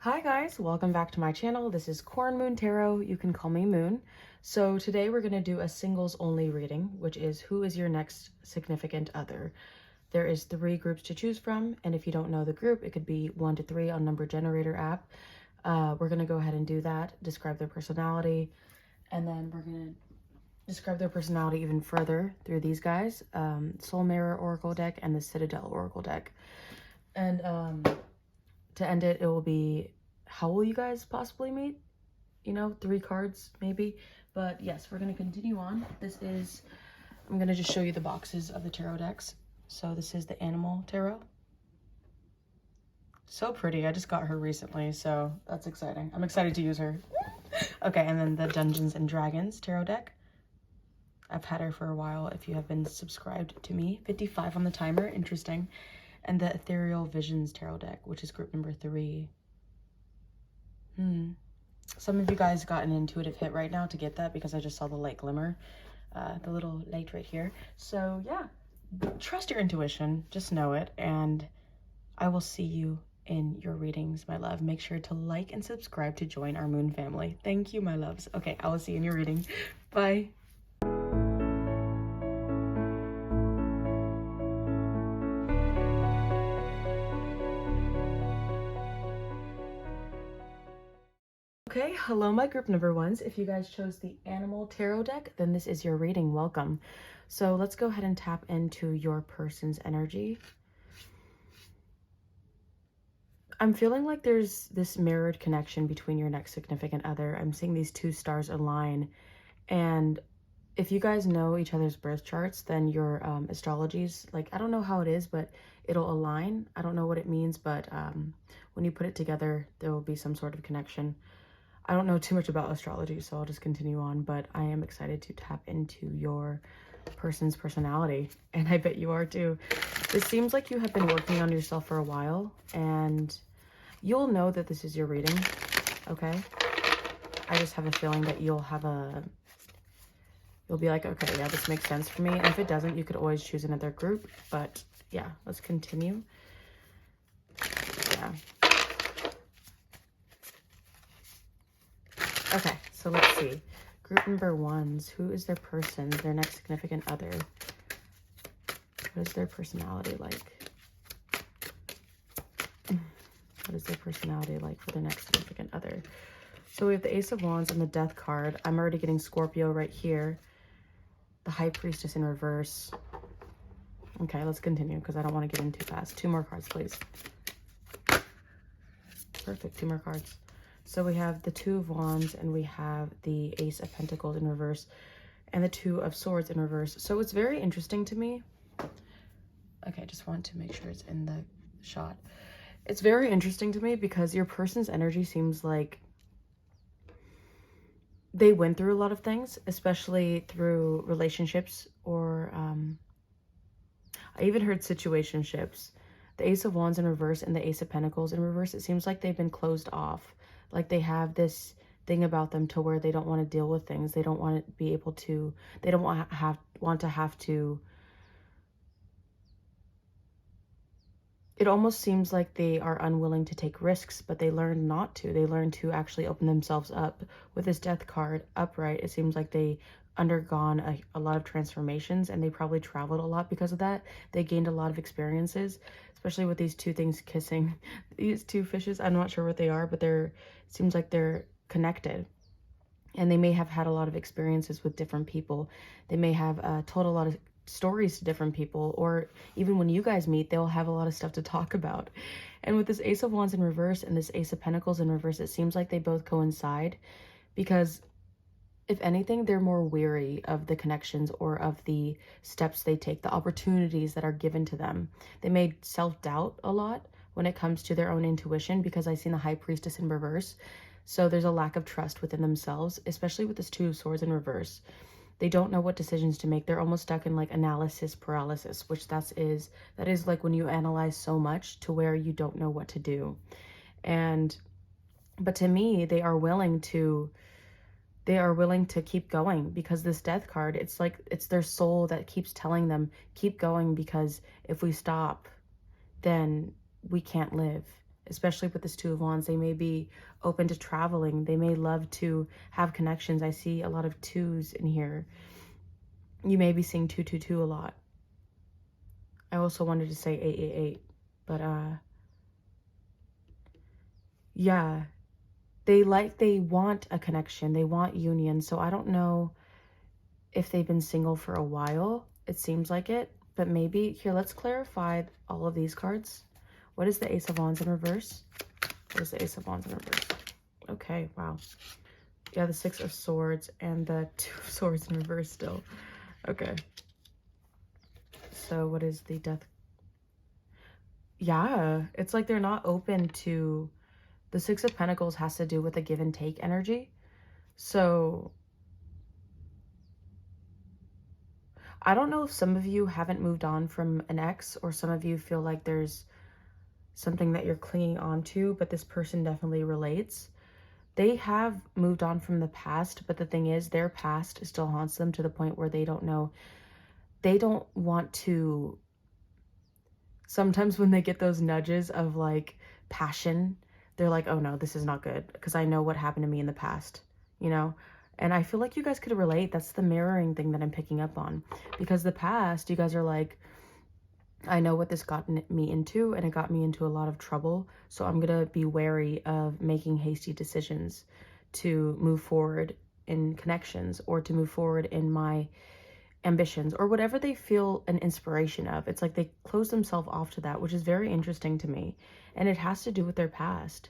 Hi guys, welcome back to my channel. This is Cornmoon Tarot. You can call me Moon. So today we're going to do a singles only reading, which is who is your next significant other. There is 3 groups to choose from, and if you don't know the group, it could be 1 to 3 on Number Generator app. We're going to go ahead and do that, describe their personality, and then we're going to describe their personality even further through these guys, Soul Mirror Oracle deck and the Citadel Oracle deck. And to end it, it will be how will you guys possibly meet? 3 cards maybe. But yes, we're going to continue on. I'm going to just show you the boxes of the tarot decks. So this is the Animal Tarot. So pretty. I just got her recently, so that's exciting. I'm excited to use her. Okay, and then the Dungeons and Dragons Tarot deck. I've had her for a while if you have been subscribed to me. 55 on the timer. Interesting. And the Ethereal Visions Tarot deck, which is group number 3. Some of you guys got an intuitive hit right now to get that because I just saw the light glimmer, the little light right here. So yeah, trust your intuition, just know it, and I will see you in your readings, my love. Make sure to like and subscribe to join our Moon family. Thank you, my loves. Okay, I will see you in your reading. Bye. Okay, hello my group number ones. If you guys chose the Animal Tarot deck, then this is your reading. Welcome. So let's go ahead and tap into your person's energy. I'm feeling like there's this mirrored connection between your next significant other. I'm seeing these 2 stars align, and if you guys know each other's birth charts, then your astrologies, like, I don't know how it is, but it'll align. I don't know what it means, but when you put it together, there will be some sort of connection. I don't know too much about astrology, so I'll just continue on, but I am excited to tap into your person's personality, and I bet you are too. It seems like you have been working on yourself for a while, and you'll know that this is your reading, okay? I just have a feeling that you'll be like, okay, yeah, this makes sense for me, and if it doesn't, you could always choose another group, but yeah, let's continue. Yeah. Okay, so let's see. Group number 1s, who is their person, their next significant other? What is their personality like? What is their personality like for their next significant other? So we have the Ace of Wands and the Death card. I'm already getting Scorpio right here. The High Priestess in reverse. Okay, let's continue because I don't want to get in too fast. 2 more cards, please. Perfect, 2 more cards. So we have the 2 of Wands and we have the Ace of Pentacles in reverse and the 2 of Swords in reverse. So it's very interesting to me. Okay, just want to make sure it's in the shot. It's very interesting to me because your person's energy seems like they went through a lot of things, especially through relationships or I even heard situationships. The Ace of Wands in reverse and the Ace of Pentacles in reverse, it seems like they've been closed off. Like they have this thing about them to where they don't want to deal with things. They don't want to be able to, they don't want to have to. It almost seems like they are unwilling to take risks, but they learn not to. They learn to actually open themselves up. With this Death card upright, it seems like they undergone a lot of transformations, and they probably traveled a lot because of that. They gained a lot of experiences, especially with these 2 things kissing. These 2 fishes, I'm not sure what they are, but it seems like they're connected. And they may have had a lot of experiences with different people. They may have told a lot of stories to different people, or even when you guys meet, they'll have a lot of stuff to talk about. And with this Ace of Wands in reverse and this Ace of Pentacles in reverse, it seems like they both coincide because if anything, they're more weary of the connections or of the steps they take, the opportunities that are given to them. They may self-doubt a lot when it comes to their own intuition because I've seen the High Priestess in reverse. So there's a lack of trust within themselves, especially with this 2 of Swords in reverse. They don't know what decisions to make. They're almost stuck in like analysis paralysis, which that is like when you analyze so much to where you don't know what to do. But to me, they are willing to keep going because this Death card, it's like it's their soul that keeps telling them keep going, because if we stop, then we can't live. especially with this Two of Wands. They may be open to traveling. They may love to have connections. I see a lot of twos in here. You may be seeing 222 a lot. I also wanted to say 888, but yeah, they want a connection. They want union. So I don't know if they've been single for a while. It seems like it, but maybe. Here, let's clarify all of these cards. What is the Ace of Wands in reverse? What is the Ace of Wands in reverse? Okay, wow. Yeah, the Six of Swords and the Two of Swords in reverse still. Okay. So what is the Death? Yeah, it's like they're not open to... The Six of Pentacles has to do with a give and take energy. So I don't know if some of you haven't moved on from an ex, or some of you feel like there's something that you're clinging on to, but this person definitely relates. They have moved on from the past, but the thing is, their past still haunts them to the point where they don't know. They don't want to... Sometimes when they get those nudges of like passion, they're like, oh no, this is not good, because I know what happened to me in the past, you know? And I feel like you guys could relate. That's the mirroring thing that I'm picking up on, because the past, you guys are like, I know what this got me into, and it got me into a lot of trouble. So I'm going to be wary of making hasty decisions to move forward in connections, or to move forward in my ambitions, or whatever they feel an inspiration of. It's like they close themselves off to that, which is very interesting to me. And it has to do with their past.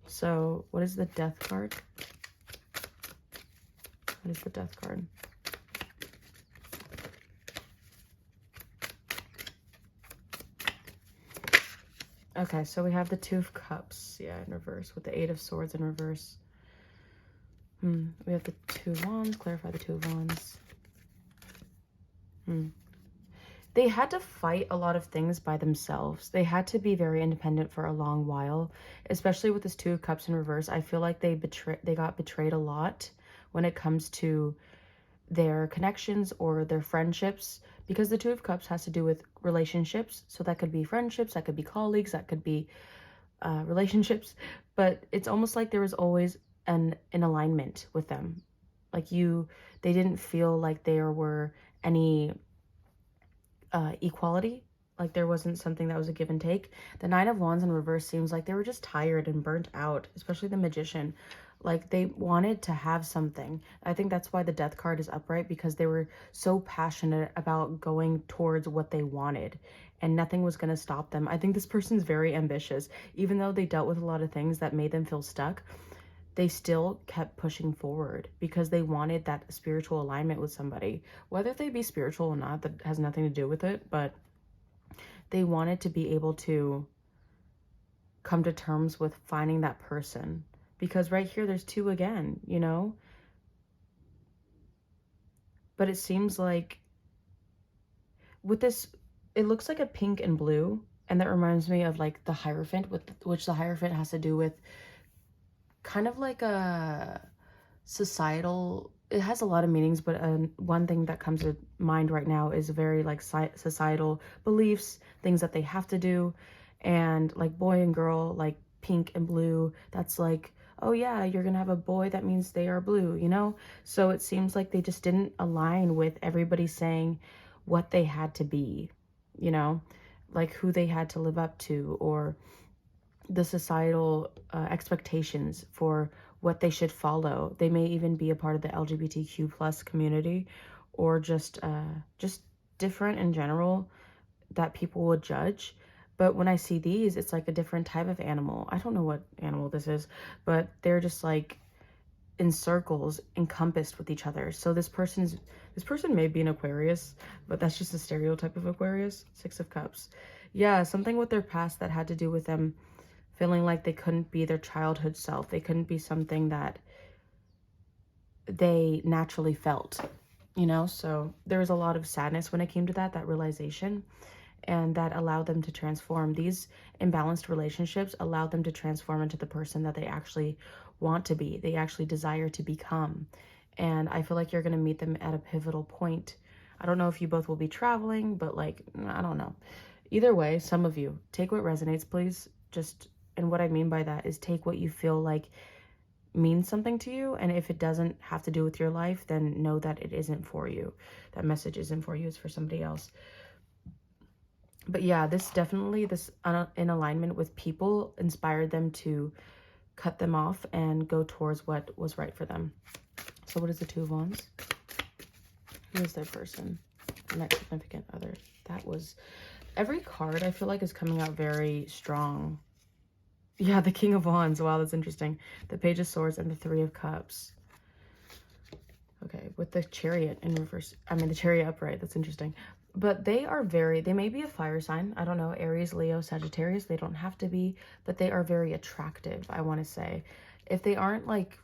So what is the Death card? What is the Death card? Okay, so we have the Two of Cups, yeah, in reverse, with the Eight of Swords in reverse. We have the Two of Wands. Clarify the Two of Wands. They had to fight a lot of things by themselves. They had to be very independent for a long while, especially with this Two of Cups in reverse. I feel like they got betrayed a lot when it comes to their connections or their friendships, because the Two of Cups has to do with relationships. So that could be friendships, that could be colleagues, that could be relationships. But it's almost like there was always an alignment with them. Like they didn't feel like there were any equality. Like there wasn't something that was a give and take. The Nine of Wands in reverse seems like they were just tired and burnt out, especially the Magician. Like they wanted to have something. I think that's why the Death card is upright, because they were so passionate about going towards what they wanted, and nothing was going to stop them. I think this person's very ambitious. Even though they dealt with a lot of things that made them feel stuck, they still kept pushing forward because they wanted that spiritual alignment with somebody. Whether they be spiritual or not, that has nothing to do with it, but they wanted to be able to come to terms with finding that person. Because right here, there's two again, you know? But it seems like with this, it looks like a pink and blue. And that reminds me of like the Hierophant, which the Hierophant has to do with kind of like a societal... It has a lot of meanings, but one thing that comes to mind right now is very like societal beliefs, things that they have to do. And like boy and girl, like pink and blue, that's like, oh yeah, you're gonna have a boy, that means they are blue, you know? So it seems like they just didn't align with everybody saying what they had to be, you know? Like who they had to live up to, or the societal expectations for what they should follow. They may even be a part of the LGBTQ plus community, or just different in general that people would judge. But when I see these, it's like a different type of animal. I don't know what animal this is, but they're just like in circles, encompassed with each other. So this person may be an Aquarius, but that's just a stereotype of Aquarius. Six of Cups. Yeah, something with their past that had to do with them feeling like they couldn't be their childhood self. They couldn't be something that they naturally felt, you know? So there was a lot of sadness when it came to that realization, and that allowed them to transform. These imbalanced relationships allowed them to transform into the person that they actually want to be. They actually desire to become. And I feel like you're going to meet them at a pivotal point. I don't know if you both will be traveling, but like, I don't know. Either way, some of you, take what resonates, please. just, and what I mean by that is take what you feel like means something to you, and if it doesn't have to do with your life, then know that it isn't for you. That message isn't for you, it's for somebody else. But yeah, this definitely, this in alignment with people inspired them to cut them off and go towards what was right for them. So what is the Two of Wands? Who is their person? The next significant other. That was, every card I feel like is coming out very strong. Yeah, the King of Wands. Wow, that's interesting. The Page of Swords and the Three of Cups. Okay, with the Chariot in reverse. I mean, the Chariot upright. That's interesting. But they are very, they may be a fire sign. I don't know, Aries, Leo, Sagittarius. They don't have to be, but they are very attractive, I want to say. If they aren't like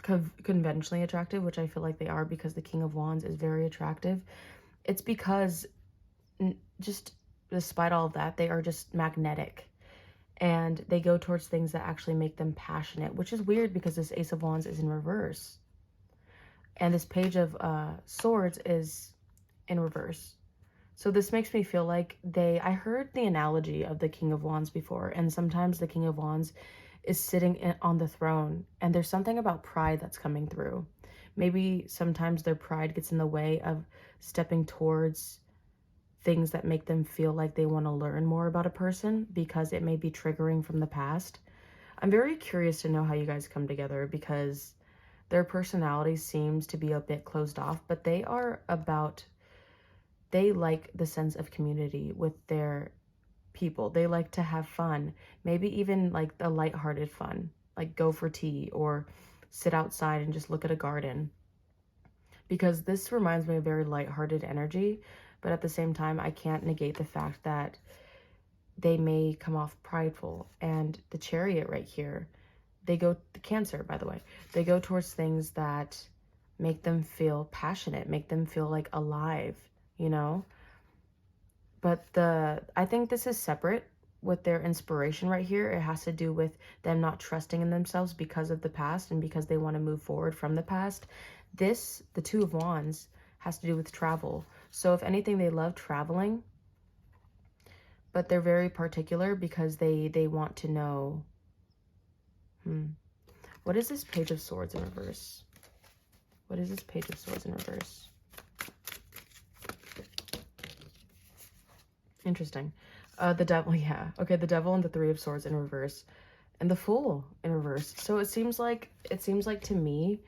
conventionally attractive, which I feel like they are because the King of Wands is very attractive, it's because just despite all of that, they are just magnetic. And they go towards things that actually make them passionate, which is weird because this Ace of Wands is in reverse. And this Page of Swords is in reverse. So this makes me feel like I heard the analogy of the King of Wands before, and sometimes the King of Wands is sitting on the throne, and there's something about pride that's coming through. Maybe sometimes their pride gets in the way of stepping towards things that make them feel like they want to learn more about a person because it may be triggering from the past. I'm very curious to know how you guys come together because their personality seems to be a bit closed off, but they like the sense of community with their people. They like to have fun, maybe even like the lighthearted fun, like go for tea or sit outside and just look at a garden. Because this reminds me of very lighthearted energy, but at the same time, I can't negate the fact that they may come off prideful. And the Chariot right here, the Cancer, by the way, they go towards things that make them feel passionate, make them feel like alive, you know? But I think this is separate with their inspiration right here. It has to do with them not trusting in themselves because of the past and because they want to move forward from the past. This, the Two of Wands, has to do with travel. So if anything, they love traveling, but they're very particular because they want to know. What is this Page of Swords in reverse? What is this Page of Swords in reverse? Interesting. The Devil, yeah. Okay, the Devil and the Three of Swords in reverse. And the Fool in reverse. So it seems like to me,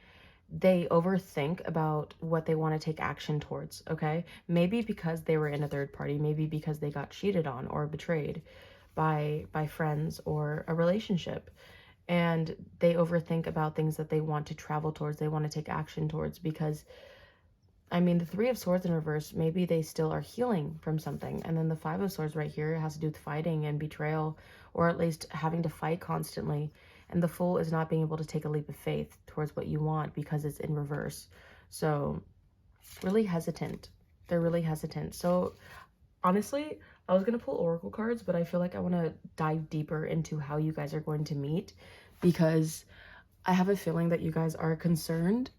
they overthink about what they want to take action towards, okay? Maybe because they were in a third party, maybe because they got cheated on or betrayed by friends or a relationship. And they overthink about things that they want to travel towards, they want to take action towards, because I mean, the Three of Swords in reverse, maybe they still are healing from something. And then the Five of Swords right here has to do with fighting and betrayal, or at least having to fight constantly. And the Fool is not being able to take a leap of faith towards what you want because it's in reverse. So really hesitant. They're really hesitant. So honestly, I was going to pull oracle cards, but I feel like I want to dive deeper into how you guys are going to meet, because I have a feeling that you guys are concerned,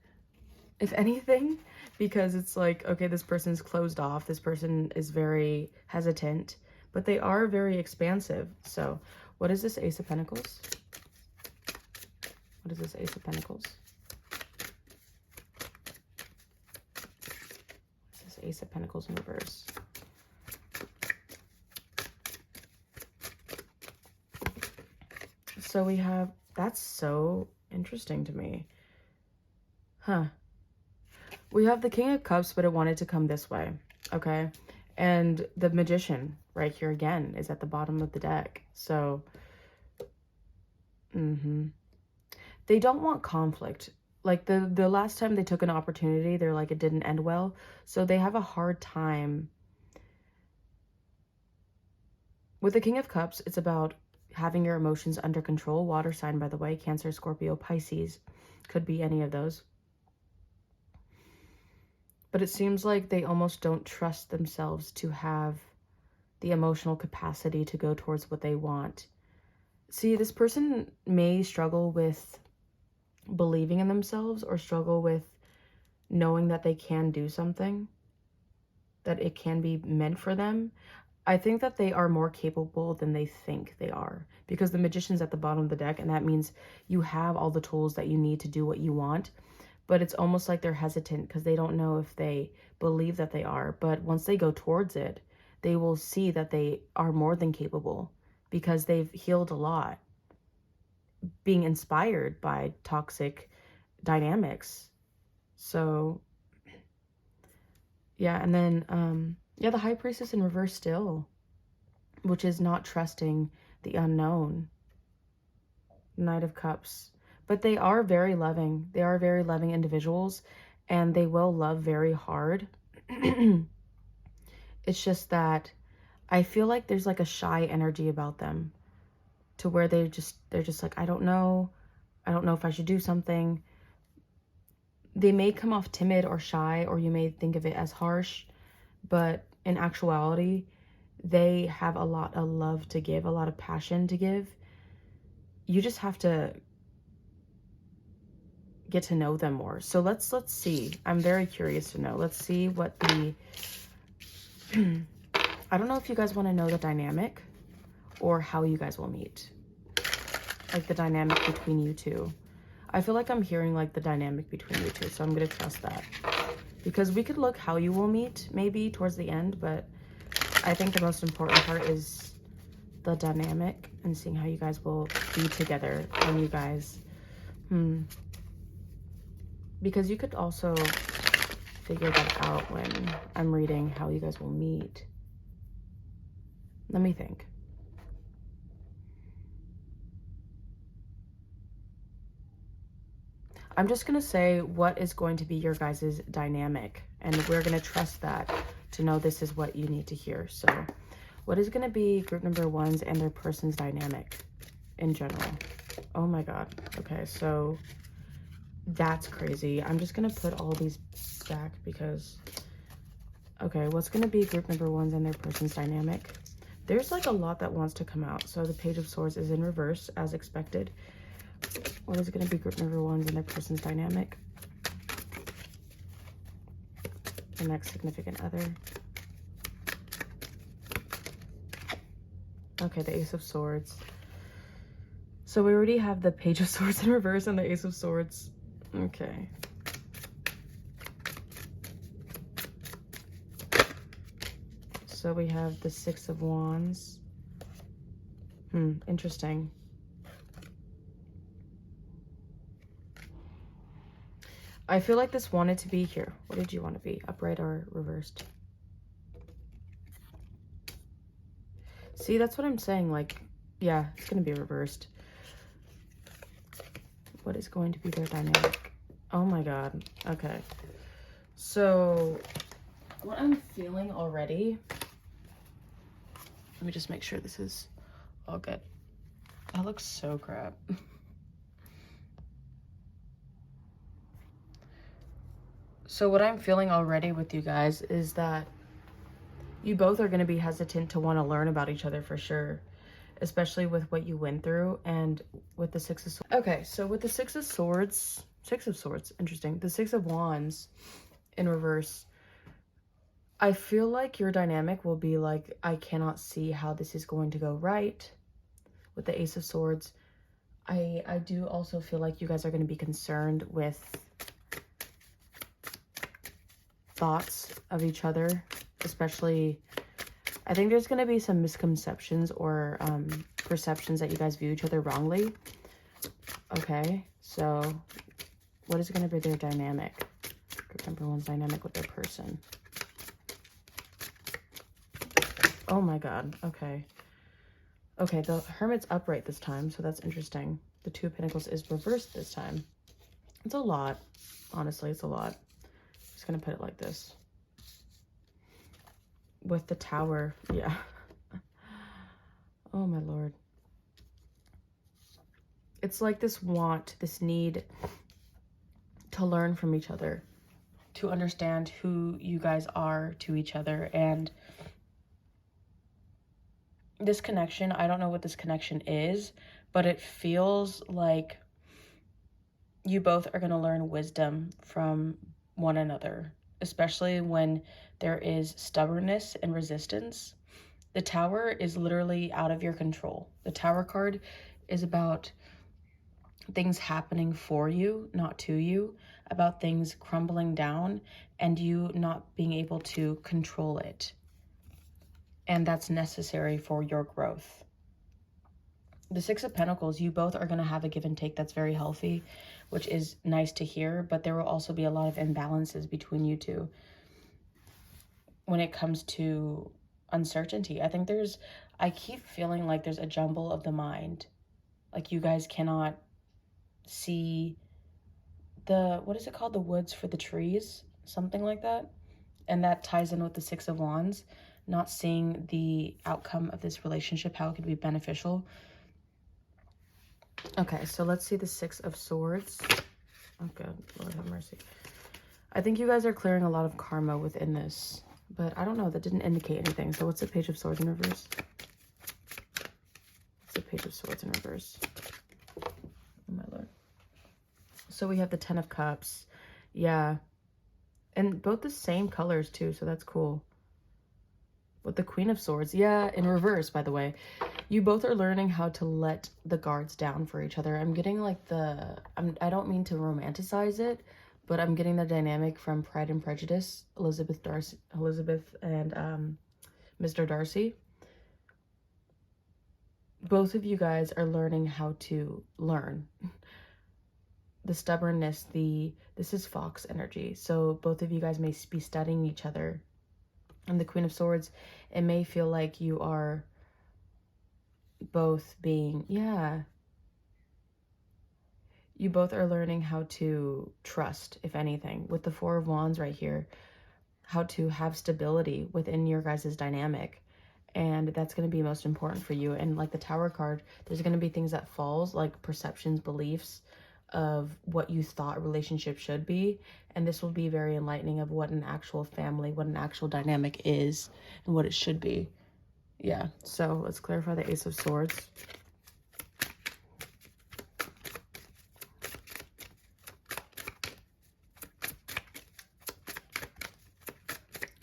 if anything, because it's like, okay, this person's closed off, this person is very hesitant, but they are very expansive. So what is this Ace of Pentacles? What is this Ace of Pentacles? What is this Ace of Pentacles in reverse? So we have, that's so interesting to me. Huh. We have the King of Cups, but it wanted to come this way, okay? And the Magician right here again is at the bottom of the deck. So, they don't want conflict. Like the last time they took an opportunity, they're like, it didn't end well. So they have a hard time. With the King of Cups, it's about having your emotions under control. Water sign, by the way, Cancer, Scorpio, Pisces. Could be any of those. But it seems like they almost don't trust themselves to have the emotional capacity to go towards what they want. See, this person may struggle with believing in themselves, or struggle with knowing that they can do something, that it can be meant for them. I think that they are more capable than they think they are, because the Magician's at the bottom of the deck, and that means you have all the tools that you need to do what you want, but it's almost like they're hesitant because they don't know if they believe that they are. But once they go towards it, they will see that they are more than capable because they've healed a lot, being inspired by toxic dynamics. So yeah, and then yeah, the High Priestess in reverse still, which is not trusting the unknown. Knight of Cups. But they are very loving. They are very loving individuals, and they will love very hard. It's just that I feel like there's like a shy energy about them, to where they're just like, I don't know if I should do something. They may come off timid or shy, or you may think of it as harsh, but in actuality, they have a lot of love to give, a lot of passion to give. You just have to get to know them more. So let's see. I'm very curious to know. Let's see what the I don't know if you guys want to know the dynamic or how you guys will meet. Like the dynamic between you two. I feel like I'm hearing like the dynamic between you two, so I'm going to trust that. Because we could look how you will meet maybe towards the end, but I think the most important part is the dynamic and seeing how you guys will be together when you guys because you could also figure that out when I'm reading how you guys will meet. Let me think. I'm just going to say what is going to be your guys' dynamic, and we're going to trust that to know this is what you need to hear. So what is going to be group number one's and their person's dynamic in general? Oh my God. Okay, so that's crazy. I'm just going to put all these back because, okay, what's going to be group number one's and their person's dynamic? There's like a lot that wants to come out. So the Page of Swords is in reverse as expected. What is going to be group number one's and their person's dynamic? The next significant other. Okay, the Ace of Swords. So we already have the Page of Swords in reverse and the Ace of Swords. Okay. So we have the Six of Wands. Interesting. I feel like this wanted to be here. What did you want to be? Upright or reversed? See, that's what I'm saying. Like, yeah, it's going to be reversed. What is going to be their dynamic? Oh my God. Okay. So, what I'm feeling already... Let me just make sure this is all good. That looks so crap. So what I'm feeling already with you guys is that you both are going to be hesitant to want to learn about each other for sure, especially with what you went through and with the Six of Swords. Okay, so with the Six of Swords, interesting. The Six of Wands in reverse, I feel like your dynamic will be like, I cannot see how this is going to go right. With the Ace of Swords, I do also feel like you guys are going to be concerned with thoughts of each other, especially, I think there's going to be some misconceptions or perceptions that you guys view each other wrongly. Okay, so what is going to be their dynamic? Group number one's dynamic with their person. Oh my God, okay. Okay, the Hermit's upright this time, so that's interesting. The Two of Pentacles is reversed this time. It's a lot. Honestly, it's a lot. Just gonna put it like this. With the Tower, yeah. Oh my Lord. It's like this want, this need to learn from each other, to understand who you guys are to each other. And this connection, I don't know what this connection is, but it feels like you both are going to learn wisdom from one another, especially when there is stubbornness and resistance. The Tower is literally out of your control. The Tower card is about things happening for you, not to you, about things crumbling down and you not being able to control it. And that's necessary for your growth. The Six of Pentacles, you both are going to have a give and take that's very healthy, which is nice to hear, but there will also be a lot of imbalances between you two when it comes to uncertainty. I keep feeling like there's a jumble of the mind. Like you guys cannot see what is it called? The woods for the trees, something like that. And that ties in with the Six of Wands, not seeing the outcome of this relationship, how it could be beneficial. Okay, so let's see the Six of Swords. Oh God, Lord have mercy. I think you guys are clearing a lot of karma within this, but I don't know, that didn't indicate anything. So what's the Page of Swords in reverse? What's the Page of Swords in reverse? Oh my Lord. So we have the Ten of Cups. Yeah. And both the same colors too, so that's cool. With the Queen of Swords. Yeah, in reverse, by the way. You both are learning how to let the guards down for each other. I'm getting like I don't mean to romanticize it, but I'm getting the dynamic from Pride and Prejudice, Elizabeth and Mr. Darcy. Both of you guys are learning how to learn. The stubbornness, this is Fox energy. So both of you guys may be studying each other. And the Queen of Swords, it may feel like you are both being, you both are learning how to trust, if anything. With the Four of Wands right here, how to have stability within your guys' dynamic. And that's going to be most important for you. And like the Tower card, there's going to be things that falls, like perceptions, beliefs of what you thought a relationship should be. And this will be very enlightening of what an actual family, what an actual dynamic is, and what it should be. Yeah, so let's clarify the Ace of Swords.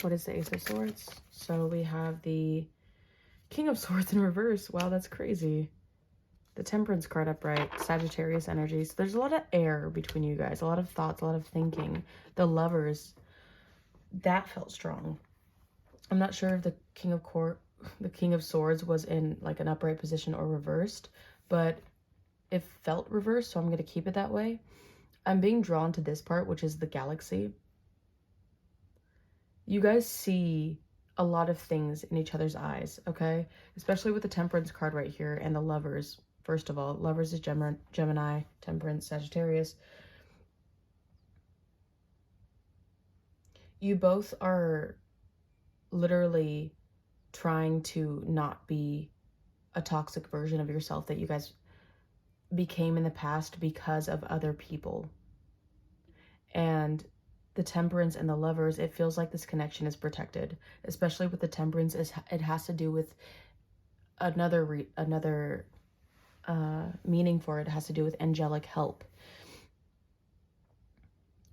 What is the Ace of Swords? So we have the King of Swords in reverse. Wow, that's crazy. The Temperance card upright, Sagittarius energy. So there's a lot of air between you guys, a lot of thoughts, a lot of thinking. The Lovers, that felt strong. I'm not sure if the King of Swords was in like an upright position or reversed, but it felt reversed, so I'm going to keep it that way. I'm being drawn to this part, which is the Galaxy. You guys see a lot of things in each other's eyes, okay? Especially with the Temperance card right here and the Lovers. First of all, Lovers is Gemini, Temperance, Sagittarius. You both are literally trying to not be a toxic version of yourself that you guys became in the past because of other people. And the Temperance and the Lovers, it feels like this connection is protected, especially with the Temperance. It has to do with another meaning for it. It has to do with angelic help.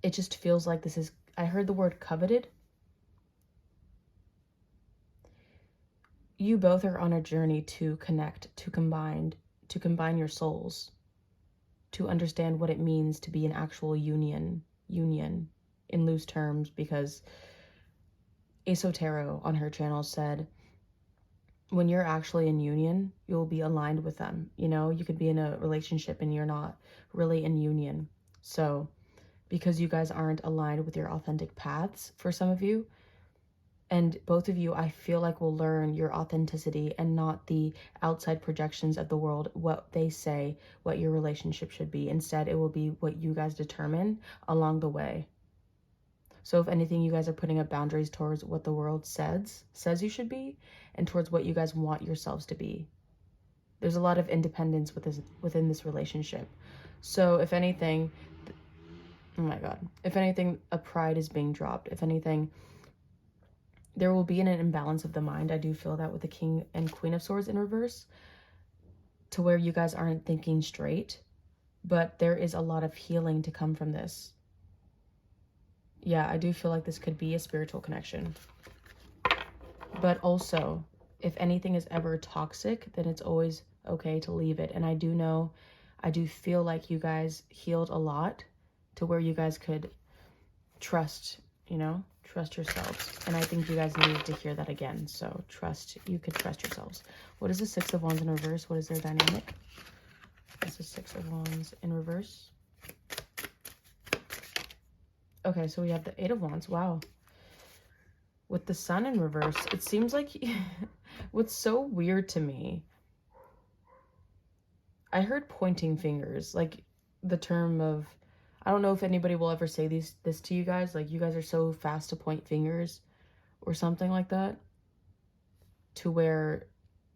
It just feels like this is, I heard the word coveted. You both are on a journey to connect, to combine your souls, to understand what it means to be an actual union in loose terms, because Tarot on her channel said, when you're actually in union, you'll be aligned with them. You know, you could be in a relationship and you're not really in union. So because you guys aren't aligned with your authentic paths for some of you, and both of you, I feel like, will learn your authenticity and not the outside projections of the world, what they say, what your relationship should be. Instead, it will be what you guys determine along the way. So if anything, you guys are putting up boundaries towards what the world says you should be, and towards what you guys want yourselves to be. There's a lot of independence within this relationship. So if anything, oh my God, if anything, a pride is being dropped. If anything, there will be an imbalance of the mind. I do feel that with the King and Queen of Swords in reverse, to where you guys aren't thinking straight, but there is a lot of healing to come from this. Yeah, I do feel like this could be a spiritual connection. But also, if anything is ever toxic, then it's always okay to leave it. And I do feel like you guys healed a lot to where you guys could trust, trust yourselves. And I think you guys needed to hear that again. So you could trust yourselves. What is the Six of Wands in reverse? What is their dynamic? That's the Six of Wands in reverse. Okay, so we have the Eight of Wands. Wow. With the Sun in reverse, it seems like what's so weird to me, I heard pointing fingers, like the term of, I don't know if anybody will ever say this to you guys, like you guys are so fast to point fingers or something like that, to where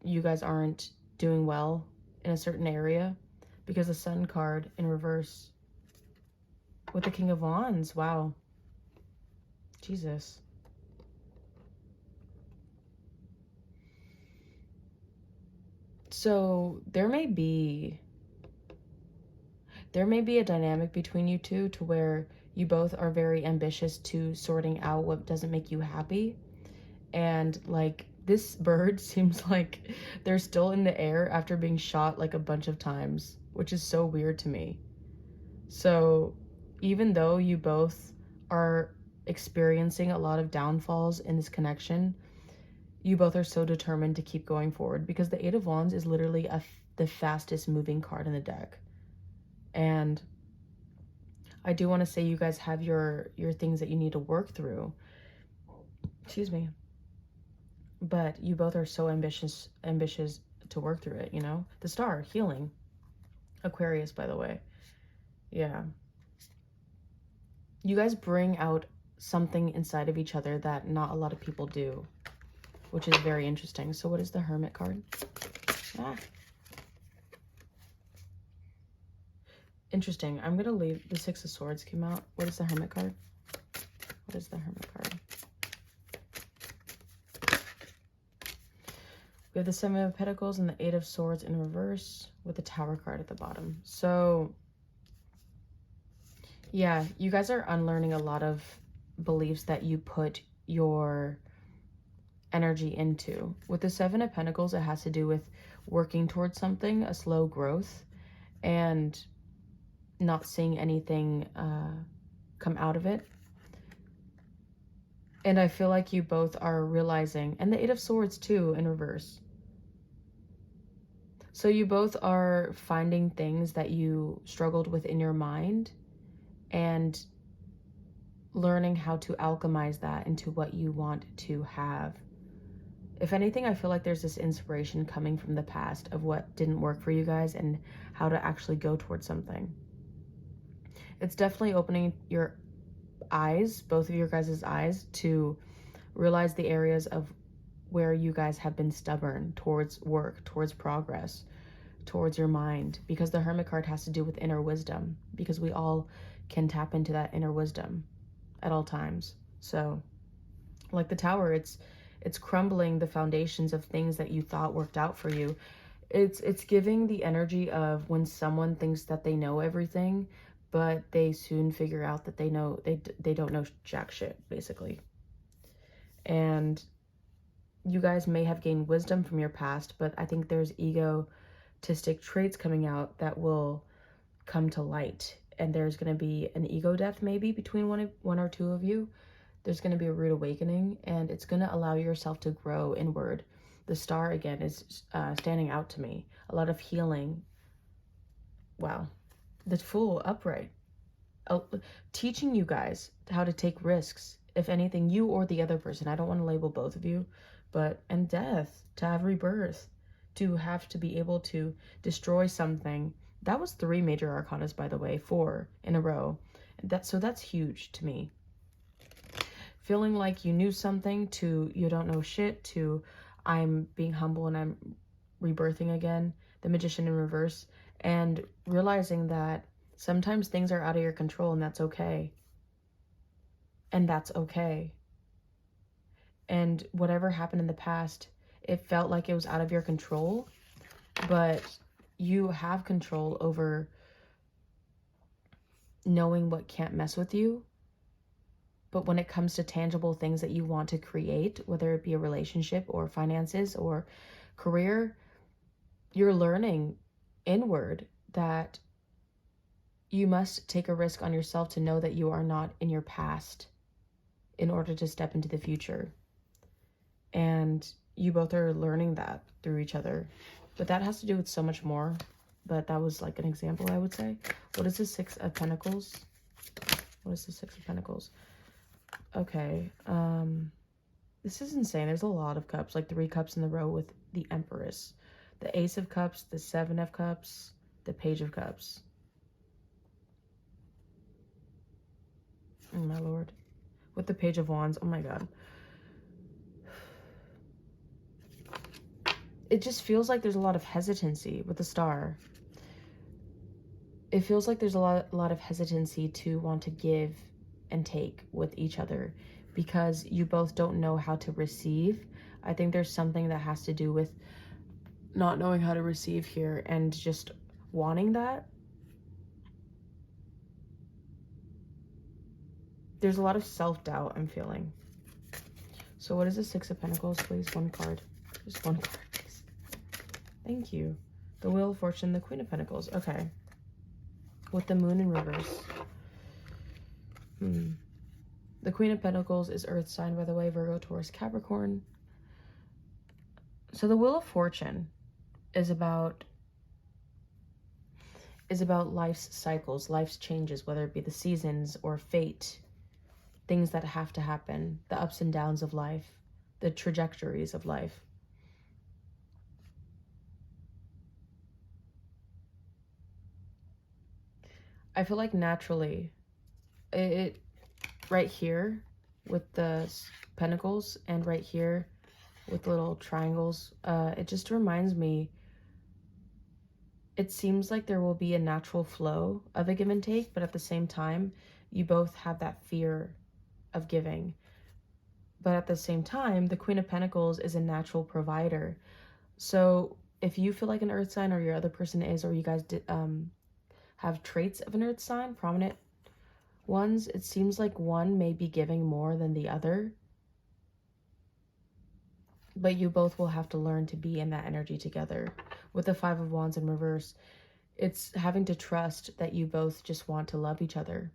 you guys aren't doing well in a certain area, because the Sun card in reverse with the King of Wands. Wow. Jesus. So there may be a dynamic between you two to where you both are very ambitious to sorting out what doesn't make you happy. And like this bird seems like they're still in the air after being shot like a bunch of times, which is so weird to me. So even though you both are experiencing a lot of downfalls in this connection, you both are so determined to keep going forward, because the Eight of Wands is literally the fastest moving card in the deck. And I do want to say you guys have your things that you need to work through. Excuse me. But you both are so ambitious to work through it, The Star, healing. Aquarius, by the way. Yeah. You guys bring out something inside of each other that not a lot of people do, which is very interesting. So what is the Hermit card? Ah. Interesting. I'm going to leave the Six of Swords came out. What is the Hermit card? What is the Hermit card? We have the Seven of Pentacles and the Eight of Swords in reverse with the Tower card at the bottom. So, yeah, you guys are unlearning a lot of beliefs that you put your energy into. With the Seven of Pentacles, it has to do with working towards something, a slow growth, and not seeing anything come out of it. And I feel like you both are realizing, and the Eight of Swords too in reverse. So you both are finding things that you struggled with in your mind and learning how to alchemize that into what you want to have. If anything, I feel like there's this inspiration coming from the past of what didn't work for you guys and how to actually go towards something. It's definitely opening your eyes, both of your guys' eyes, to realize the areas of where you guys have been stubborn towards work, towards progress, towards your mind, because the Hermit card has to do with inner wisdom, because we all can tap into that inner wisdom at all times. So like the Tower, it's crumbling the foundations of things that you thought worked out for you. It's giving the energy of when someone thinks that they know everything, but they soon figure out that they don't know jack shit, basically. And you guys may have gained wisdom from your past, but I think there's egotistic traits coming out that will come to light. And there's going to be an ego death maybe between one or two of you. There's going to be a rude awakening, and it's going to allow yourself to grow inward. The Star, again, is standing out to me. A lot of healing. Wow. The Fool, upright. Teaching you guys how to take risks. If anything, you or the other person. I don't want to label both of you. And death, to have rebirth, to have to be able to destroy something. That was 3 major arcanas, by the way, 4 in a row. So that's huge to me. Feeling like you knew something, to you don't know shit, to I'm being humble and I'm rebirthing again. The Magician in reverse. And realizing that sometimes things are out of your control, and that's okay. And that's okay. And whatever happened in the past, it felt like it was out of your control, but you have control over knowing what can't mess with you But when it comes to tangible things that you want to create, whether it be a relationship or finances or career, you're learning inward that you must take a risk on yourself to know that you are not in your past in order to step into the future. And you both are learning that through each other. But that has to do with so much more. But that was like an example, I would say. What is the Six of Pentacles? What is the Six of Pentacles? Okay. This is insane. There's a lot of cups, like 3 cups in a row with the Empress. The Ace of Cups, the Seven of Cups, the Page of Cups. Oh my Lord. With the Page of Wands. Oh my God. It just feels like there's a lot of hesitancy with the Star. It feels like there's a lot of hesitancy to want to give and take with each other because you both don't know how to receive. I think there's something that has to do with not knowing how to receive here and just wanting that. There's a lot of self-doubt I'm feeling. So what is the Six of Pentacles, please? One card. Just one card, please. Thank you. The Wheel of Fortune, the Queen of Pentacles. Okay. With the Moon in reverse. The Queen of Pentacles is Earth sign, by the way. Virgo, Taurus, Capricorn. So the Wheel of Fortune is about life's cycles, life's changes, whether it be the seasons or fate, things that have to happen, the ups and downs of life, the trajectories of life. I feel like naturally, it right here with the pentacles and right here with little triangles, it just reminds me, it seems like there will be a natural flow of a give and take, but at the same time, you both have that fear of giving. But at the same time, the Queen of Pentacles is a natural provider. So if you feel like an earth sign, or your other person is, or you guys have traits of an earth sign, prominent ones, it seems like one may be giving more than the other. But you both will have to learn to be in that energy together. With the Five of Wands in reverse, it's having to trust that you both just want to love each other.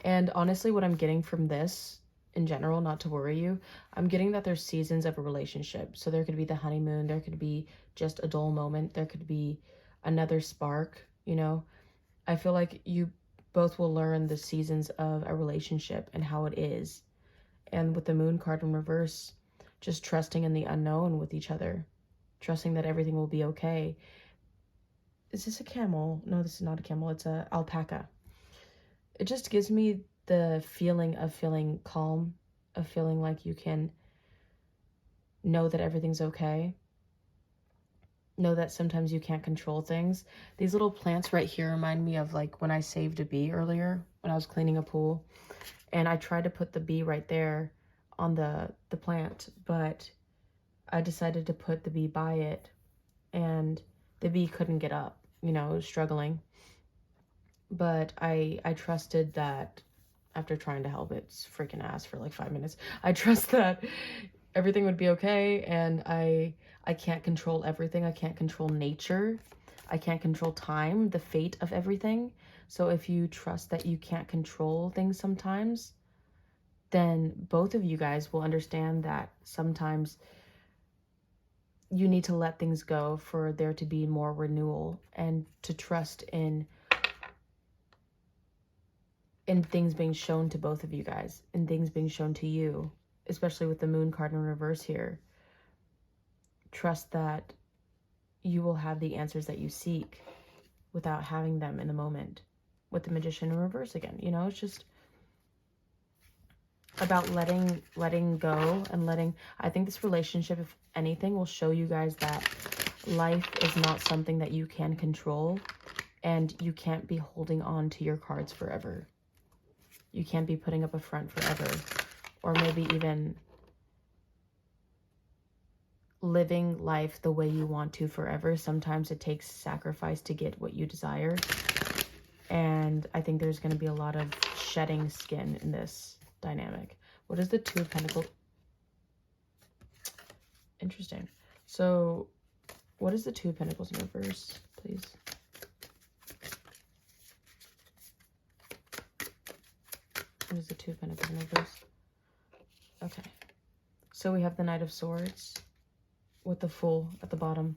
And honestly, what I'm getting from this, in general, not to worry you, I'm getting that there's seasons of a relationship. So there could be the honeymoon, there could be just a dull moment, there could be another spark, you know. I feel like you both will learn the seasons of a relationship and how it is. And with the Moon card in reverse, just trusting in the unknown with each other. Trusting that everything will be okay. Is this a camel? No, this is not a camel. It's a alpaca. It just gives me the feeling of feeling calm, of feeling like you can know that everything's okay. Know that sometimes you can't control things. These little plants right here remind me of like when I saved a bee earlier, when I was cleaning a pool. And I tried to put the bee right there on the plant, but I decided to put the bee by it. And the bee couldn't get up, you know, it was struggling. But I trusted that after trying to help its freaking ass for like 5 minutes, I trust that everything would be okay. And I can't control everything. I can't control nature. I can't control time, the fate of everything. So if you trust that you can't control things sometimes, then both of you guys will understand that sometimes you need to let things go for there to be more renewal, and to trust in things being shown to both of you guys, and things being shown to you, especially with the Moon card in reverse here. Trust that you will have the answers that you seek without having them in the moment. With the Magician in reverse again, you know, it's just about letting go and letting, I think this relationship, if anything, will show you guys that life is not something that you can control, and you can't be holding on to your cards forever. You can't be putting up a front forever, or maybe even living life the way you want to forever. Sometimes it takes sacrifice to get what you desire. And I think there's going to be a lot of shedding skin in this. dynamic. What is the Two of Pentacles? Interesting. So what is the Two of Pentacles in reverse, please? What is the Two of Pentacles in reverse? Okay. So we have the Knight of Swords with the Fool at the bottom.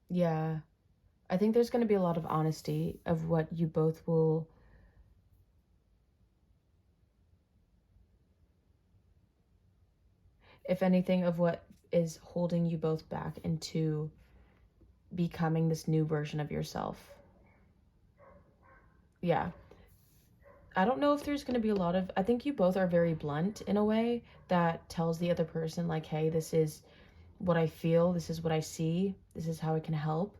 Yeah. I think there's going to be a lot of honesty of what you both will... If anything, of what is holding you both back into becoming this new version of yourself. Yeah. I don't know if there's going to be a lot of... I think you both are very blunt in a way that tells the other person, like, hey, this is what I feel. This is what I see. This is how I can help.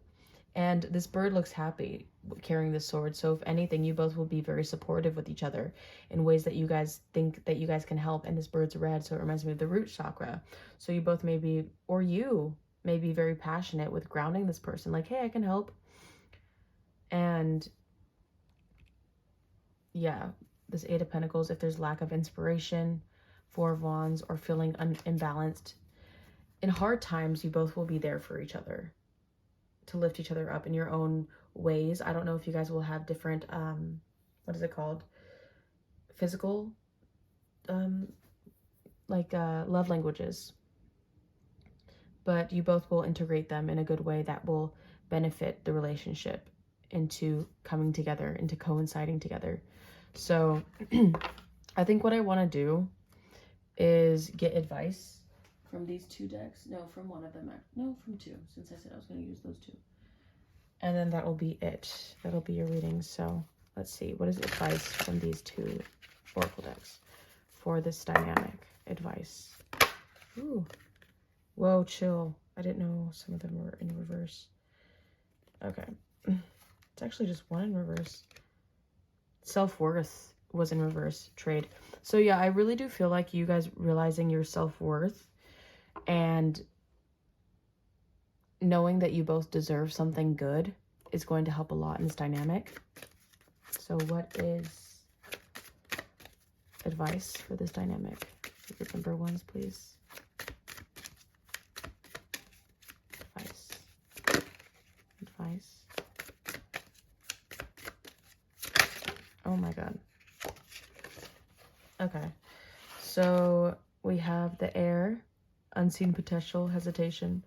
And this bird looks happy carrying this sword. So if anything, you both will be very supportive with each other in ways that you guys think that you guys can help. And this bird's red, so it reminds me of the root chakra. So you both may be, or you may be very passionate with grounding this person. Like, hey, I can help. And yeah, this Eight of Pentacles, if there's lack of inspiration, Four of Wands, or feeling imbalanced, in hard times, you both will be there for each other, to lift each other up in your own ways. I don't know if you guys will have different, what is it called? Physical, love languages. But you both will integrate them in a good way that will benefit the relationship into coming together, into coinciding together. So I think what I want to do is get advice from these two decks. No, from one of them. No, from two, since I said I was going to use those two. And then that will be it. That'll be your reading. So let's see. What is advice from these two oracle decks for this dynamic? Advice. Ooh. Whoa, chill. I didn't know some of them were in reverse. Okay. It's actually just one in reverse. Self-worth was in reverse. Trade. So yeah, I really do feel like you guys realizing your self-worth and knowing that you both deserve something good is going to help a lot in this dynamic. So what is advice for this dynamic? Group number ones, please. Advice. Oh my god. Okay. So we have the Air, unseen potential, hesitation.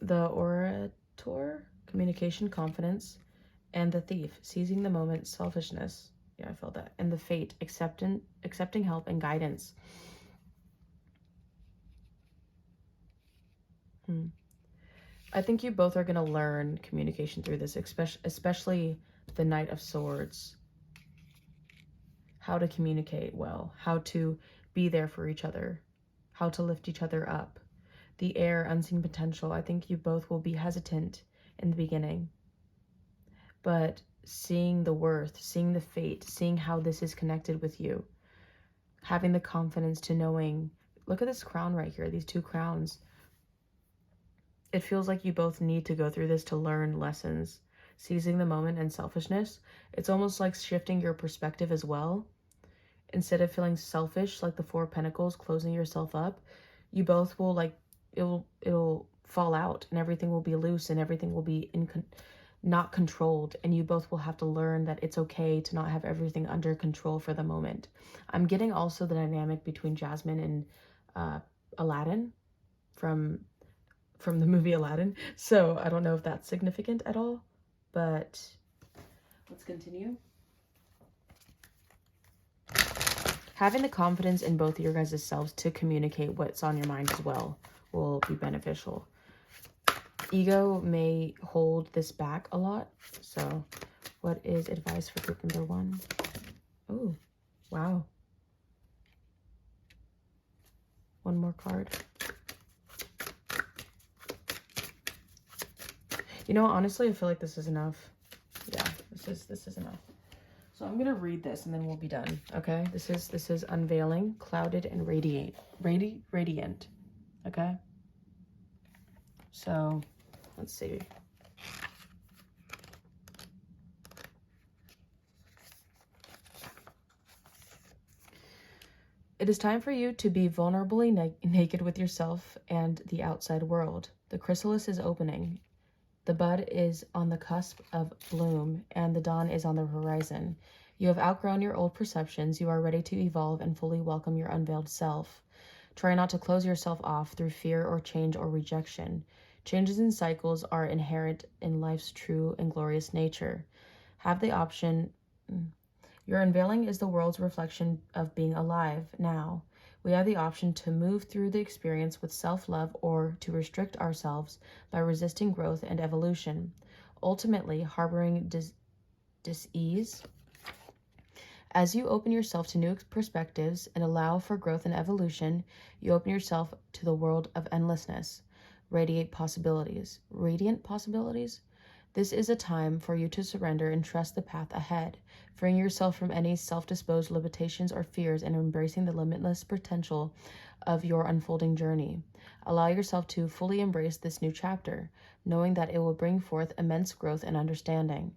The Orator, communication, confidence. And the Thief, seizing the moment, selfishness. Yeah, I felt that. And the Fate, accepting help and guidance. I think you both are going to learn communication through this, especially the Knight of Swords. How to communicate well, how to be there for each other, how to lift each other up. The Air, unseen potential. I think you both will be hesitant in the beginning, but seeing the worth, seeing the fate, seeing how this is connected with you, having the confidence to knowing, look at this crown right here, these two crowns. It feels like you both need to go through this to learn lessons. Seizing the moment and selfishness. It's almost like shifting your perspective as well. Instead of feeling selfish, like the Four of Pentacles, closing yourself up, you both will, like, it'll fall out and everything will be loose and everything will be not controlled. And you both will have to learn that it's okay to not have everything under control for the moment. I'm getting also the dynamic between Jasmine and Aladdin from the movie Aladdin. So I don't know if that's significant at all, but let's continue. Having the confidence in both of your guys' selves to communicate what's on your mind as well will be beneficial. Ego may hold this back a lot. So what is advice for group number one? Oh, wow. One more card. You know, honestly, I feel like this is enough. Yeah, this is enough. So I'm gonna read this and then we'll be done. Okay, this is unveiling, clouded, and radiant. Okay. So let's see. It is time for you to be vulnerably naked with yourself and the outside world. The chrysalis is opening. The bud is on the cusp of bloom, and the dawn is on the horizon. You have outgrown your old perceptions. You are ready to evolve and fully welcome your unveiled self. Try not to close yourself off through fear or change or rejection. Changes and cycles are inherent in life's true and glorious nature. Have the option. Your unveiling is the world's reflection of being alive now. We have the option to move through the experience with self-love or to restrict ourselves by resisting growth and evolution, ultimately harboring dis-ease. As you open yourself to new perspectives and allow for growth and evolution, you open yourself to the world of endlessness, radiant possibilities. This is a time for you to surrender and trust the path ahead, freeing yourself from any self-disposed limitations or fears and embracing the limitless potential of your unfolding journey. Allow yourself to fully embrace this new chapter, knowing that it will bring forth immense growth and understanding.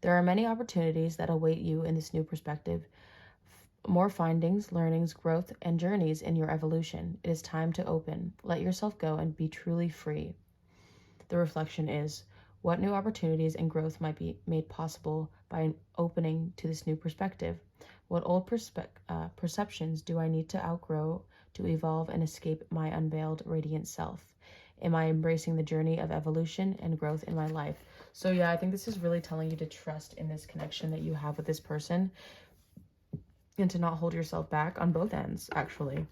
There are many opportunities that await you in this new perspective. More findings, learnings, growth, and journeys in your evolution. It is time to open. Let yourself go and be truly free. The reflection is, what new opportunities and growth might be made possible by an opening to this new perspective? What old perceptions do I need to outgrow to evolve and escape my unveiled radiant self? Am I embracing the journey of evolution and growth in my life? So yeah, I think this is really telling you to trust in this connection that you have with this person and to not hold yourself back on both ends, actually.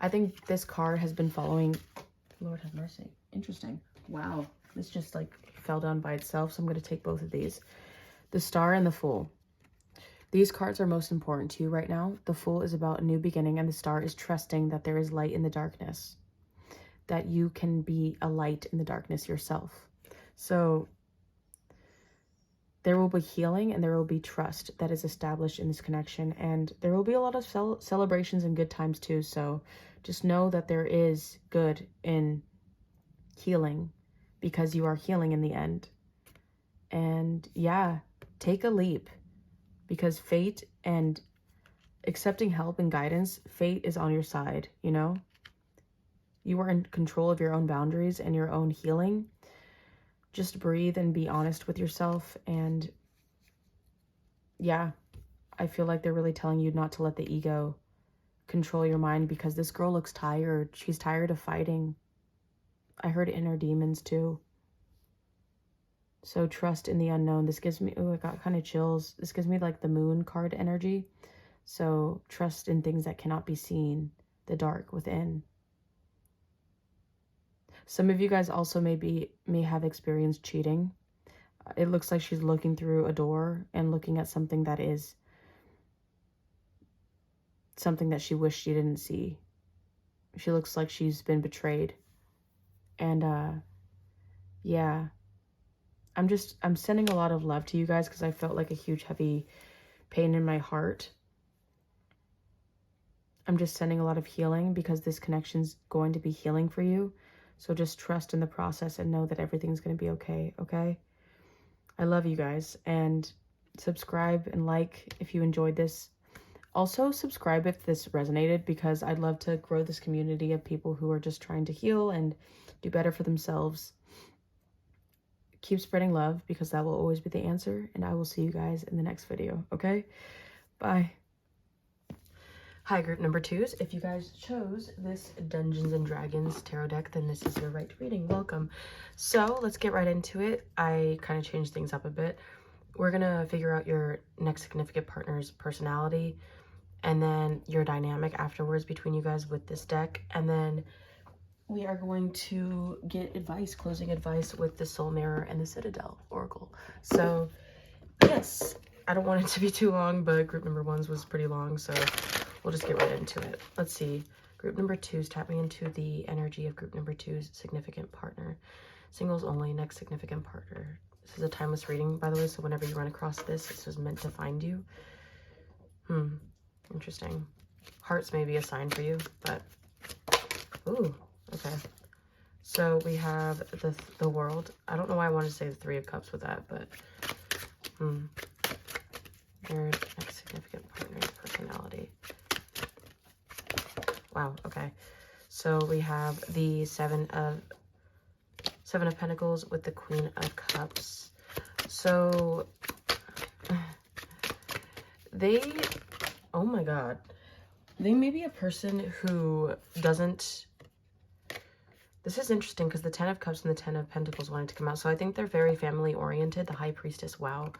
I think this card has been following... Lord have mercy. Interesting. Wow. This just like fell down by itself, so I'm going to take both of these. The Star and the Fool. These cards are most important to you right now. The Fool is about a new beginning, and the Star is trusting that there is light in the darkness, that you can be a light in the darkness yourself. So there will be healing and there will be trust that is established in this connection, and there will be a lot of celebrations and good times too. So just know that there is good in healing, because you are healing in the end. And yeah, take a leap, because fate and accepting help and guidance, fate is on your side, you know? You are in control of your own boundaries and your own healing. Just breathe and be honest with yourself. And yeah, I feel like they're really telling you not to let the ego control your mind, because this girl looks tired. She's tired of fighting. I heard inner demons too. So trust in the unknown. This gives me, oh, I got kind of chills. This gives me like the Moon card energy. So trust in things that cannot be seen, the dark within. Some of you guys also may have experienced cheating. It looks like she's looking through a door and looking at something that is something that she wished she didn't see. She looks like she's been betrayed. And yeah, I'm sending a lot of love to you guys, because I felt like a huge heavy pain in my heart. I'm just sending a lot of healing, because this connection's going to be healing for you. So just trust in the process and know that everything's going to be okay, okay? I love you guys, and subscribe and like if you enjoyed this. Also subscribe if this resonated, because I'd love to grow this community of people who are just trying to heal and do better for themselves. Keep spreading love, because that will always be the answer, and I will see you guys in the next video, okay? Bye. Hi, group number 2s. If you guys chose this Dungeons and Dragons tarot deck, then this is your right reading. Welcome. So let's get right into it. I kind of changed things up a bit. We're going to figure out your next significant partner's personality, and then your dynamic afterwards between you guys with this deck. And then we are going to get advice, closing advice with the Soul Mirror and the Citadel Oracle. So yes, I don't want it to be too long, but group number 1's was pretty long, so we'll just get right into it. Let's see. Group number 2's, tap me into the energy of group number 2's significant partner. Singles only, next significant partner. This is a timeless reading, by the way, so whenever you run across this, this is meant to find you. Interesting. Hearts may be a sign for you, but... Ooh, okay. So we have the World. I don't know why I wanted to say the Three of Cups with that, but... Your next significant partner's personality. Wow, okay. So we have the Seven of Pentacles with the Queen of Cups. So they, oh my God, they may be a person who doesn't, this is interesting because the Ten of Cups and the Ten of Pentacles wanted to come out. So I think they're very family oriented. The High Priestess, wow,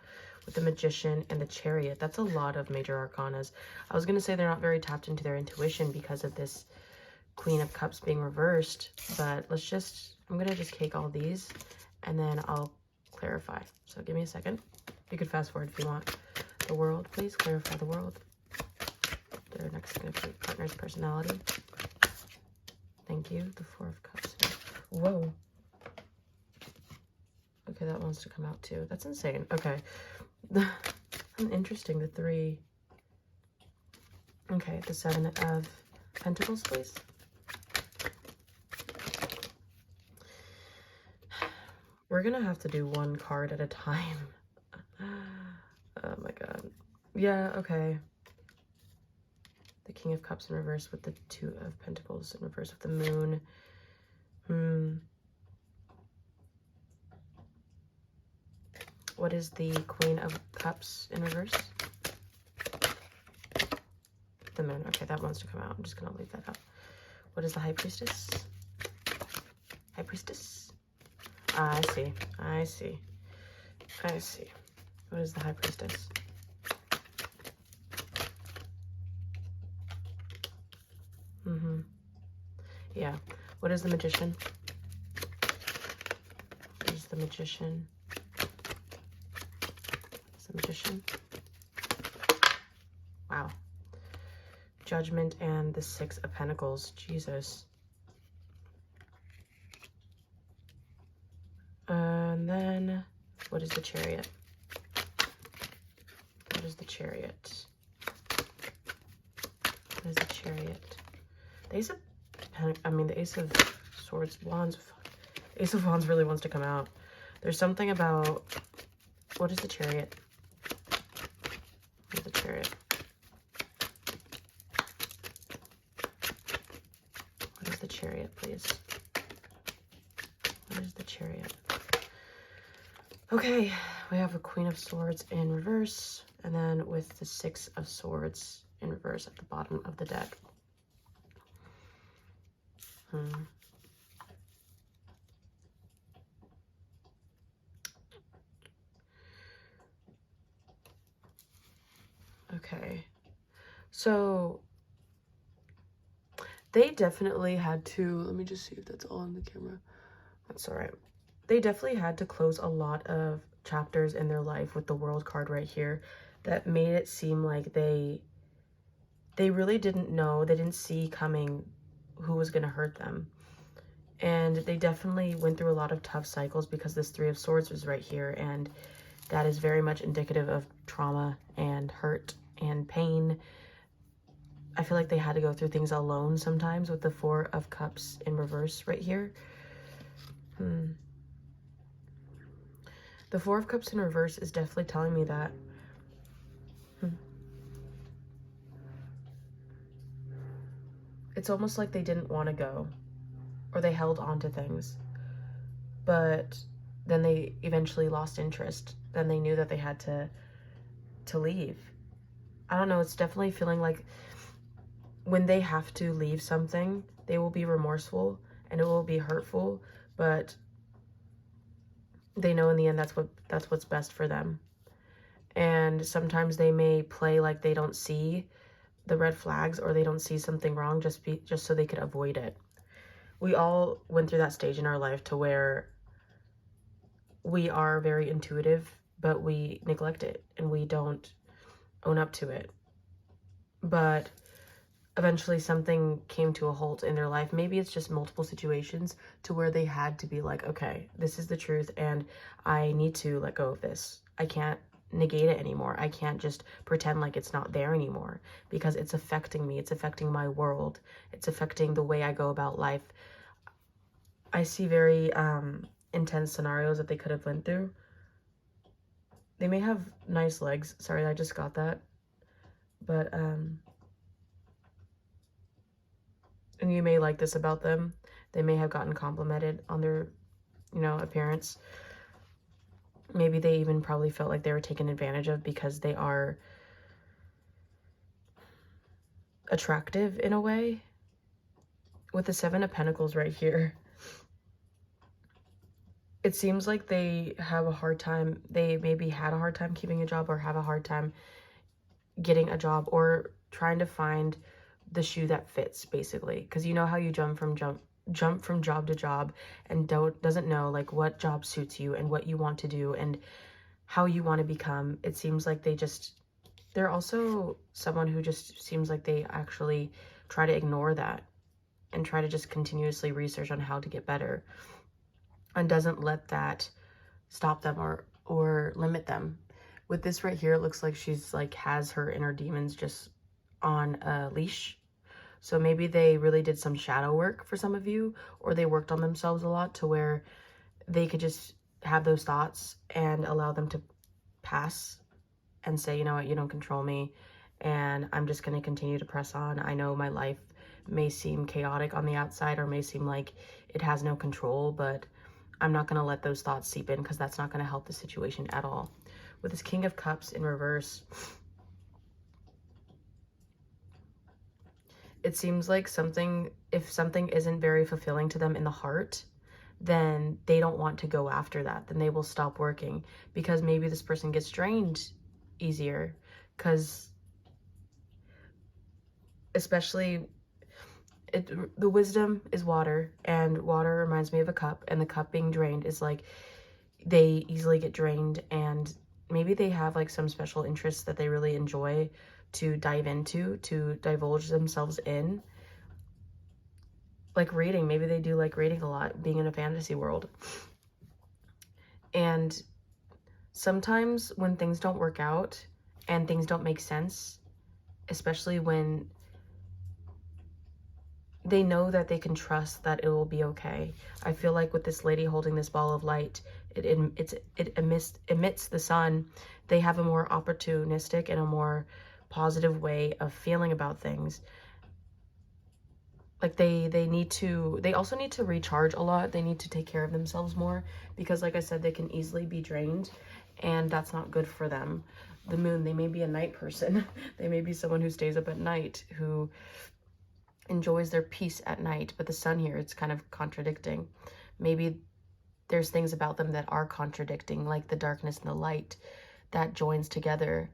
with the Magician and the Chariot. That's a lot of major arcanas. I was going to say they're not very tapped into their intuition because of this Queen of Cups being reversed, but let's just, I'm going to just take all these and then I'll clarify. So give me a second. You could fast forward if you want. The World, please clarify the World. Their next significant partner's personality. Thank you. The Four of Cups. Whoa. Okay, that wants to come out too. That's insane. Okay. Interesting. The Three. Okay, the Seven of Pentacles, please. We're gonna have to do one card at a time. Oh my God. Yeah, okay. The King of Cups in reverse with the Two of Pentacles in reverse with the Moon. What is the Queen of Cups in reverse? The Moon. Okay, that wants to come out. I'm just gonna leave that out. What is the High Priestess? High Priestess? Ah, I see. I see. I see. What is the High Priestess? Yeah. What is the Magician? What is the Magician? What is the Magician? Wow. Judgment and the Six of Pentacles. Jesus. And then, what is the Chariot? What is the Chariot? What is the Chariot? The Ace of the Ace of Swords, Wands. Ace of Wands really wants to come out. There's something about, what is the Chariot? What is the Chariot? What is the Chariot, please? What is the Chariot? Okay, we have a Queen of Swords in reverse, and then with the Six of Swords in reverse at the bottom of the deck. Okay, so they definitely had to, let me just see if that's all on the camera. That's all right. They definitely had to close a lot of chapters in their life with the World card right here that made it seem like they really didn't know, they didn't see coming who was going to hurt them. And they definitely went through a lot of tough cycles because this Three of Swords was right here, and that is very much indicative of trauma and hurt and pain. I feel like they had to go through things alone sometimes with the Four of Cups in reverse right here. The Four of Cups in reverse is definitely telling me that. It's almost like they didn't want to go, or they held on to things, but then they eventually lost interest. Then they knew that they had to leave. I don't know, it's definitely feeling like when they have to leave something, they will be remorseful and it will be hurtful, but they know in the end that's what's best for them. And sometimes they may play like they don't see the red flags or they don't see something wrong just so they could avoid it. We all went through that stage in our life to where we are very intuitive, but we neglect it and we don't own up to it. But eventually something came to a halt in their life. Maybe it's just multiple situations to where they had to be like, okay, this is the truth and I need to let go of this. I can't negate it anymore. I can't just pretend like it's not there anymore because it's affecting me. It's affecting my world. It's affecting the way I go about life. I see very intense scenarios that they could have went through. They may have nice legs. Sorry, I just got that. But And you may like this about them. They may have gotten complimented on their, you know, appearance. Maybe they even probably felt like they were taken advantage of because they are attractive in a way. With the Seven of Pentacles right here, it seems like they have a hard time. They maybe had a hard time keeping a job, or have a hard time getting a job, or trying to find the shoe that fits, basically. Because you know how you jump from job to job and doesn't know like what job suits you and what you want to do and how you want to become. It seems like they're also someone who just seems like they actually try to ignore that and try to just continuously research on how to get better, and doesn't let that stop them or limit them. With this right here, it looks like she's like has her inner demons just on a leash. So maybe they really did some shadow work for some of you, or they worked on themselves a lot to where they could just have those thoughts and allow them to pass and say, you know what, you don't control me, and I'm just going to continue to press on. I know my life may seem chaotic on the outside, or may seem like it has no control, but I'm not going to let those thoughts seep in, because that's not going to help the situation at all. With this King of Cups in reverse, it seems like if something isn't very fulfilling to them in the heart, then they don't want to go after that. Then they will stop working, because maybe this person gets drained easier, because especially the Wisdom is water, and water reminds me of a cup, and the cup being drained is like they easily get drained, and maybe they have like some special interests that they really enjoy to dive into, to divulge themselves in. Like reading, maybe they do like reading a lot, being in a fantasy world. And sometimes when things don't work out and things don't make sense, especially when they know that they can trust that it will be okay. I feel like with this lady holding this ball of light, it emits the sun. They have a more opportunistic and a more positive way of feeling about things. Like they also need to recharge a lot. They need to take care of themselves more, because like I said, they can easily be drained, and that's not good for them. The Moon, they may be a night person. They may be someone who stays up at night, who enjoys their peace at night. But the Sun here, it's kind of contradicting. Maybe there's things about them that are contradicting, like the darkness and the light that joins together.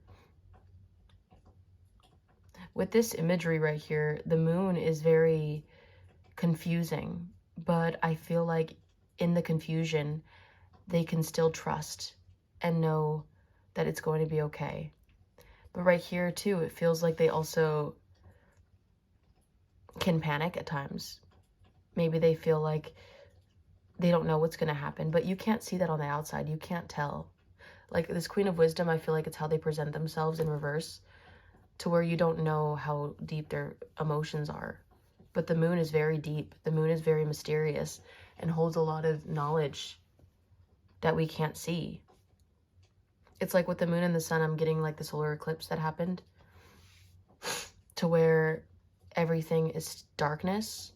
With this imagery right here, the Moon is very confusing, but I feel like in the confusion, they can still trust and know that it's going to be okay. But right here too, it feels like they also can panic at times. Maybe they feel like they don't know what's going to happen, but you can't see that on the outside. You can't tell. Like this Queen of Wisdom, I feel like it's how they present themselves in reverse, to where you don't know how deep their emotions are. But the Moon is very deep. The Moon is very mysterious and holds a lot of knowledge that we can't see. It's like with the Moon and the Sun, I'm getting like the solar eclipse that happened, to where everything is darkness,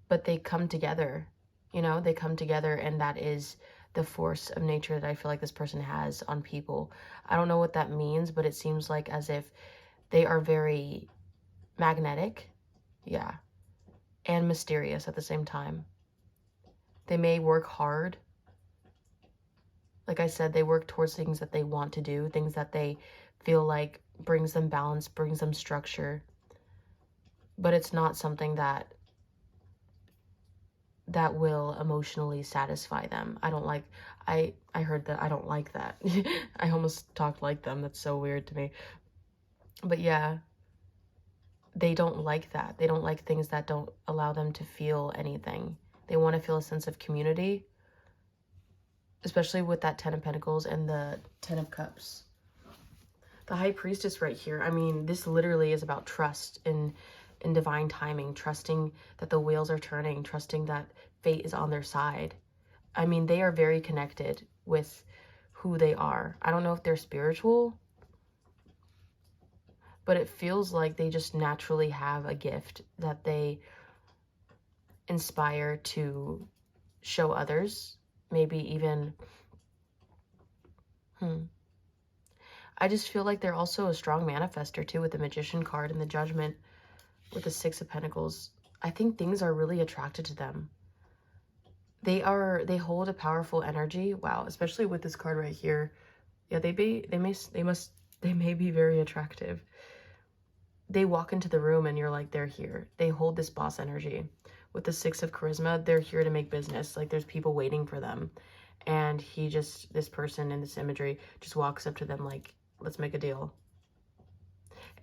but they come together, you know, they come together, and that is the force of nature that I feel like this person has on people. I don't know what that means, but it seems like as if they are very magnetic, yeah, and mysterious at the same time. They may work hard. Like I said, they work towards things that they want to do, things that they feel like brings them balance, brings them structure. But it's not something that will emotionally satisfy them. I heard that. I don't like that. I almost talked like them. That's so weird to me. But yeah, they don't like that. They don't like things that don't allow them to feel anything. They want to feel a sense of community, especially with that Ten of Pentacles and the Ten of Cups. The High Priestess right here, I mean, this literally is about trust in divine timing, trusting that the wheels are turning, trusting that fate is on their side. I mean, they are very connected with who they are. I don't know if they're spiritual, but it feels like they just naturally have a gift that they inspire to show others. Maybe even, I just feel like they're also a strong manifester too, with the Magician card and the Judgment with the Six of Pentacles. I think things are really attracted to them. They hold a powerful energy. Wow, especially with this card right here. Yeah, they may be very attractive. They walk into the room and you're like, they're here. They hold this boss energy. With the Six of Charisma, they're here to make business. Like, there's people waiting for them. And this person in this imagery just walks up to them like, let's make a deal.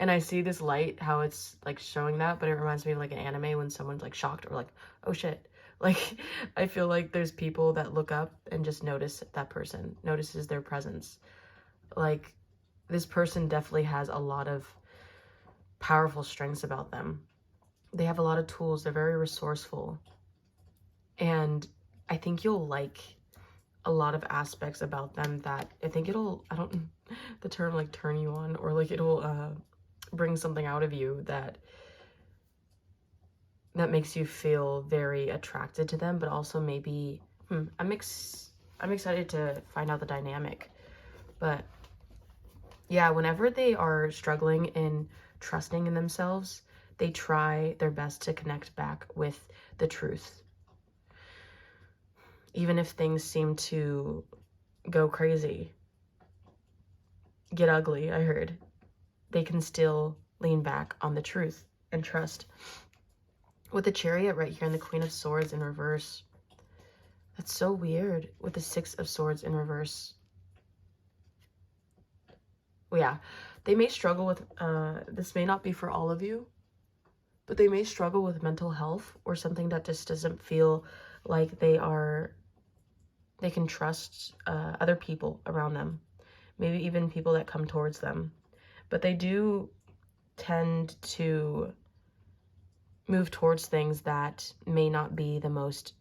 And I see this light, how it's like showing that, but it reminds me of like an anime when someone's like shocked or like, oh shit. Like, I feel like there's people that look up and just notice that person, notices their presence. Like, this person definitely has a lot of powerful strengths about them. They have a lot of tools. They're very resourceful. And I think you'll like a lot of aspects about them that I think it'll, I don't, the term like turn you on, or like it'll bring something out of you that makes you feel very attracted to them, but also maybe, I'm excited to find out the dynamic. But yeah, whenever they are struggling in trusting in themselves, they try their best to connect back with the truth. Even if things seem to go crazy, get ugly, I heard, they can still lean back on the truth and trust. With the Chariot right here and the Queen of Swords in reverse, that's so weird. With the Six of Swords in reverse, well, yeah, they may struggle with, this may not be for all of you, but they may struggle with mental health or something that just doesn't feel like they can trust other people around them. Maybe even people that come towards them. But they do tend to move towards things that may not be the most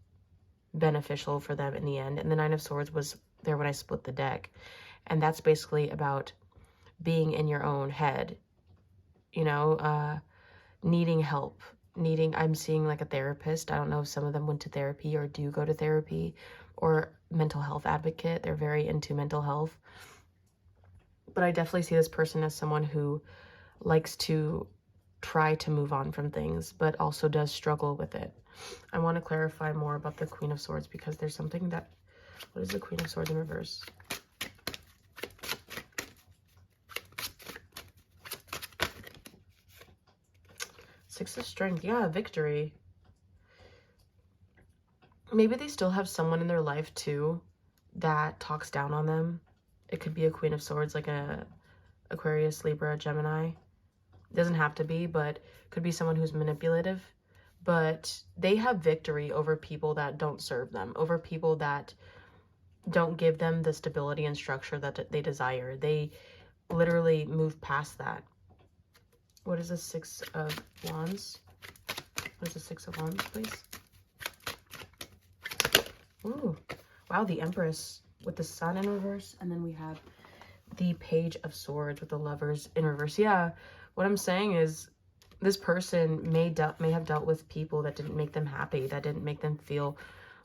beneficial for them in the end. And the Nine of Swords was there when I split the deck. And that's basically about being in your own head, you know, needing help, I'm seeing like a therapist. I don't know if some of them went to therapy or do go to therapy, or mental health advocate. They're very into mental health. But I definitely see this person as someone who likes to try to move on from things, but also does struggle with it. I want to clarify more about the Queen of Swords because there's something that, what is the Queen of Swords in reverse? Six of Strength, yeah, victory. Maybe they still have someone in their life too that talks down on them. It could be a Queen of Swords, like a Aquarius, Libra, Gemini. It doesn't have to be, but could be someone who's manipulative. But they have victory over people that don't serve them, over people that don't give them the stability and structure that they desire. They literally move past that. What is the Six of Wands? What is the Six of Wands, please? Ooh, wow, the Empress with the Sun in reverse. And then we have the Page of Swords with the Lovers in reverse. Yeah, what I'm saying is this person may have dealt with people that didn't make them happy, that didn't make them feel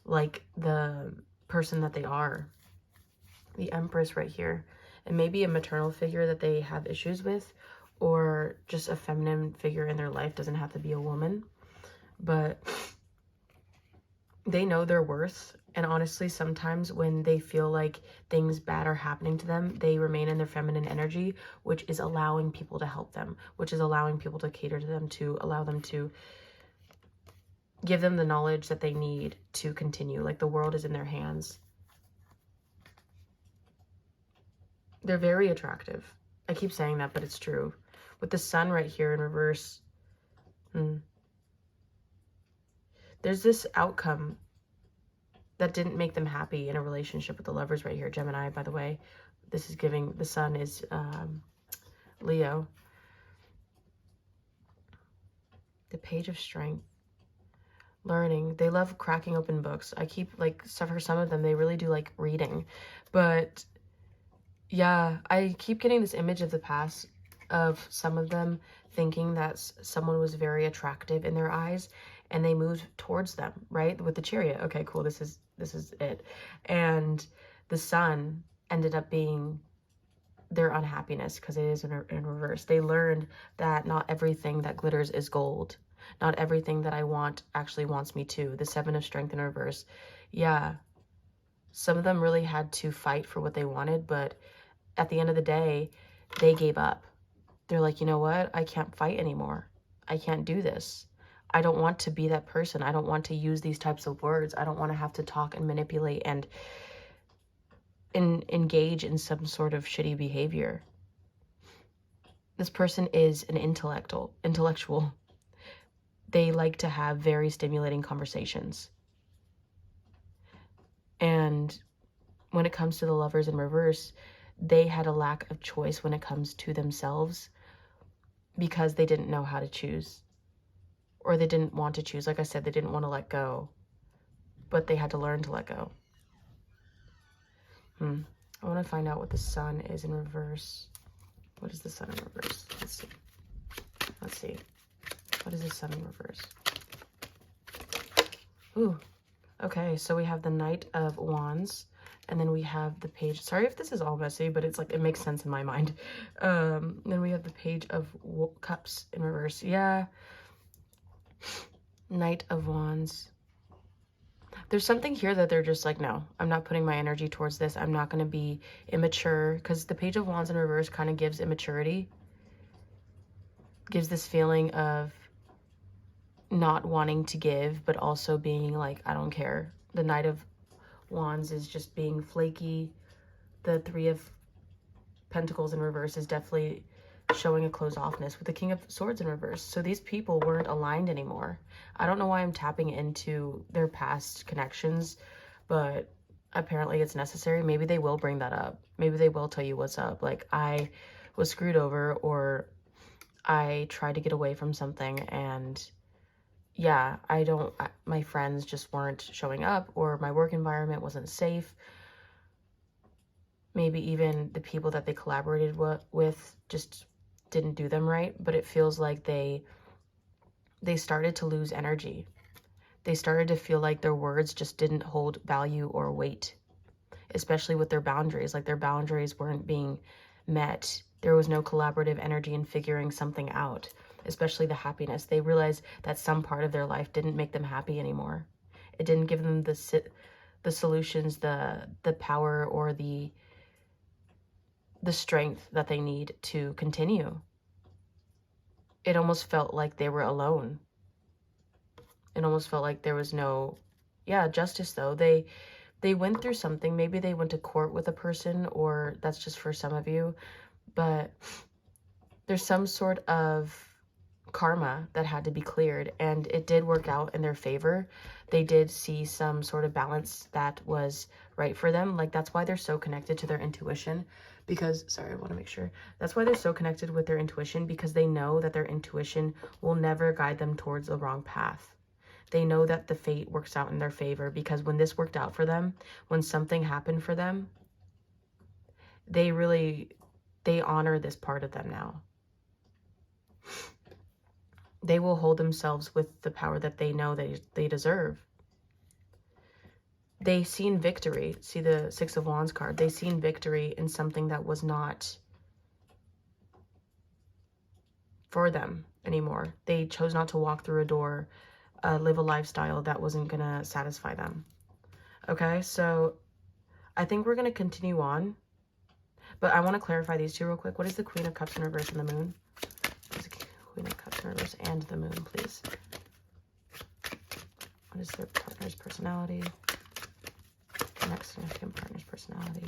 like the person that they are. The Empress right here. And maybe a maternal figure that they have issues with, or just a feminine figure in their life. Doesn't have to be a woman, but they know their worth. And honestly, sometimes when they feel like things bad are happening to them, they remain in their feminine energy, which is allowing people to help them, which is allowing people to cater to them, to allow them to give them the knowledge that they need to continue. Like, the world is in their hands. They're very attractive. I keep saying that, but it's true. With the Sun right here in reverse, there's this outcome that didn't make them happy in a relationship with the Lovers right here. Gemini, by the way. This is giving, the Sun is Leo. The Page of Strength. Learning. They love cracking open books. I keep, like, for some of them, they really do like reading. But yeah, I keep getting this image of the past, of some of them thinking that someone was very attractive in their eyes, and they moved towards them, right? With the Chariot. Okay, cool. This is it. And the Sun ended up being their unhappiness, because it is in reverse. They learned that not everything that glitters is gold. Not everything that I want actually wants me to. The Seven of Strength in reverse. Yeah. Some of them really had to fight for what they wanted, but at the end of the day, they gave up. They're like, you know what? I can't fight anymore. I can't do this. I don't want to be that person. I don't want to use these types of words. I don't want to have to talk and manipulate and engage in some sort of shitty behavior. This person is an intellectual. They like to have very stimulating conversations. And when it comes to the Lovers in reverse, they had a lack of choice when it comes to themselves, because they didn't know how to choose, or they didn't want to choose. Like I said, they didn't want to let go, but they had to learn to let go. I want to find out what the Sun is in reverse. What is the Sun in reverse? Let's see. Let's see. What is the Sun in reverse? Ooh. Okay, so we have the Knight of Wands, and then we have the Page. Sorry if this is all messy, but it's like, it makes sense in my mind. Then we have the Page of Cups in reverse. Yeah. Knight of Wands. There's something here that they're just like, no, I'm not putting my energy towards this. I'm not going to be immature, because the Page of Wands in reverse kind of gives immaturity. Gives this feeling of not wanting to give, but also being like, I don't care. The Knight of Wands is just being flaky. The Three of Pentacles in reverse is definitely showing a closed offness with the King of Swords in reverse. So these people weren't aligned anymore. I don't know why I'm tapping into their past connections, but apparently it's necessary. Maybe they will bring that up. Maybe they will tell you what's up. Like, I was screwed over, or I tried to get away from something, and yeah, my friends just weren't showing up, or my work environment wasn't safe. Maybe even the people that they collaborated with just didn't do them right, but it feels like they started to lose energy. They started to feel like their words just didn't hold value or weight, especially with their boundaries. Like, their boundaries weren't being met. There was no collaborative energy in figuring something out, especially the happiness. They realized that some part of their life didn't make them happy anymore. It didn't give them the solutions, the power, or the strength that they need to continue. It almost felt like they were alone. It almost felt like there was no, justice though. They went through something. Maybe they went to court with a person, or that's just for some of you, but there's some sort of karma that had to be cleared, and it did work out in their favor. They did see some sort of balance that was right for them. Like, that's why they're so connected to their intuition, because, sorry, I want to make sure. That's why they're so connected with their intuition, because they know that their intuition will never guide them towards the wrong path. They know that the fate works out in their favor, because when this worked out for them, when something happened for them, they honor this part of them now. They will hold themselves with the power that they know they deserve. They seen victory. See the Six of Wands card. They seen victory in something that was not for them anymore. They chose not to walk through a door, live a lifestyle that wasn't going to satisfy them. Okay, so I think we're going to continue on. But I want to clarify these two real quick. What is the Queen of Cups in reverse and the Moon? What is the Queen of Cups in reverse and the Moon, please? What is their partner's personality? Next significant partner's personality.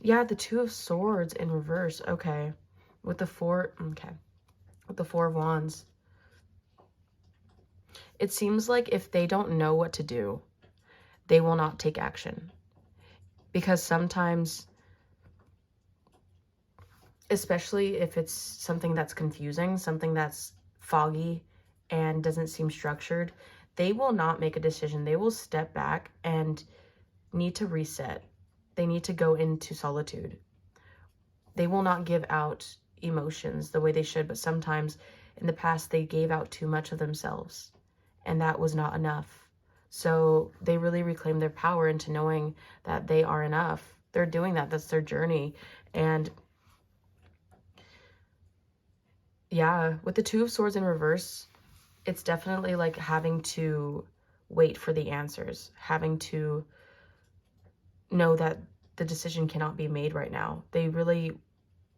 Yeah, the Two of Swords in reverse. Okay. With the Four of Wands. It seems like if they don't know what to do, they will not take action. Because sometimes, especially if it's something that's confusing, something that's foggy and doesn't seem structured, they will not make a decision. They will step back and need to reset. They need to go into solitude, they will not give out emotions the way they should, but sometimes in the past they gave out too much of themselves, and that was not enough. So they really reclaim their power into knowing that they are enough. They're doing that. That's their journey. And yeah, with the Two of Swords in reverse, it's definitely like having to wait for the answers, having to know that the decision cannot be made right now. They really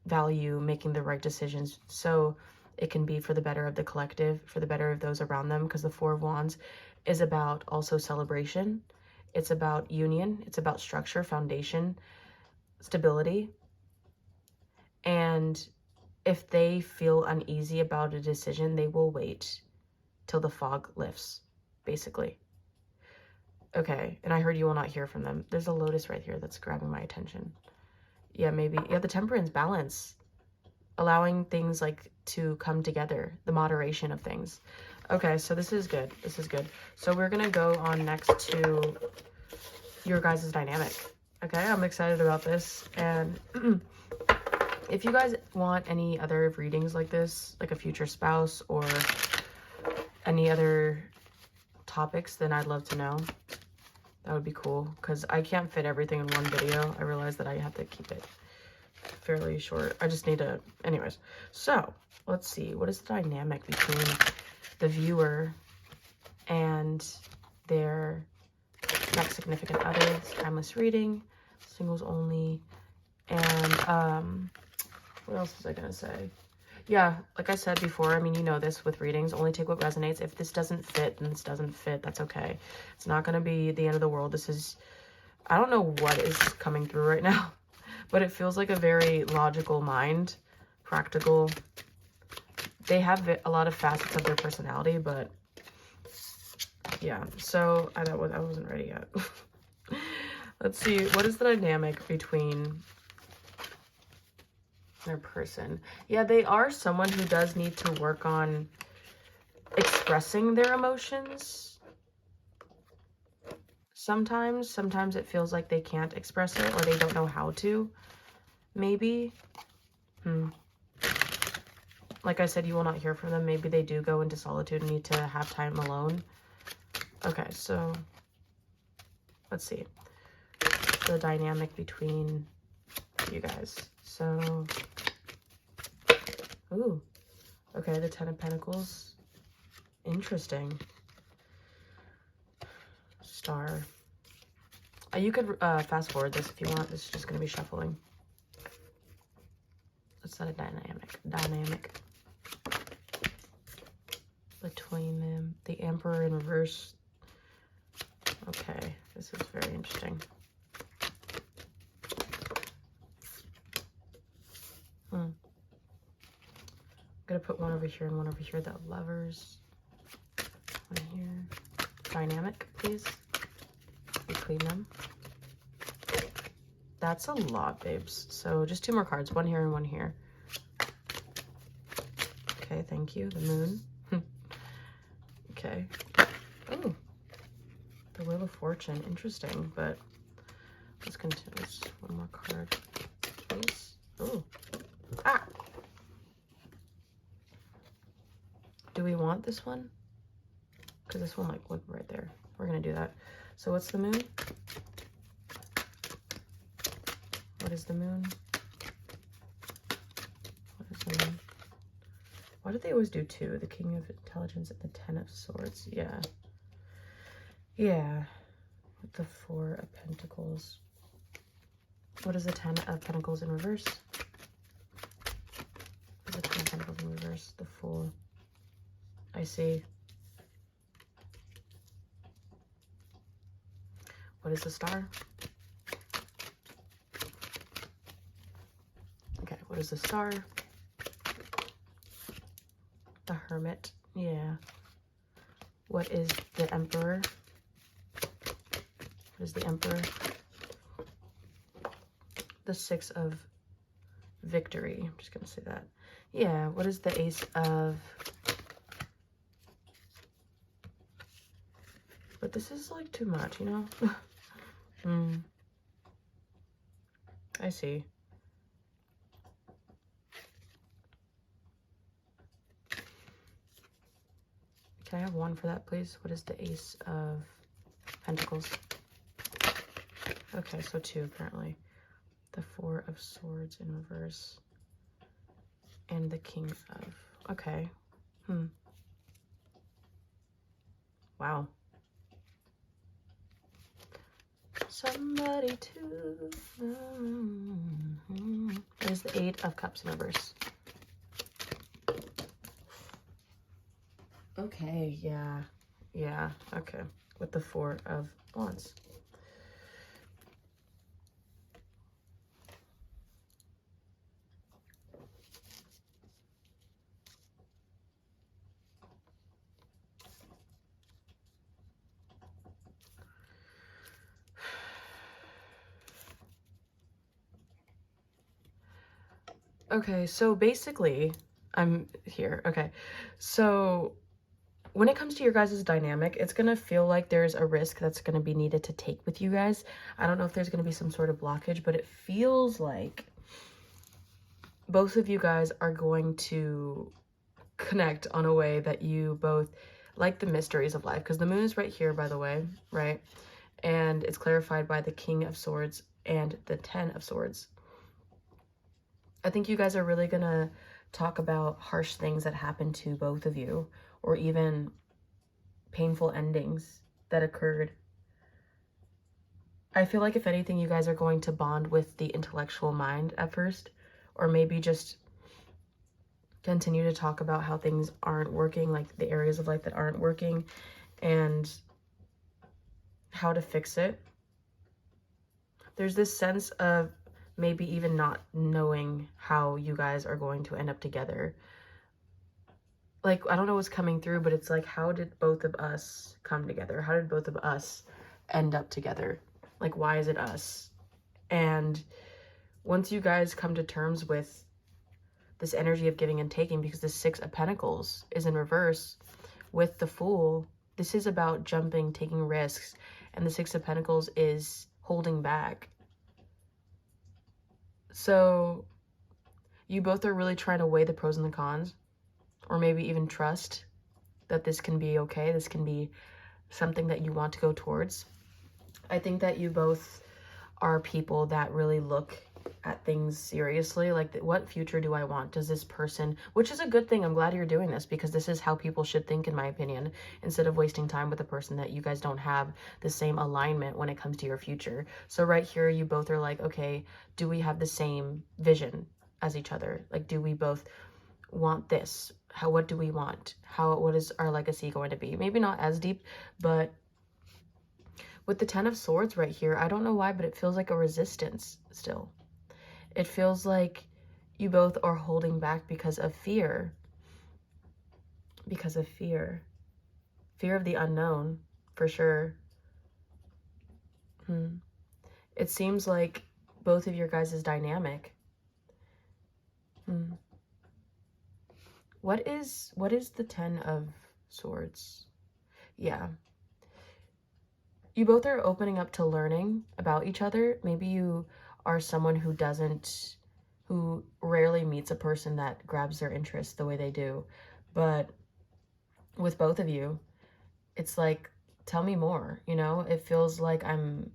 value making the right decisions so it can be for the better of the collective, for the better of those around them, because the Four of Wands is about also celebration. It's about union. It's about structure, foundation, stability. And if they feel uneasy about a decision, they will wait till the fog lifts, basically. Okay, and I heard you will not hear from them. There's a lotus right here that's grabbing my attention. Yeah, maybe. Yeah, the temperance, balance. Allowing things like to come together, the moderation of things. Okay, so this is good. This is good. So we're going to go on next to your guys' dynamic. Okay, I'm excited about this. And if you guys want any other readings like this, like a future spouse or any other topics, then I'd love to know. That would be cool, because I can't fit everything in one video. I realize that I have to keep it fairly short. I just need to, anyways. So let's see, what is the dynamic between the viewer and their next significant other? It's timeless reading, singles only, and what else was I gonna say? Yeah, like I said before, I mean, you know this with readings, only take what resonates. If this doesn't fit, then this doesn't fit. That's okay. It's not going to be the end of the world. This is, I don't know what is coming through right now, but it feels like a very logical mind, practical. They have a lot of facets of their personality, but yeah. So I wasn't ready yet. Let's see, what is the dynamic between their person? Yeah, they are someone who does need to work on expressing their emotions. Sometimes it feels like they can't express it, or they don't know how to, maybe. Like I said, you will not hear from them. Maybe they do go into solitude and need to have time alone. Okay, so let's see the dynamic between you guys. So, ooh, okay, the Ten of Pentacles. Interesting. Star. You could fast forward this if you want. This is just going to be shuffling. Let's set a dynamic between them. The Emperor in reverse. Okay, this is very interesting. I'm gonna put one over here and one over here. The Lovers. One here. Dynamic, please. Between them. That's a lot, babes. So just 2 more cards. One here and one here. Okay, thank you. The Moon. Okay. Oh. The Wheel of Fortune. Interesting, but let's continue. Let's one more card, please. Oh. Ah! Do we want this one? Because this one, like, went right there. We're going to do that. So what's the Moon? What is the Moon? What is the Moon? Why do they always do 2? The King of Intelligence and the Ten of Swords. Yeah. Yeah. With the 4 of Pentacles. What is the 10 of Pentacles in reverse? What is the 10 of Pentacles in reverse? The Fool. I see. What is the Star? Okay, what is the Star? The Hermit. Yeah. What is the Emperor? What is the Emperor? The 6 of Victory. I'm just going to say that. Yeah. What is the Ace of... But this is like too much, you know? I see. Can I have one for that, please? What is the Ace of Pentacles? Okay, so 2 currently. The 4 of Swords in reverse. And the King of... Okay. Wow. Somebody to... There's the 8 of Cups in reverse. Okay, yeah. Yeah, okay. With the 4 of Wands. Okay, so basically, I'm here. Okay, so when it comes to your guys' dynamic, it's going to feel like there's a risk that's going to be needed to take with you guys. I don't know if there's going to be some sort of blockage, but it feels like both of you guys are going to connect on a way that you both like the mysteries of life. Because the moon is right here, by the way, right? And it's clarified by the King of Swords and the 10 of Swords. I think you guys are really going to talk about harsh things that happened to both of you, or even painful endings that occurred. I feel like if anything, you guys are going to bond with the intellectual mind at first, or maybe just continue to talk about how things aren't working, like the areas of life that aren't working, and how to fix it. There's this sense of maybe even not knowing how you guys are going to end up together. Like, I don't know what's coming through, but it's like, how did both of us come together? How did both of us end up together? Like, why is it us? And once you guys come to terms with this energy of giving and taking, because the 6 of Pentacles is in reverse with the Fool, this is about jumping, taking risks, and the 6 of Pentacles is holding back. So you both are really trying to weigh the pros and the cons, or maybe even trust that this can be okay. This can be something that you want to go towards. I think that you both are people that really look at things seriously. Like, what future do I want? Does this person, which is a good thing. I'm glad you're doing this, because this is how people should think, in my opinion, instead of wasting time with a person that you guys don't have the same alignment when it comes to your future. So right here, you both are like, okay, do we have the same vision as each other? Like, do we both want this? What do we want? What is our legacy going to be? Maybe not as deep, but with the 10 of Swords right here, I don't know why, but it feels like a resistance still. It feels like you both are holding back because of fear. Because of fear. Fear of the unknown, for sure. It seems like both of your guys' dynamic. What is the 10 of Swords? Yeah. You both are opening up to learning about each other. Maybe you are someone who rarely meets a person that grabs their interest the way they do. But with both of you, it's like, tell me more, you know? It feels like I'm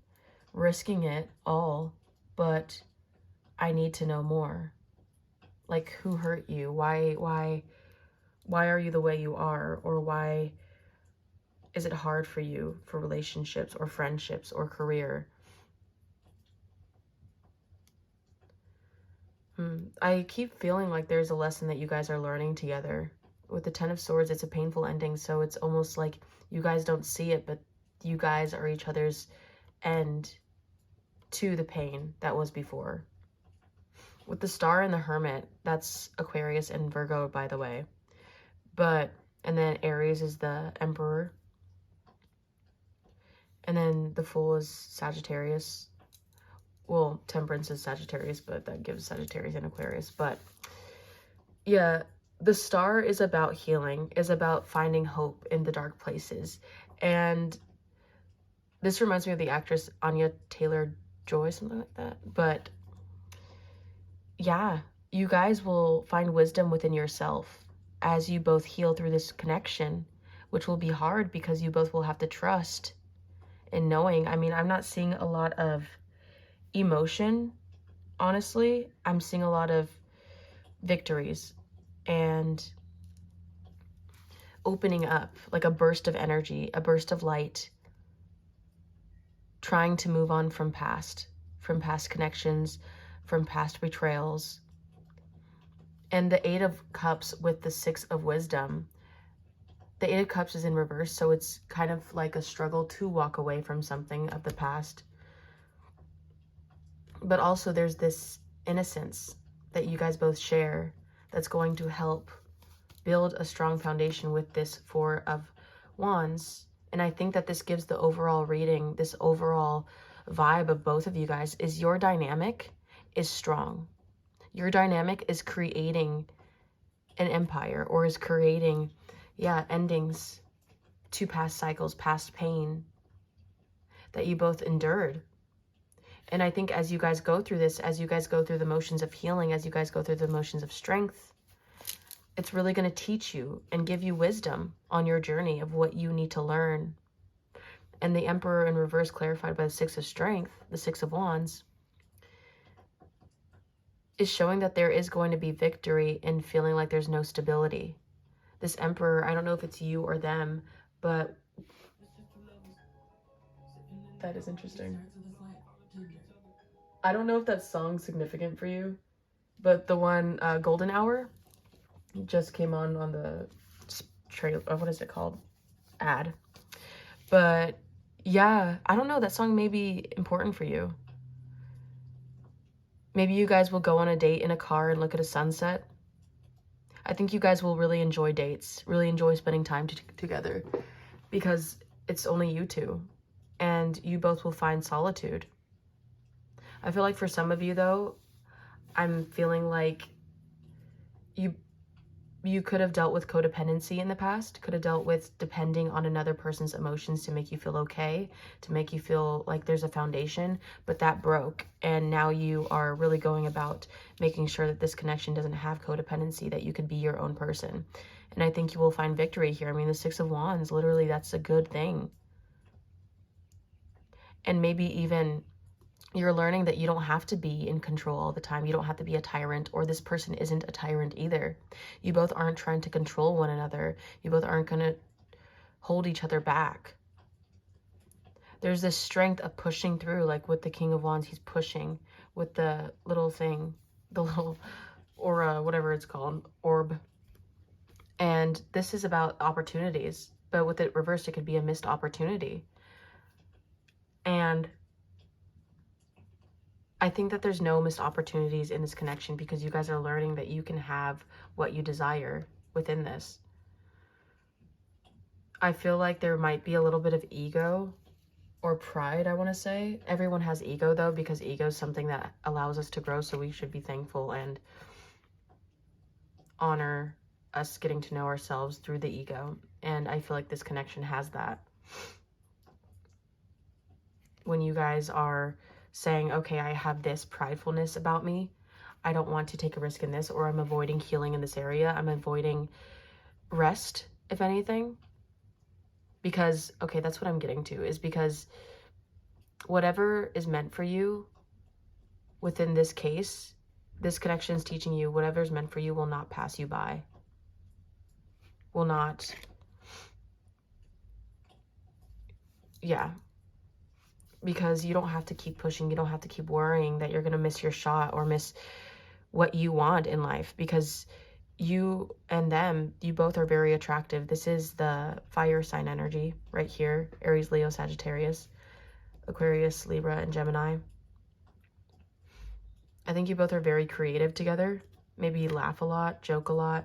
risking it all, but I need to know more. Like, who hurt you? Why are you the way you are? Or why is it hard for you for relationships or friendships or career? I keep feeling like there's a lesson that you guys are learning together. With the 10 of Swords, it's a painful ending, so it's almost like you guys don't see it, but you guys are each other's end to the pain that was before. With the Star and the Hermit, that's Aquarius and Virgo, by the way. And then Aries is the Emperor. And then the Fool is Sagittarius. Well, Temperance is Sagittarius, but that gives Sagittarius and Aquarius. But yeah, the Star is about healing, is about finding hope in the dark places. And this reminds me of the actress Anya Taylor-Joy, something like that. But yeah, you guys will find wisdom within yourself as you both heal through this connection. which will be hard because you both will have to trust in knowing. I mean, I'm not seeing a lot of emotion, honestly. I'm seeing a lot of victories and opening up, like a burst of energy, a burst of light, trying to move on from past connections, from past betrayals. And the Eight of Cups with the Six of Wisdom, the Eight of Cups is in reverse, so it's kind of like a struggle to walk away from something of the past. But also there's this innocence that you guys both share that's going to help build a strong foundation with this Four of Wands. And I think that this gives the overall reading, this overall vibe of both of you guys, is your dynamic is strong. Your dynamic is creating an empire, or is creating, endings to past cycles, past pain that you both endured. And I think as you guys go through this, as you guys go through the motions of healing, as you guys go through the motions of strength, it's really going to teach you and give you wisdom on your journey of what you need to learn. And the Emperor in reverse, clarified by the Six of Strength, the Six of Wands, is showing that there is going to be victory in feeling like there's no stability. This Emperor, I don't know if it's you or them, but that is interesting. I don't know if that song's significant for you, but the one, Golden Hour, just came on the trailer, what is it called? Ad. But yeah, I don't know, that song may be important for you. Maybe you guys will go on a date in a car and look at a sunset. I think you guys will really enjoy dates, really enjoy spending time together, because it's only you two, and you both will find solitude. I feel like for some of you, though, I'm feeling like you could have dealt with codependency in the past, could have dealt with depending on another person's emotions to make you feel okay, to make you feel like there's a foundation, but that broke. And now you are really going about making sure that this connection doesn't have codependency, that you could be your own person. And I think you will find victory here. I mean, the Six of Wands, literally, that's a good thing. And maybe even you're learning that you don't have to be in control all the time. You don't have to be a tyrant, or this person isn't a tyrant either. You both aren't trying to control one another. You both aren't going to hold each other back. There's this strength of pushing through, like with the King of Wands, he's pushing with the little thing, the little aura, whatever it's called, orb. And this is about opportunities, but with it reversed, it could be a missed opportunity. And I think that there's no missed opportunities in this connection, because you guys are learning that you can have what you desire within this. I feel like there might be a little bit of ego or pride, I want to say. Everyone has ego, though, because ego is something that allows us to grow, so we should be thankful and honor us getting to know ourselves through the ego. And I feel like this connection has that. When you guys are saying, okay, I have this pridefulness about me, I don't want to take a risk in this, or I'm avoiding healing in this area, I'm avoiding rest, if anything, because, okay, that's what I'm getting to, is because whatever is meant for you within this case, this connection is teaching you whatever is meant for you will not pass you by, will not, because you don't have to keep pushing. You don't have to keep worrying that you're going to miss your shot or miss what you want in life, because you and them, you both are very attractive. This is the fire sign energy right here: Aries, Leo, Sagittarius, Aquarius, Libra, and Gemini. I think you both are very creative together. Maybe you laugh a lot, joke a lot.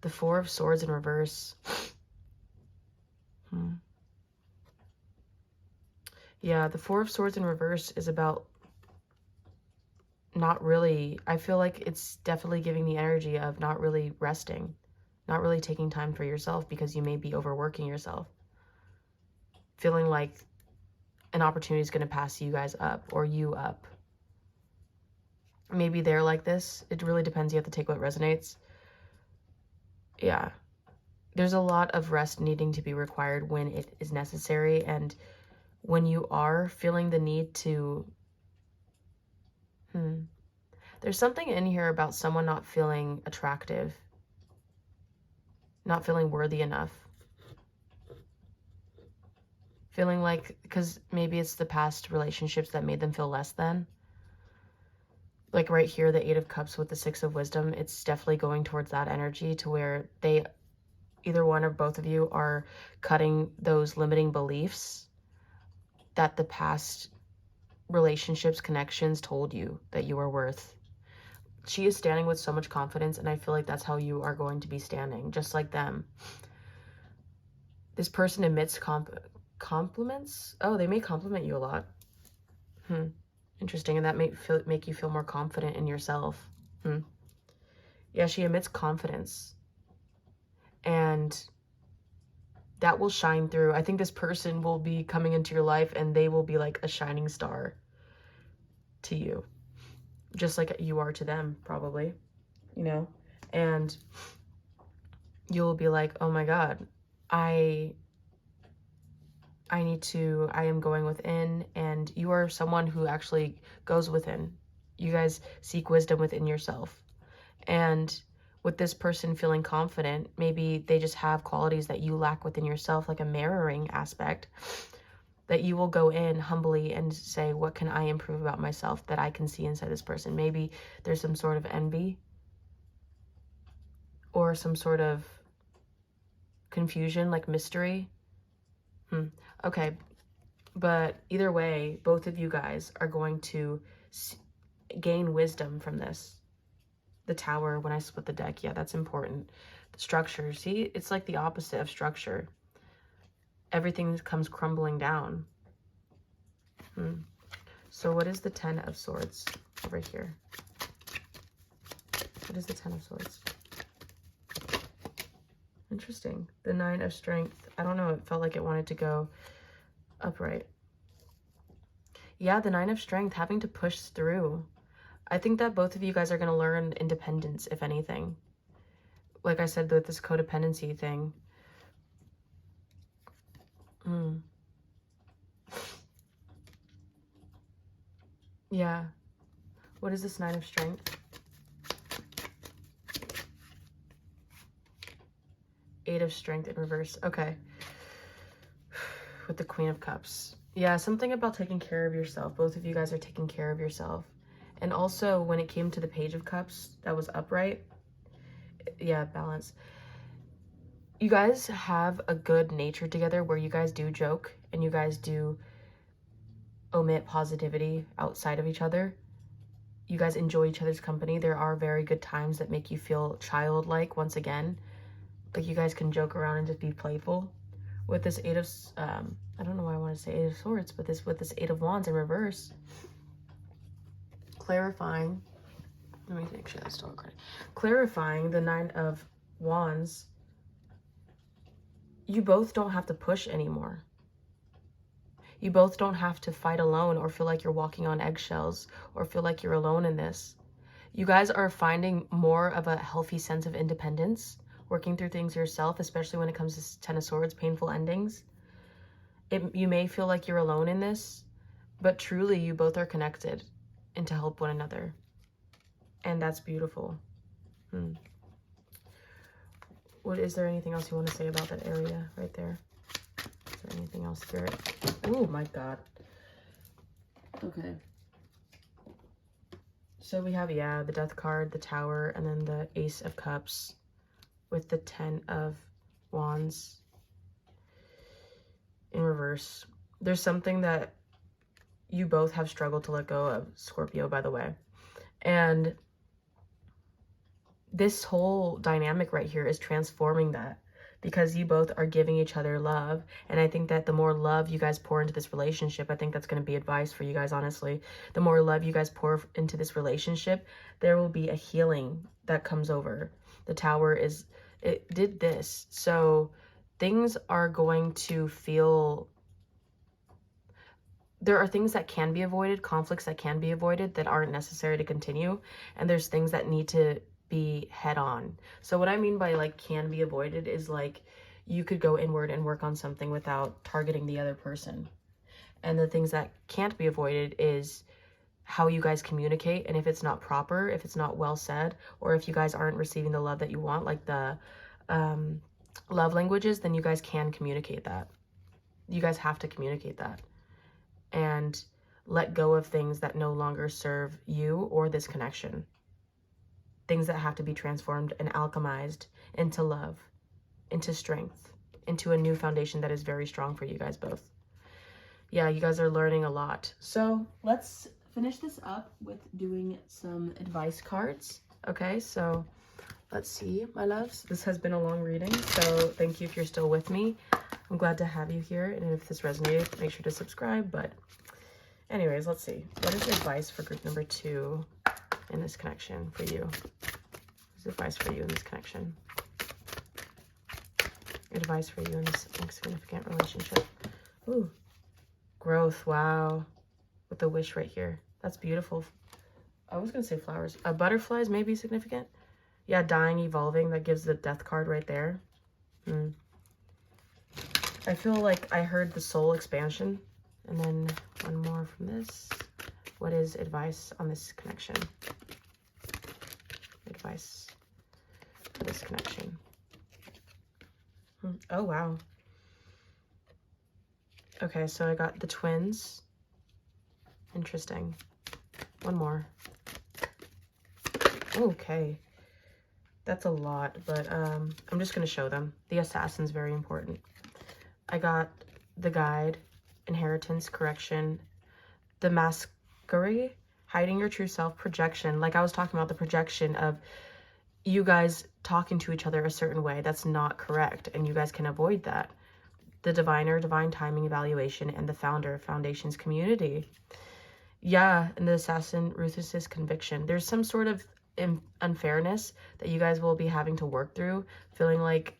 The Four of Swords in reverse. Yeah, the Four of Swords in reverse is about not really, I feel like it's definitely giving the energy of not really resting, not really taking time for yourself, because you may be overworking yourself. Feeling like an opportunity is going to pass you guys up, or you up. Maybe they're like this. It really depends. You have to take what resonates. Yeah. there's a lot of rest needing to be required when it is necessary. And when you are feeling the need to, there's something in here about someone not feeling attractive, not feeling worthy enough. Feeling like, because maybe it's the past relationships that made them feel less than. Like right here, the 8 of Cups with the 6 of Wisdom, it's definitely going towards that energy to where they, either one or both of you, are cutting those limiting beliefs that the past relationships, connections told you that you are worth. She is standing with so much confidence, and I feel like that's how you are going to be standing, just like them. This person emits compliments. Oh, they may compliment you a lot. Interesting. And that may make you feel more confident in yourself. Yeah, she emits confidence. And that will shine through. I think this person will be coming into your life and they will be like a shining star to you. Just like you are to them, probably. You know? And you'll be like, oh my God, I am going within, and you are someone who actually goes within. You guys seek wisdom within yourself. And with this person feeling confident, maybe they just have qualities that you lack within yourself, like a mirroring aspect, that you will go in humbly and say, what can I improve about myself that I can see inside this person? Maybe there's some sort of envy or some sort of confusion, like mystery. Okay. But either way, both of you guys are going to gain wisdom from this. The Tower, when I split the deck, yeah, that's important. The structure, see, it's like the opposite of structure. Everything comes crumbling down. So what is the 10 of Swords over here? What is the 10 of Swords? Interesting. The 9 of Strength. I don't know, it felt like it wanted to go upright. Yeah, the 9 of Strength, having to push through. I think that both of you guys are going to learn independence, if anything. Like I said, with this codependency thing. Yeah. What is this 9 of Strength? 8 of Strength in reverse. Okay. With the Queen of Cups. Yeah, something about taking care of yourself. Both of you guys are taking care of yourself. And also, when it came to the Page of Cups, that was upright. Yeah, balance. You guys have a good nature together where you guys do joke and you guys do omit positivity outside of each other. You guys enjoy each other's company. There are very good times that make you feel childlike once again. Like you guys can joke around and just be playful. With this 8 of, I don't know why I want to say 8 of Swords, but with this 8 of Wands in reverse. Clarifying. Let me make sure that's still correct. Clarifying the 9 of Wands. You both don't have to push anymore. You both don't have to fight alone or feel like you're walking on eggshells or feel like you're alone in this. You guys are finding more of a healthy sense of independence, working through things yourself, especially when it comes to 10 of Swords, painful endings. You may feel like you're alone in this, but truly you both are connected and to help one another. And that's beautiful. Is there anything else you want to say about that area right there? Is there anything else, Spirit? Oh my God. Okay. So we have, yeah, the Death card, the Tower, and then the Ace of Cups with the 10 of Wands in reverse. There's something that you both have struggled to let go of, Scorpio, by the way. And this whole dynamic right here is transforming that, because you both are giving each other love. And I think that the more love you guys pour into this relationship, I think that's going to be advice for you guys, honestly. The more love you guys pour into this relationship, there will be a healing that comes over. The Tower it did this. So things are going to feel, there are things that can be avoided, conflicts that can be avoided that aren't necessary to continue. And there's things that need to be head on. So what I mean by like can be avoided is like you could go inward and work on something without targeting the other person. And the things that can't be avoided is how you guys communicate, and if it's not proper, if it's not well said, or if you guys aren't receiving the love that you want, like the love languages, then you guys can communicate that. You guys have to communicate that and let go of things that no longer serve you or this connection. Things that have to be transformed and alchemized into love, into strength, into a new foundation that is very strong for you guys both. Yeah, you guys are learning a lot. So let's finish this up with doing some advice cards. Okay, so let's see, my loves. This has been a long reading, so thank you if you're still with me. I'm glad to have you here, and if this resonated, make sure to subscribe. But anyways, let's see. What is advice for group number 2 in this connection for you? What's advice for you in this connection? Advice for you in this insignificant relationship. Ooh, growth. Wow, with the wish right here. That's beautiful. I was gonna say flowers. Butterflies may be significant. Yeah, dying, evolving. That gives the death card right there. I feel like I heard the soul expansion. And then one more from this. What is advice on this connection? Advice for this connection. Oh, wow. Okay, so I got the twins. Interesting. One more. Okay. That's a lot, but I'm just going to show them. The assassin's very important. I got the guide, inheritance, correction, the masquerade, hiding your true self, projection. Like I was talking about, the projection of you guys talking to each other a certain way. That's not correct, and you guys can avoid that. The diviner, divine timing, evaluation, and the founder, foundations, community. Yeah, and the assassin, ruthlessness, conviction. There's some sort of unfairness that you guys will be having to work through, feeling like,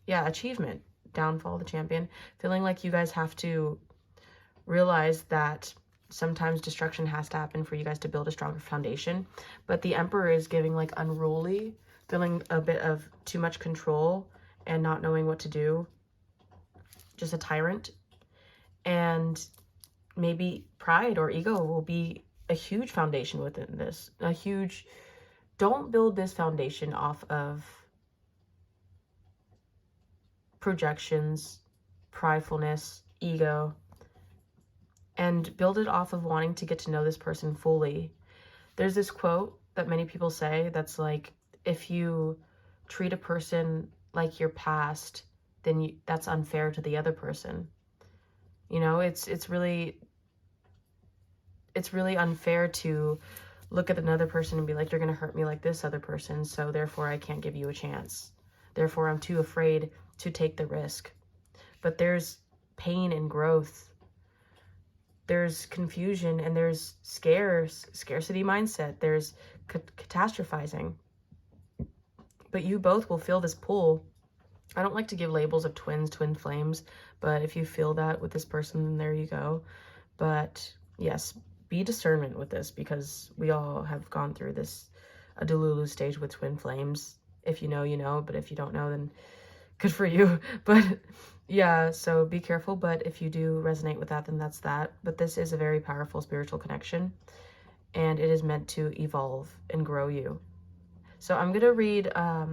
yeah, achievement, downfall of the champion, feeling like you guys have to realize that sometimes destruction has to happen for you guys to build a stronger foundation. But the emperor is giving like unruly, feeling a bit of too much control and not knowing what to do, just a tyrant. And maybe pride or ego will be a huge foundation within this, a huge. Don't build this foundation off of projections, pridefulness, ego, and build it off of wanting to get to know this person fully. There's this quote that many people say that's like, if you treat a person like your past, then that's unfair to the other person. You know, it's really unfair to look at another person and be like, you're going to hurt me like this other person, so therefore I can't give you a chance. Therefore, I'm too afraid to take the risk. But there's pain and growth. There's confusion, and there's scarcity mindset. There's catastrophizing. But you both will feel this pull. I don't like to give labels of twins, twin flames, but if you feel that with this person, then there you go. But yes, be discernment with this, because we all have gone through this, a Delulu stage with twin flames. If you know, you know, but if you don't know, then good for you. But yeah, so be careful. But if you do resonate with that, then that's that. But this is a very powerful spiritual connection, and it is meant to evolve and grow you. So I'm going to read, I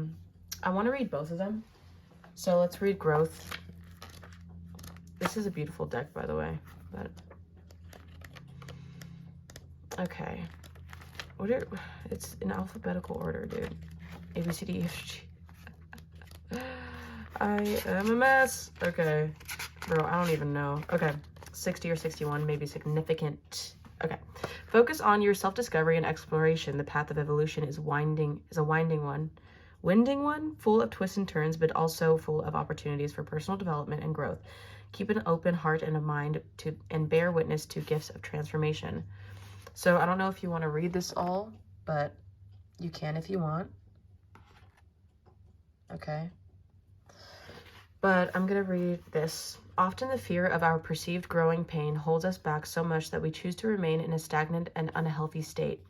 want to read both of them. So let's read growth. This is a beautiful deck, by the way, but okay. It's in alphabetical order, dude. A, B, C, D, E, F, G. I am a mess. Okay. Bro, I don't even know. Okay. 60 or 61 may be significant. Okay. Focus on your self-discovery and exploration. The path of evolution is a winding one. Winding one, full of twists and turns, but also full of opportunities for personal development and growth. Keep an open heart and a mind and bear witness to gifts of transformation. So I don't know if you want to read this all, but you can if you want. Okay. But I'm going to read this. Often the fear of our perceived growing pain holds us back so much that we choose to remain in a stagnant and unhealthy state.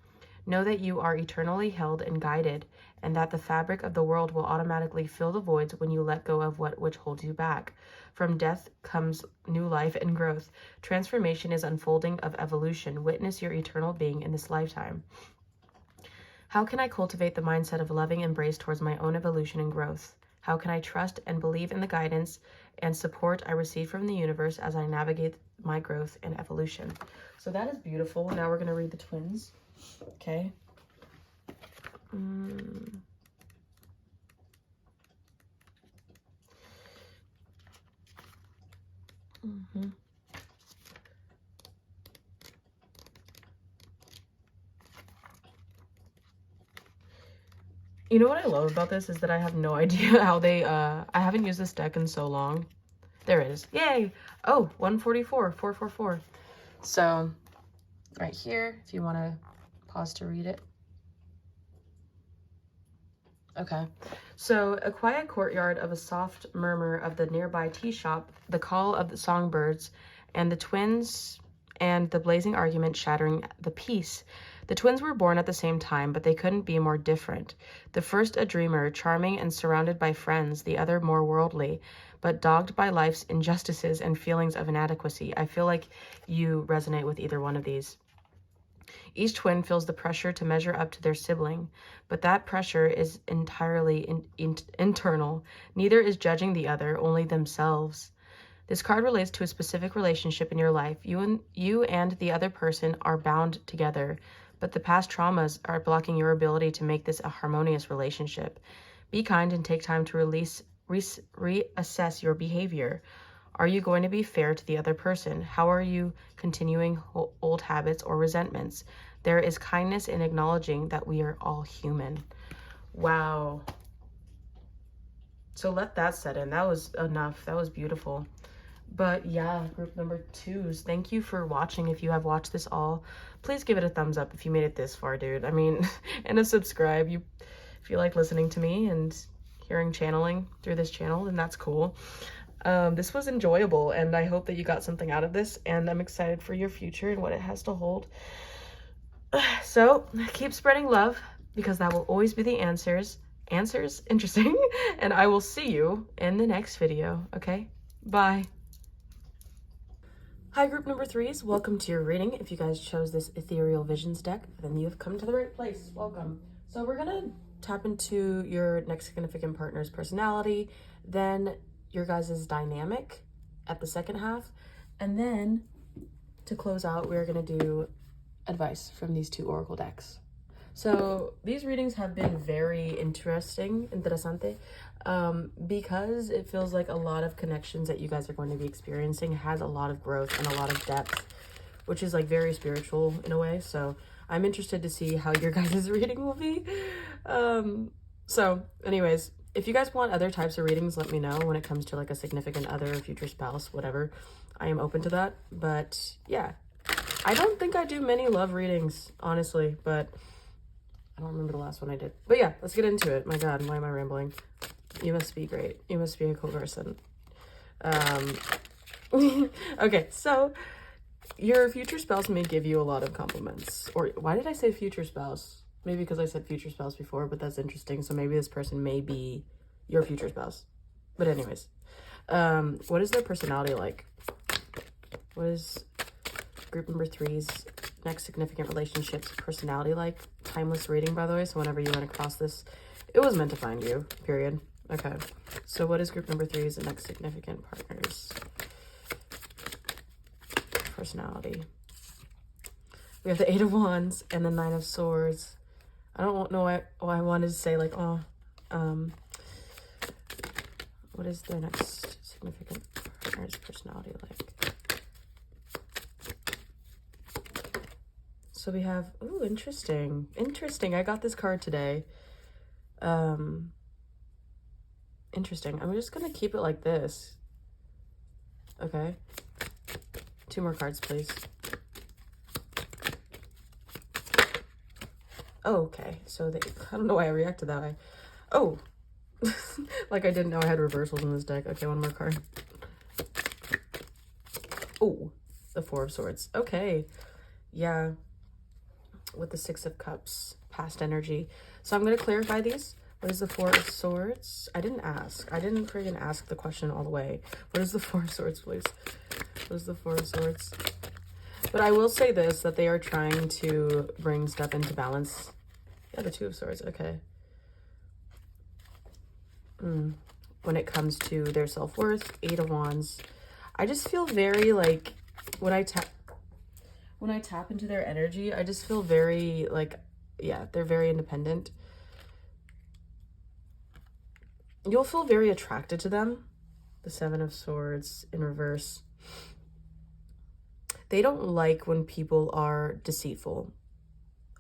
Know that you are eternally held and guided, and that the fabric of the world will automatically fill the voids when you let go of which holds you back. From death comes new life and growth. Transformation is unfolding of evolution. Witness your eternal being in this lifetime. How can I cultivate the mindset of loving embrace towards my own evolution and growth? How can I trust and believe in the guidance and support I receive from the universe as I navigate my growth and evolution? So that is beautiful. Now we're going to read the twins. Okay. You know what I love about this is that I have no idea how they, I haven't used this deck in so long. There it is. Yay! Oh, 144, 444. So, right here, if you want to pause to read it. Okay. So, a quiet courtyard of a soft murmur of the nearby tea shop, the call of the songbirds, and the twins and the blazing argument shattering the peace. The twins were born at the same time, but they couldn't be more different. The first a dreamer, charming and surrounded by friends, the other more worldly, but dogged by life's injustices and feelings of inadequacy. I feel like you resonate with either one of these. Each twin feels the pressure to measure up to their sibling, but that pressure is entirely internal. Neither is judging the other, only themselves. This card relates to a specific relationship in your life. You and the other person are bound together, but the past traumas are blocking your ability to make this a harmonious relationship. Be kind and take time to reassess your behavior. Are you going to be fair to the other person? How are you continuing old habits or resentments? There is kindness in acknowledging that we are all human. Wow. So let that set in. That was enough. That was beautiful. But yeah, group number 2s, thank you for watching. If you have watched this all, please give it a thumbs up if you made it this far, dude. I mean, and a subscribe. If you like listening to me and hearing channeling through this channel, then that's cool. This was enjoyable, and I hope that you got something out of this, and I'm excited for your future and what it has to hold. So keep spreading love, because that will always be the answers. Interesting. And I will see you in the next video. Okay, bye. Hi, group number 3s. Welcome to your reading. If you guys chose this Ethereal Visions deck, then you've come to the right place. Welcome. So we're gonna tap into your next significant partner's personality, then your guys' dynamic at the second half, and then to close out, we're gonna do advice from these 2 oracle decks. So these readings have been very interesante, because it feels like a lot of connections that you guys are going to be experiencing has a lot of growth and a lot of depth, which is like very spiritual in a way. So I'm interested to see how your guys' reading will be. So anyways, if you guys want other types of readings, let me know when it comes to like a significant other, future spouse, whatever. I am open to that. But yeah, I don't think I do many love readings, honestly, but I don't remember the last one I did. But yeah, let's get into it. My God, why am I rambling? You must be great. You must be a cool person. Okay, so your future spouse may give you a lot of compliments. Or why did I say future spouse? Maybe because I said future spouse before, but that's interesting. So maybe this person may be your future spouse. But anyways, what is their personality like? What is group number 3's next significant relationships personality like? Timeless reading, by the way, so whenever you run across this, it was meant to find you, period. Okay, so what is group number 3's next significant partner's personality? We have the 8 of Wands and the 9 of Swords. I don't know why I wanted to say like, what is their next significant partner's personality like? So we have, ooh, interesting. I got this card today. Interesting. I'm just gonna keep it like this. Okay. 2 more cards, please. Oh, okay. So I don't know why I reacted that way. Oh, like I didn't know I had reversals in this deck. Okay, 1 more card. Oh, the 4 of Swords. Okay. Yeah. with the Six of Cups, past energy. So I'm going to clarify these. What is the Four of Swords? I didn't ask. I didn't friggin' ask the question all the way. What is the Four of Swords, please? What is the Four of Swords? But I will say this, that they are trying to bring stuff into balance. Yeah, the Two of Swords, okay. When it comes to their self-worth, Eight of Wands. I just feel very like, when I tap into their energy, I just feel very like, yeah, they're very independent. You'll feel very attracted to them. The Seven of Swords in reverse. They don't like when people are deceitful.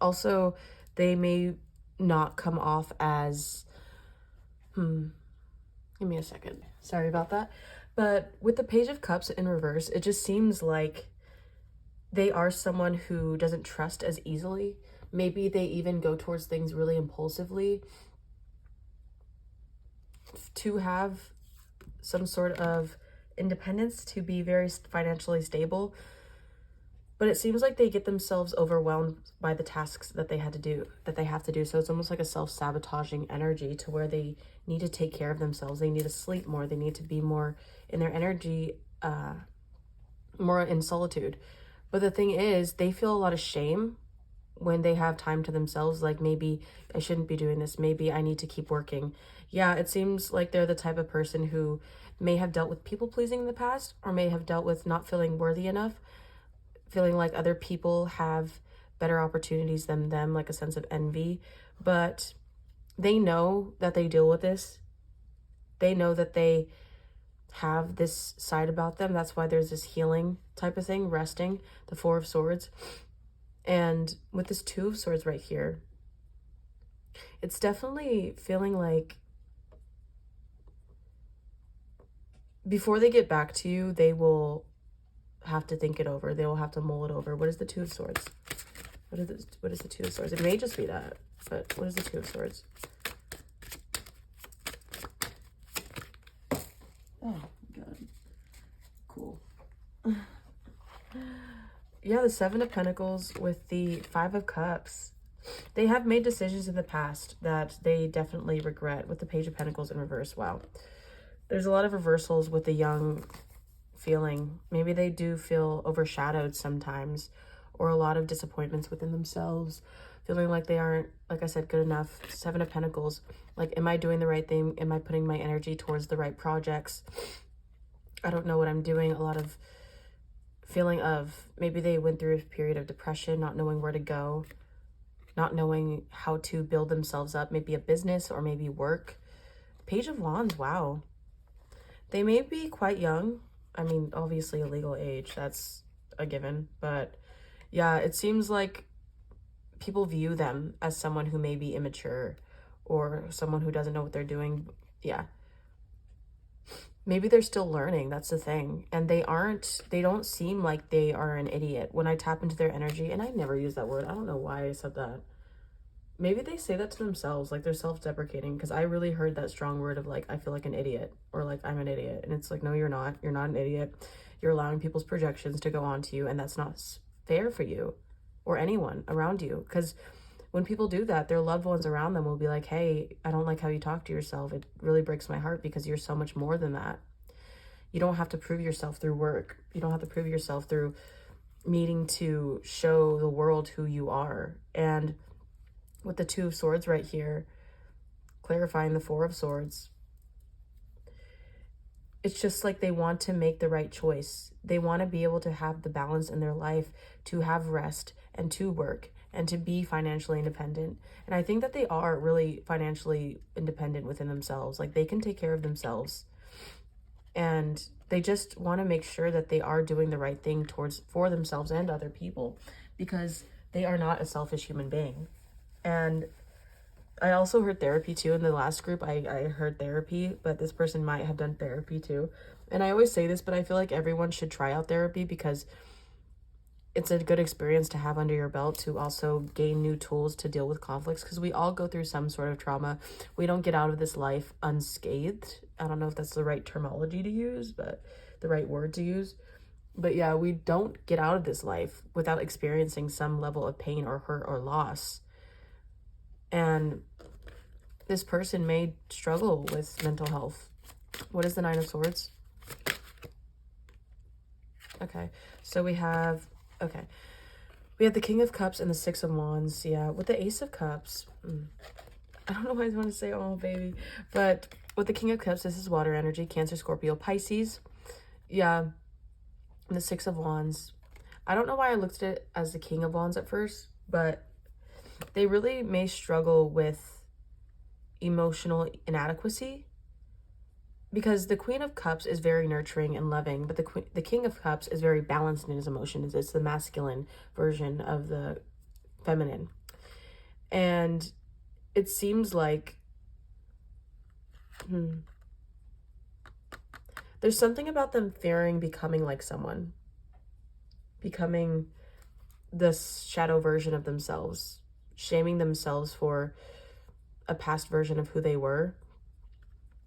Also, they may not come off as, give me a second. Sorry about that. But with the Page of Cups in reverse, it just seems like they are someone who doesn't trust as easily. Maybe they even go towards things really impulsively to have some sort of independence, to be very financially stable. But it seems like they get themselves overwhelmed by the tasks that they have to do. So it's almost like a self-sabotaging energy to where they need to take care of themselves. They need to sleep more. They need to be more in their energy, more in solitude. But the thing is, they feel a lot of shame when they have time to themselves. Like, maybe I shouldn't be doing this. Maybe I need to keep working. Yeah, it seems like they're the type of person who may have dealt with people pleasing in the past, or may have dealt with not feeling worthy enough, feeling like other people have better opportunities than them, like a sense of envy. But they know that they deal with this. They know that they have this side about them. That's why there's this healing type of thing, resting, the Four of Swords. And with this Two of Swords right here, it's definitely feeling like before they get back to you, they will have to think it over. They will have to mull it over. What is the Two of Swords? What is the Two of Swords? It may just be that, but what is the Two of Swords? Oh my god. Cool. Yeah, the Seven of Pentacles with the Five of Cups. They have made decisions in the past that they definitely regret, with the Page of Pentacles in reverse. Wow. There's a lot of reversals with the young feeling. Maybe they do feel overshadowed sometimes, or a lot of disappointments within themselves, feeling like they aren't, like I said, good enough. Seven of Pentacles. Like, am I doing the right thing? Am I putting my energy towards the right projects? I don't know what I'm doing. A lot of feeling of, maybe they went through a period of depression, not knowing where to go, not knowing how to build themselves up, maybe a business or maybe work. Page of Wands, wow. They may be quite young. I mean, obviously a legal age, that's a given. But yeah, it seems like people view them as someone who may be immature or someone who doesn't know what they're doing. Yeah. Maybe they're still learning, that's the thing. And they don't seem like they are an idiot. When I tap into their energy, and I never use that word. I don't know why I said that. Maybe they say that to themselves, like they're self-deprecating, because I really heard that strong word of like, I feel like an idiot, or like, I'm an idiot. And it's like, no, you're not. You're not an idiot. You're allowing people's projections to go onto you, and that's not fair for you or anyone around you. Because when people do that, their loved ones around them will be like, hey, I don't like how you talk to yourself. It really breaks my heart because you're so much more than that. You don't have to prove yourself through work. You don't have to prove yourself through needing to show the world who you are. And with the Two of Swords right here, clarifying the Four of Swords, it's just like they want to make the right choice. They want to be able to have the balance in their life, to have rest and to work and to be financially independent. And I think that they are really financially independent within themselves. Like, they can take care of themselves. And they just want to make sure that they are doing the right thing for themselves and other people, because they are not a selfish human being. And I also heard therapy too. In the last group, I heard therapy, but this person might have done therapy too. And I always say this, but I feel like everyone should try out therapy, because it's a good experience to have under your belt, to also gain new tools to deal with conflicts, because we all go through some sort of trauma. We don't get out of this life unscathed. I don't know if that's the right terminology to use, but the right word to use. But yeah, we don't get out of this life without experiencing some level of pain or hurt or loss. And this person may struggle with mental health. What is the Nine of Swords? Okay, so we have, okay. We have the King of Cups and the Six of Wands. Yeah, with the Ace of Cups. I don't know why I want to say, oh, baby. But with the King of Cups, this is water energy. Cancer, Scorpio, Pisces. Yeah. And the Six of Wands. I don't know why I looked at it as the King of Wands at first, but they really may struggle with emotional inadequacy, because the Queen of Cups is very nurturing and loving, but the King of Cups is very balanced in his emotions. It's the masculine version of the feminine. And it seems like there's something about them fearing becoming like someone, becoming this shadow version of themselves, shaming themselves for a past version of who they were.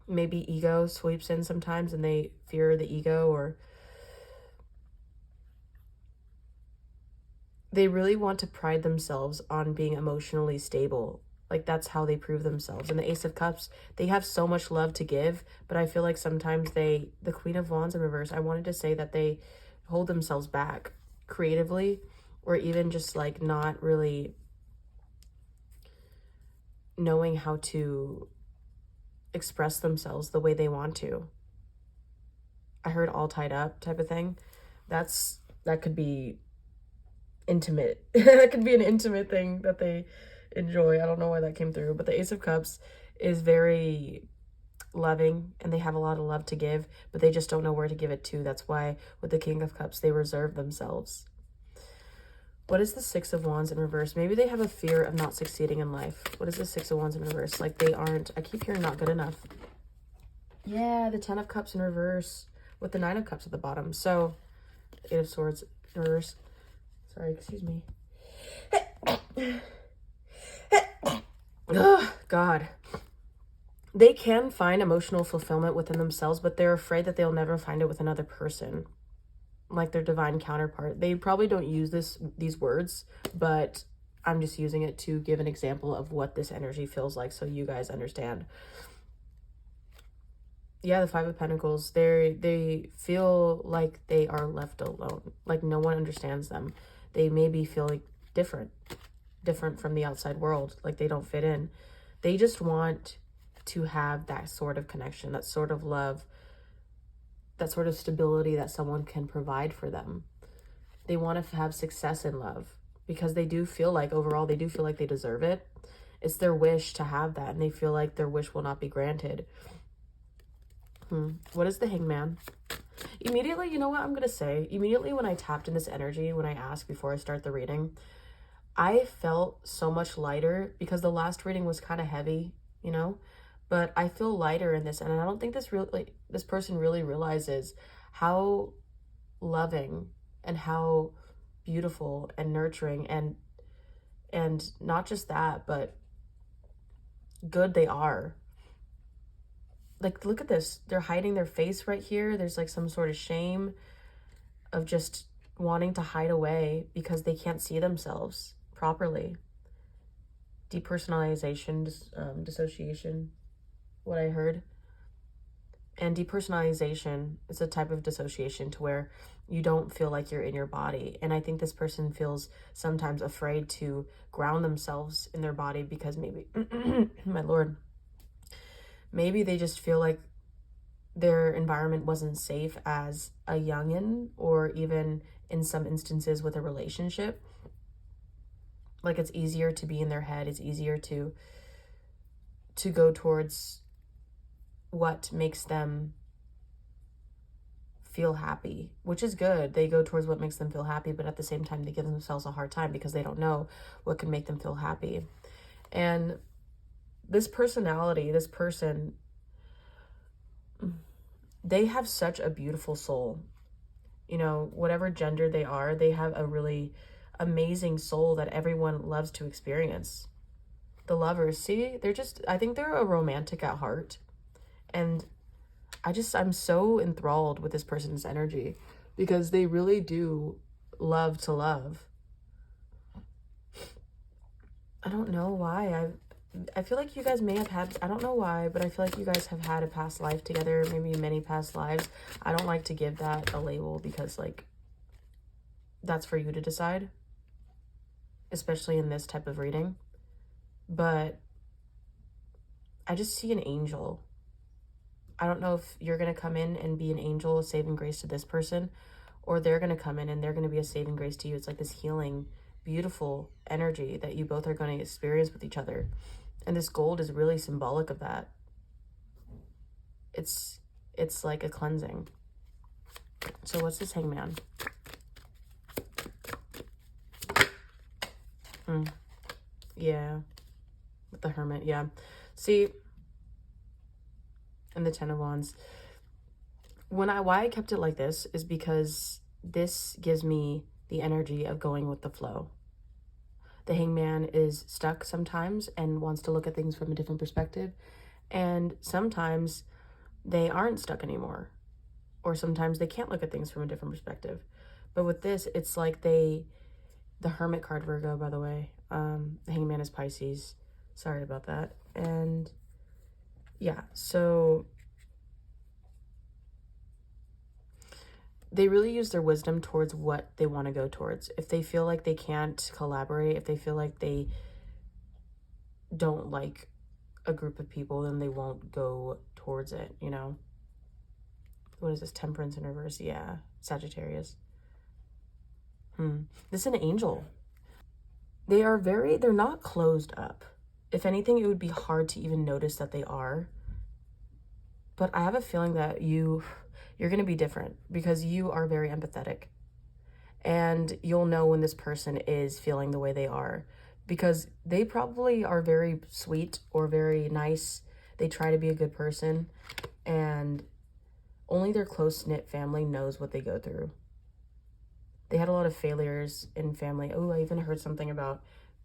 Maybe ego sweeps in sometimes and they fear the ego, or they really want to pride themselves on being emotionally stable. Like, that's how they prove themselves. And the Ace of Cups, they have so much love to give, but I feel like sometimes the Queen of Wands in reverse, I wanted to say that they hold themselves back creatively, or even just like not really knowing how to express themselves the way they want to. I heard all tied up type of thing. That could be intimate. That could be an intimate thing that they enjoy. I don't know why that came through, but the Ace of Cups is very loving and they have a lot of love to give, but they just don't know where to give it to. That's why with the King of Cups, they reserve themselves. What is the Six of Wands in reverse? Maybe they have a fear of not succeeding in life. What is the Six of Wands in reverse? Like, they aren't, I keep hearing not good enough. Yeah, the Ten of Cups in reverse with the Nine of Cups at the bottom. So, Eight of Swords in reverse. Sorry, excuse me. Oh, God. They can find emotional fulfillment within themselves, but they're afraid that they'll never find it with another person, like their divine counterpart. They probably don't use these words, but I'm just using it to give an example of what this energy feels like so you guys understand. Yeah, the Five of Pentacles, they feel like they are left alone, like no one understands them. They maybe feel like different from the outside world, like they don't fit in. They just want to have that sort of connection, that sort of love, that sort of stability that someone can provide for them. They want to have success in love because they do feel like, overall, they do feel like they deserve it. It's their wish to have that, and they feel like their wish will not be granted. What is the Hangman? Immediately, you know what I'm going to say? Immediately when I tapped in this energy, when I asked before I start the reading, I felt so much lighter, because the last reading was kind of heavy, you know? But I feel lighter in this, and I don't think this person really realizes how loving and how beautiful and nurturing and not just that, but good they are. Like, look at this. They're hiding their face right here. There's like some sort of shame of just wanting to hide away because they can't see themselves properly. Depersonalization, dissociation, what I heard. And depersonalization is a type of dissociation to where you don't feel like you're in your body. And I think this person feels sometimes afraid to ground themselves in their body because maybe, my Lord, maybe they just feel like their environment wasn't safe as a youngin', or even in some instances with a relationship. Like, it's easier to be in their head. It's easier to go towards what makes them feel happy, which is good. They go towards what makes them feel happy, but at the same time, they give themselves a hard time because they don't know what can make them feel happy. And this personality, this person, they have such a beautiful soul. You know, whatever gender they are, they have a really amazing soul that everyone loves to experience. The Lovers, see, I think they're a romantic at heart. And I'm so enthralled with this person's energy. because they really do love to love. I don't know why. I feel like you guys may have had, I don't know why, but I feel like you guys have had a past life together, maybe many past lives. I don't like to give that a label because, like, that's for you to decide, especially in this type of reading. But I just see an angel. I don't know if you're going to come in and be an angel, a saving grace to this person, or they're going to come in and they're going to be a saving grace to you. It's like this healing, beautiful energy that you both are going to experience with each other. And this gold is really symbolic of that. It's like a cleansing. So what's this Hangman? Yeah. With the Hermit, yeah. See, and the Ten of Wands. Why I kept it like this is because this gives me the energy of going with the flow. The Hangman is stuck sometimes and wants to look at things from a different perspective. And sometimes they aren't stuck anymore. Or sometimes they can't look at things from a different perspective. But with this, it's like the Hermit card, Virgo, by the way. The Hangman is Pisces. Sorry about that. And yeah, so they really use their wisdom towards what they want to go towards. If they feel like they can't collaborate, if they feel like they don't like a group of people, then they won't go towards it, you know? What is this? Temperance in reverse. Yeah. Sagittarius. This is an angel. They're not closed up. If anything, it would be hard to even notice that they are. But I have a feeling that you're going to be different because you are very empathetic. And you'll know when this person is feeling the way they are, because they probably are very sweet or very nice. They try to be a good person, and only their close-knit family knows what they go through. They had a lot of failures in family. Oh, I even heard something about,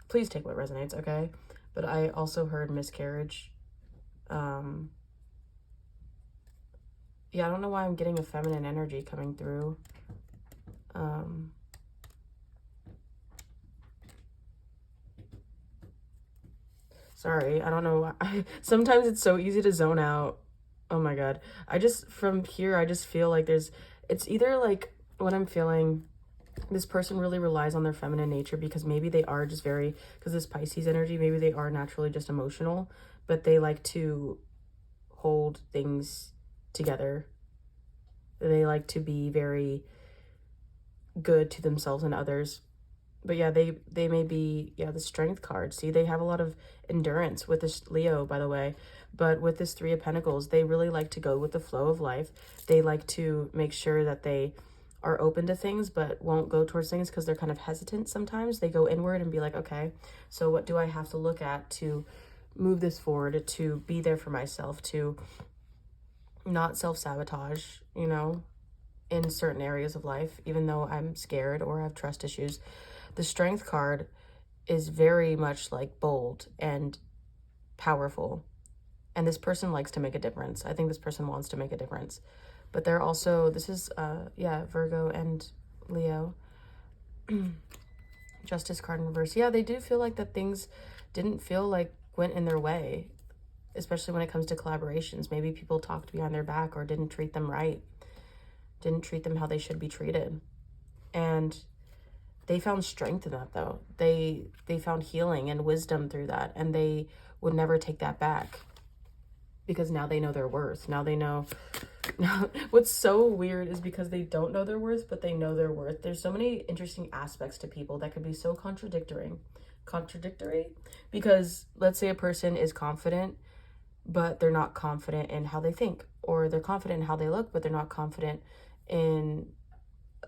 please take what resonates, okay? But I also heard miscarriage. Yeah, I don't know why I'm getting a feminine energy coming through. Sorry, I don't know why. Sometimes it's so easy to zone out. Oh my God. From here, I just feel like it's either like what I'm feeling, this person really relies on their feminine nature because maybe they are just because this Pisces energy, maybe they are naturally just emotional, but they like to hold things together. They like to be very good to themselves and others. But yeah, they may be, yeah, the Strength card. See, they have a lot of endurance with this Leo, by the way. But with this Three of Pentacles, they really like to go with the flow of life. They like to make sure that they are open to things, but won't go towards things because they're kind of hesitant sometimes. They go inward and be like, okay, so what do I have to look at to move this forward, to be there for myself, to not self-sabotage, you know, in certain areas of life, even though I'm scared or have trust issues. The Strength card is very much like bold and powerful. And this person likes to make a difference. I think this person wants to make a difference. But they're also, this is, yeah, Virgo and Leo. Justice card in reverse. Yeah, they do feel like that things didn't feel like went in their way, especially when it comes to collaborations. Maybe people talked behind their back or didn't treat them right, didn't treat them how they should be treated. And they found strength in that, though. They found healing and wisdom through that, and they would never take that back because now they know their worth. Now they know. What's so weird is because they don't know their worth, but they know their worth. There's so many interesting aspects to people that could be so contradictory, because let's say a person is confident, but they're not confident in how they think, or they're confident in how they look, but they're not confident in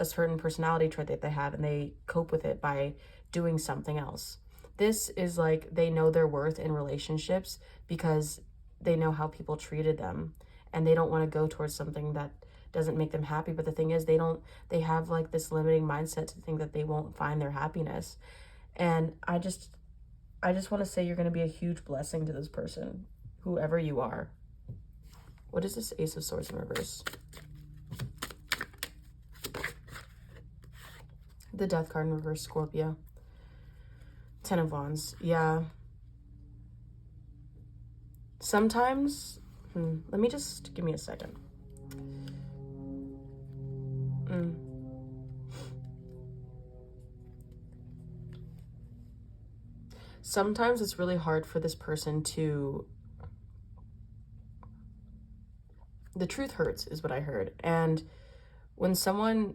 a certain personality trait that they have, and they cope with it by doing something else. This is like they know their worth in relationships because they know how people treated them, and they don't want to go towards something that doesn't make them happy. But the thing is, they have like this limiting mindset to think that they won't find their happiness. And I just want to say you're going to be a huge blessing to this person, whoever you are. What is this Ace of Swords in reverse? The Death card in reverse, Scorpio. 10 of Wands. Yeah. Sometimes, let me just, give me a second. Sometimes it's really hard for this person to, the truth hurts is what I heard. And when someone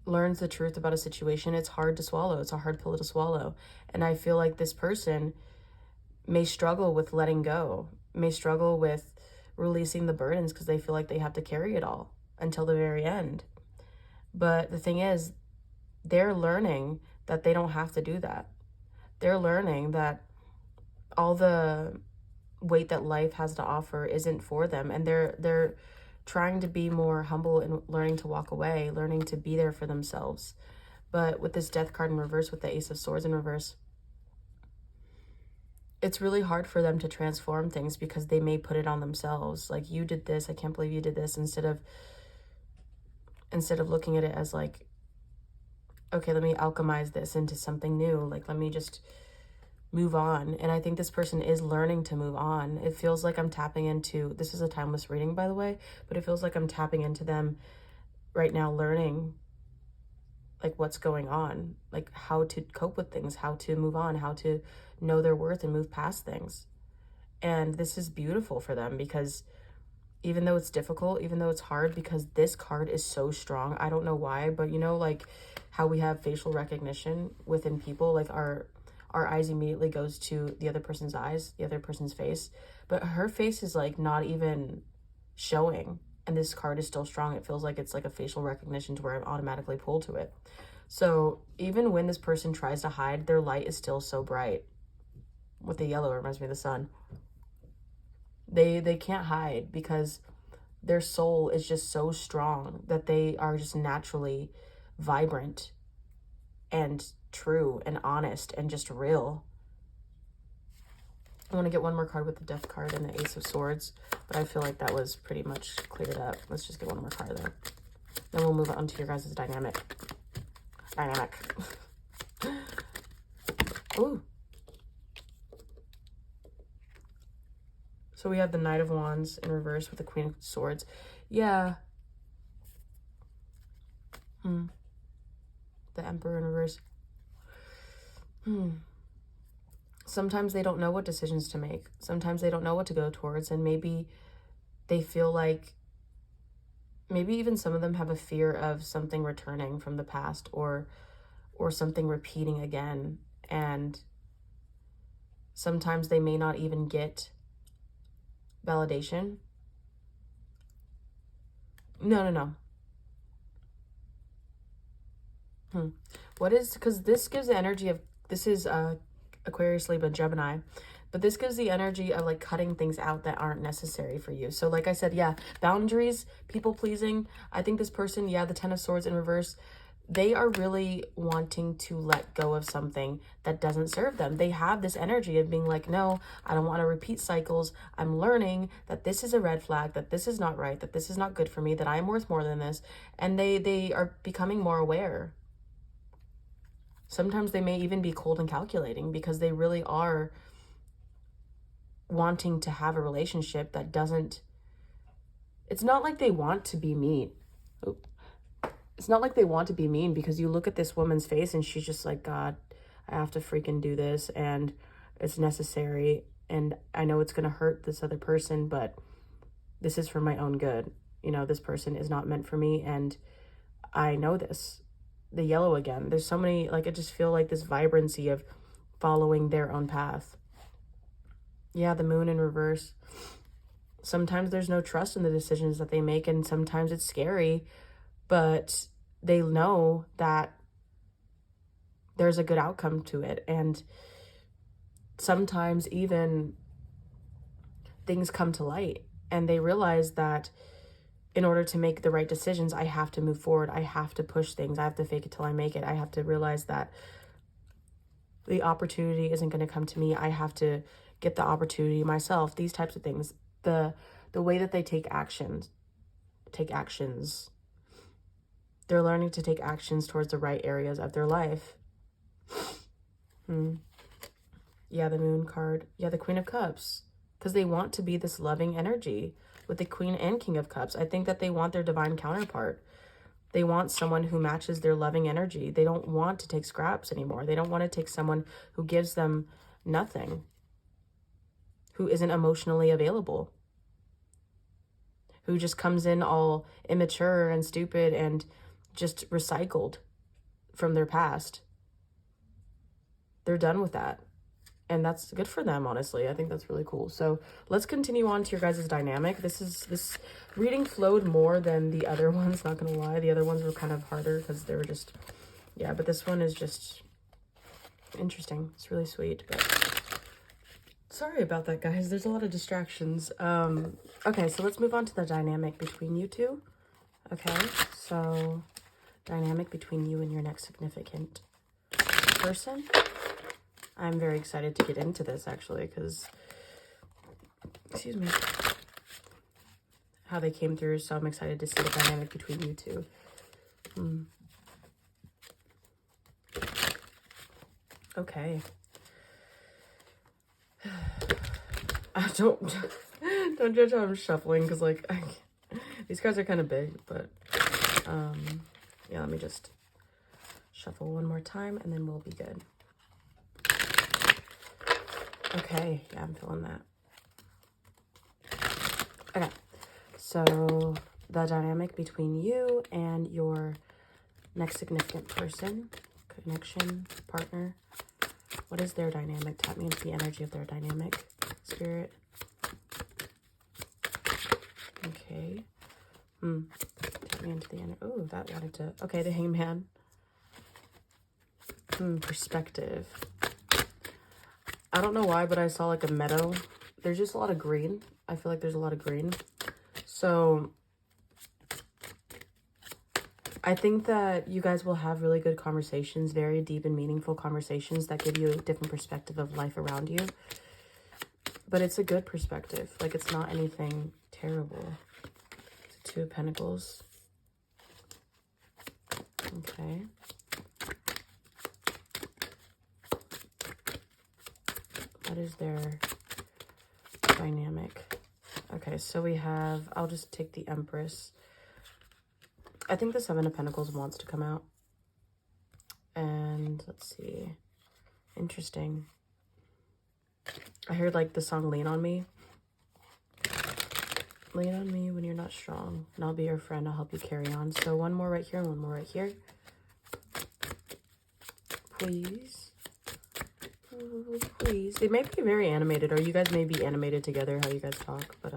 learns the truth about a situation, it's hard to swallow. It's a hard pill to swallow. And I feel like this person may struggle with letting go, may struggle with releasing the burdens because they feel like they have to carry it all until the very end. But the thing is, they're learning that they don't have to do that. They're learning that all the weight that life has to offer isn't for them, and they're trying to be more humble and learning to walk away, learning to be there for themselves. But with this Death card in reverse, with the Ace of Swords in reverse, it's really hard for them to transform things because they may put it on themselves. Like, you did this, I can't believe you did this, instead of looking at it as like, okay, let me alchemize this into something new. Like, let me just move on. And I think this person is learning to move on. It feels like I'm tapping into, this is a timeless reading, by the way, but it feels like I'm tapping into them right now, learning like what's going on, like how to cope with things, how to move on, how to know their worth and move past things. And this is beautiful for them because even though it's difficult, even though it's hard, because this card is so strong, I don't know why, but you know, like how we have facial recognition within people, like our eyes immediately goes to the other person's eyes, the other person's face, but her face is like not even showing, and this card is still strong. It feels like it's like a facial recognition to where I'm automatically pulled to it. So even when this person tries to hide, their light is still so bright. With the yellow, it reminds me of the sun. They can't hide because their soul is just so strong that they are just naturally vibrant and true and honest and just real. I want to get one more card with the Death card and the Ace of Swords, but I feel like that was pretty much cleared up. Let's just get one more card there. Then we'll move on to your guys' dynamic. Ooh. So we have the Knight of Wands in reverse with the Queen of Swords. Yeah. The Emperor in reverse. Sometimes they don't know what decisions to make. Sometimes they don't know what to go towards, and maybe they feel like, maybe even some of them have a fear of something returning from the past or something repeating again. And sometimes they may not even get validation. No. What is, because this gives the energy of, this is Aquarius, Libra, Gemini, but this gives the energy of like cutting things out that aren't necessary for you. So like I said, yeah, boundaries, people pleasing. I think this person, yeah, the Ten of Swords in reverse, they are really wanting to let go of something that doesn't serve them. They have this energy of being like, no, I don't want to repeat cycles. I'm learning that this is a red flag, that this is not right, that this is not good for me, that I am worth more than this. And they are becoming more aware. Sometimes they may even be cold and calculating because they really are wanting to have a relationship that doesn't, it's not like they want to be mean. It's not like they want to be mean, because you look at this woman's face and she's just like, God, I have to freaking do this and it's necessary. And I know it's going to hurt this other person, but this is for my own good. You know, this person is not meant for me. And I know this. The yellow again. There's so many, like, I just feel like this vibrancy of following their own path. Yeah, the Moon in reverse. Sometimes there's no trust in the decisions that they make, and sometimes it's scary, but they know that there's a good outcome to it. And sometimes even things come to light and they realize that in order to make the right decisions, I have to move forward. I have to push things. I have to fake it till I make it. I have to realize that the opportunity isn't going to come to me. I have to get the opportunity myself. These types of things. The way that they take actions They're learning to take actions towards the right areas of their life. Yeah, the Moon card. Yeah, the Queen of Cups. Because they want to be this loving energy with the Queen and King of Cups. I think that they want their divine counterpart. They want someone who matches their loving energy. They don't want to take scraps anymore. They don't want to take someone who gives them nothing, who isn't emotionally available, who just comes in all immature and stupid and just recycled from their past. They're done with that. And that's good for them, honestly. I think that's really cool. So let's continue on to your guys' dynamic. This reading flowed more than the other ones, not gonna lie. The other ones were kind of harder because they were just, yeah, but this one is just interesting. It's really sweet, but sorry about that, guys. There's a lot of distractions. Okay, so let's move on to the dynamic between you two. Okay, so dynamic between you and your next significant person. I'm very excited to get into this, actually, because, excuse me, how they came through. So I'm excited to see the dynamic between you two. Okay. Don't judge how I'm shuffling, because, like, these cards are kind of big, but, yeah, let me just shuffle one more time, and then we'll be good. Okay, yeah, I'm feeling that. Okay, so the dynamic between you and your next significant person, connection, partner, what is their dynamic? Tap me into the energy of their dynamic, Spirit. Okay. Tap me into the energy. Oh, that wanted to. Okay, the Hangman. Perspective. I don't know why, but I saw like a meadow. There's just a lot of green. I feel like there's a lot of green. So I think that you guys will have really good conversations, very deep and meaningful conversations that give you a different perspective of life around you. But it's a good perspective. Like, it's not anything terrible. It's a Two of Pentacles. Okay. What is their dynamic? Okay, so we have, I'll just take the Empress. I think the Seven of Pentacles wants to come out. And let's see. Interesting. I heard like the song Lean on Me. Lean on me when you're not strong, and I'll be your friend. I'll help you carry on. So one more right here and one more right here. Please. Oh, please. They may be very animated, or you guys may be animated together, how you guys talk, but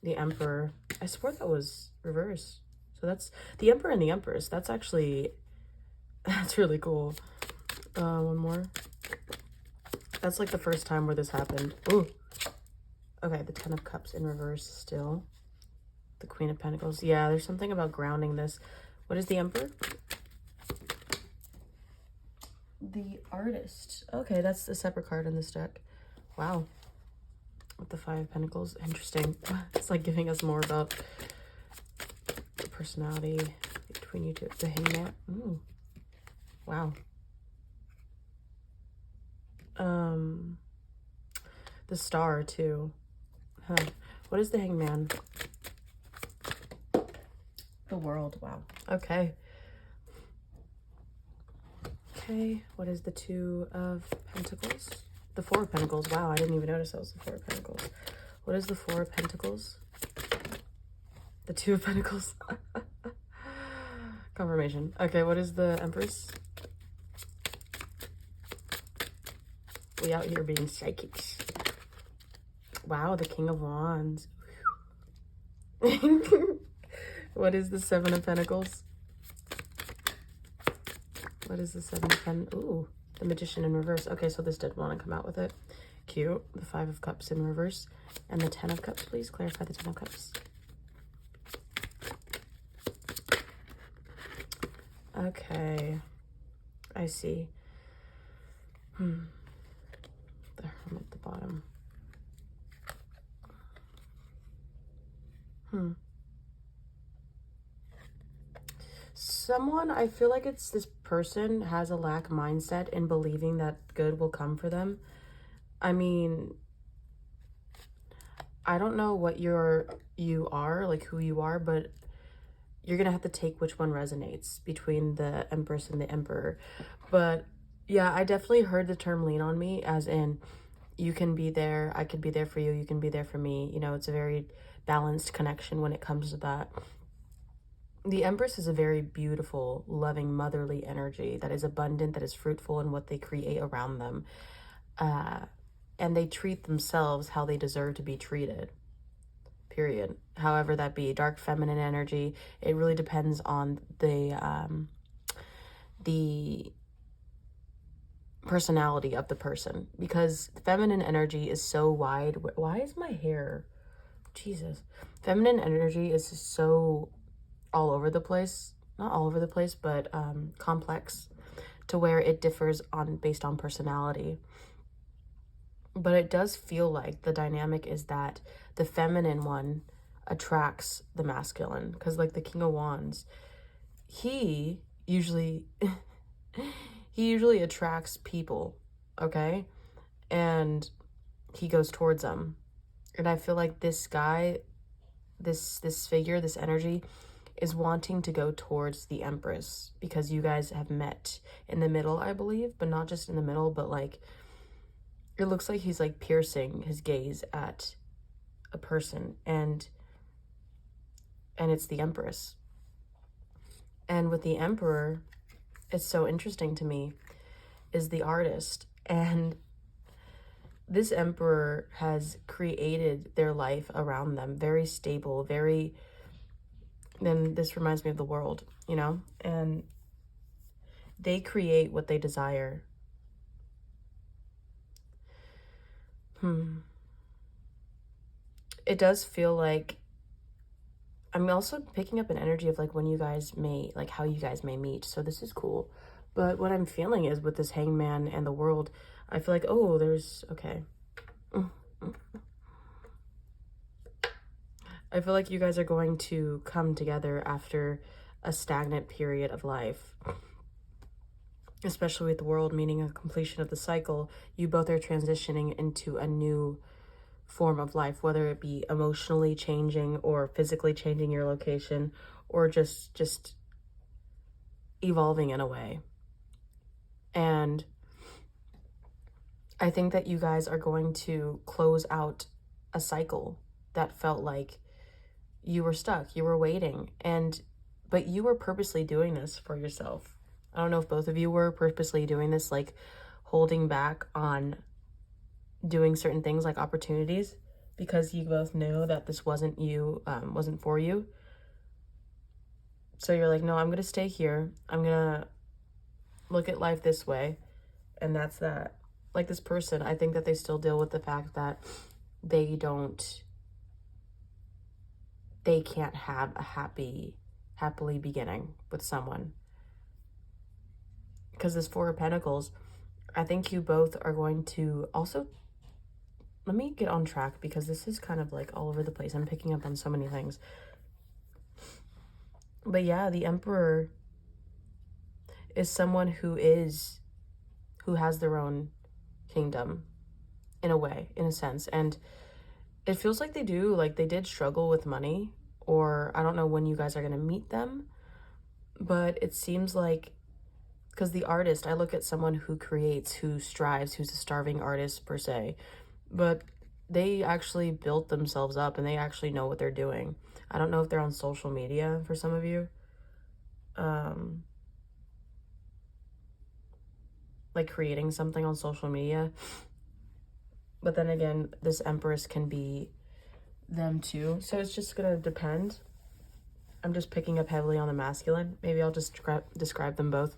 the Emperor. I swore that was reverse. So that's the Emperor and the Empress. That's actually, that's really cool. One more. That's like the first time where this happened. Ooh. Okay, the Ten of Cups in reverse still. The Queen of Pentacles. Yeah, there's something about grounding this. What is the Emperor? The Artist. Okay, that's a separate card in this deck. Wow. With the Five of Pentacles. Interesting. It's like giving us more about the personality between you two. The Hangman. Ooh. Wow. The Star, too. Huh. What is the Hangman? The World. Wow. Okay. Okay. What is the Two of Pentacles? The Four of Pentacles. Wow, I didn't even notice that was the Four of Pentacles. What is the Four of Pentacles? The Two of Pentacles. Confirmation. Okay, what is the Empress? We out here being psychics. Wow, the King of Wands. What is the Seven of Pentacles? What is the Seven of Pentacles? Ooh, the Magician in reverse. Okay, so this did want to come out with it. Cute. The Five of Cups in reverse. And the Ten of Cups, please. Clarify the Ten of Cups. Okay. I see. The Hermit at the bottom. someone, I feel like it's this person has a lack mindset in believing that good will come for them. I mean, I don't know what you are, like who you are, but you're gonna have to take which one resonates between the Empress and the Emperor. But yeah, I definitely heard the term lean on me, as in you can be there, I could be there for you, you can be there for me. You know, it's a very balanced connection when it comes to that. The Empress is a very beautiful, loving, motherly energy that is abundant, that is fruitful in what they create around them. And they treat themselves how they deserve to be treated, period. However that be. Dark feminine energy, it really depends on the personality of the person, because feminine energy is so wide. Why is my hair, Jesus, feminine energy is so all over the place, not all over the place, but complex, to where it differs on based on personality. But it does feel like the dynamic is that the feminine one attracts the masculine, because like the King of Wands, he usually he usually attracts people, okay, and he goes towards them. And I feel like this guy, this figure, this energy is wanting to go towards the Empress, because you guys have met in the middle, I believe, but not just in the middle, but like it looks like he's like piercing his gaze at a person, and it's the Empress. And with the Emperor, it's so interesting to me, is the artist. And this Emperor has created their life around them, very stable, very, then this reminds me of the world, you know, and they create what they desire. It does feel like, I'm also picking up an energy of like when you guys may, like how you guys may meet. So this is cool. But what I'm feeling is with this Hangman and the World, I feel like, oh, there's, okay. I feel like you guys are going to come together after a stagnant period of life. Especially with the World, meaning a completion of the cycle. You both are transitioning into a new form of life, whether it be emotionally changing or physically changing your location, or just evolving in a way. And I think that you guys are going to close out a cycle that felt like you were stuck, you were waiting, but you were purposely doing this for yourself. I don't know if both of you were purposely doing this, like holding back on doing certain things like opportunities, because you both knew that this wasn't you, wasn't for you. So you're like, no, I'm gonna stay here, I'm gonna look at life this way, and that's that. Like this person, I think that they still deal with the fact that they can't have a happily beginning with someone. Because this Four of Pentacles, I think you both are going to also, let me get on track, because this is kind of like all over the place. I'm picking up on so many things. But yeah, the Emperor is someone who has their own kingdom, in a way, in a sense. And it feels like they did struggle with money, or I don't know when you guys are going to meet them, but it seems like, because the artist, I look at someone who creates, who strives, who's a starving artist per se, but they actually built themselves up and they actually know what they're doing. I don't know if they're on social media for some of you. Like creating something on social media. But then again, this Empress can be them too. So it's just gonna depend. I'm just picking up heavily on the masculine. Maybe I'll just describe them both.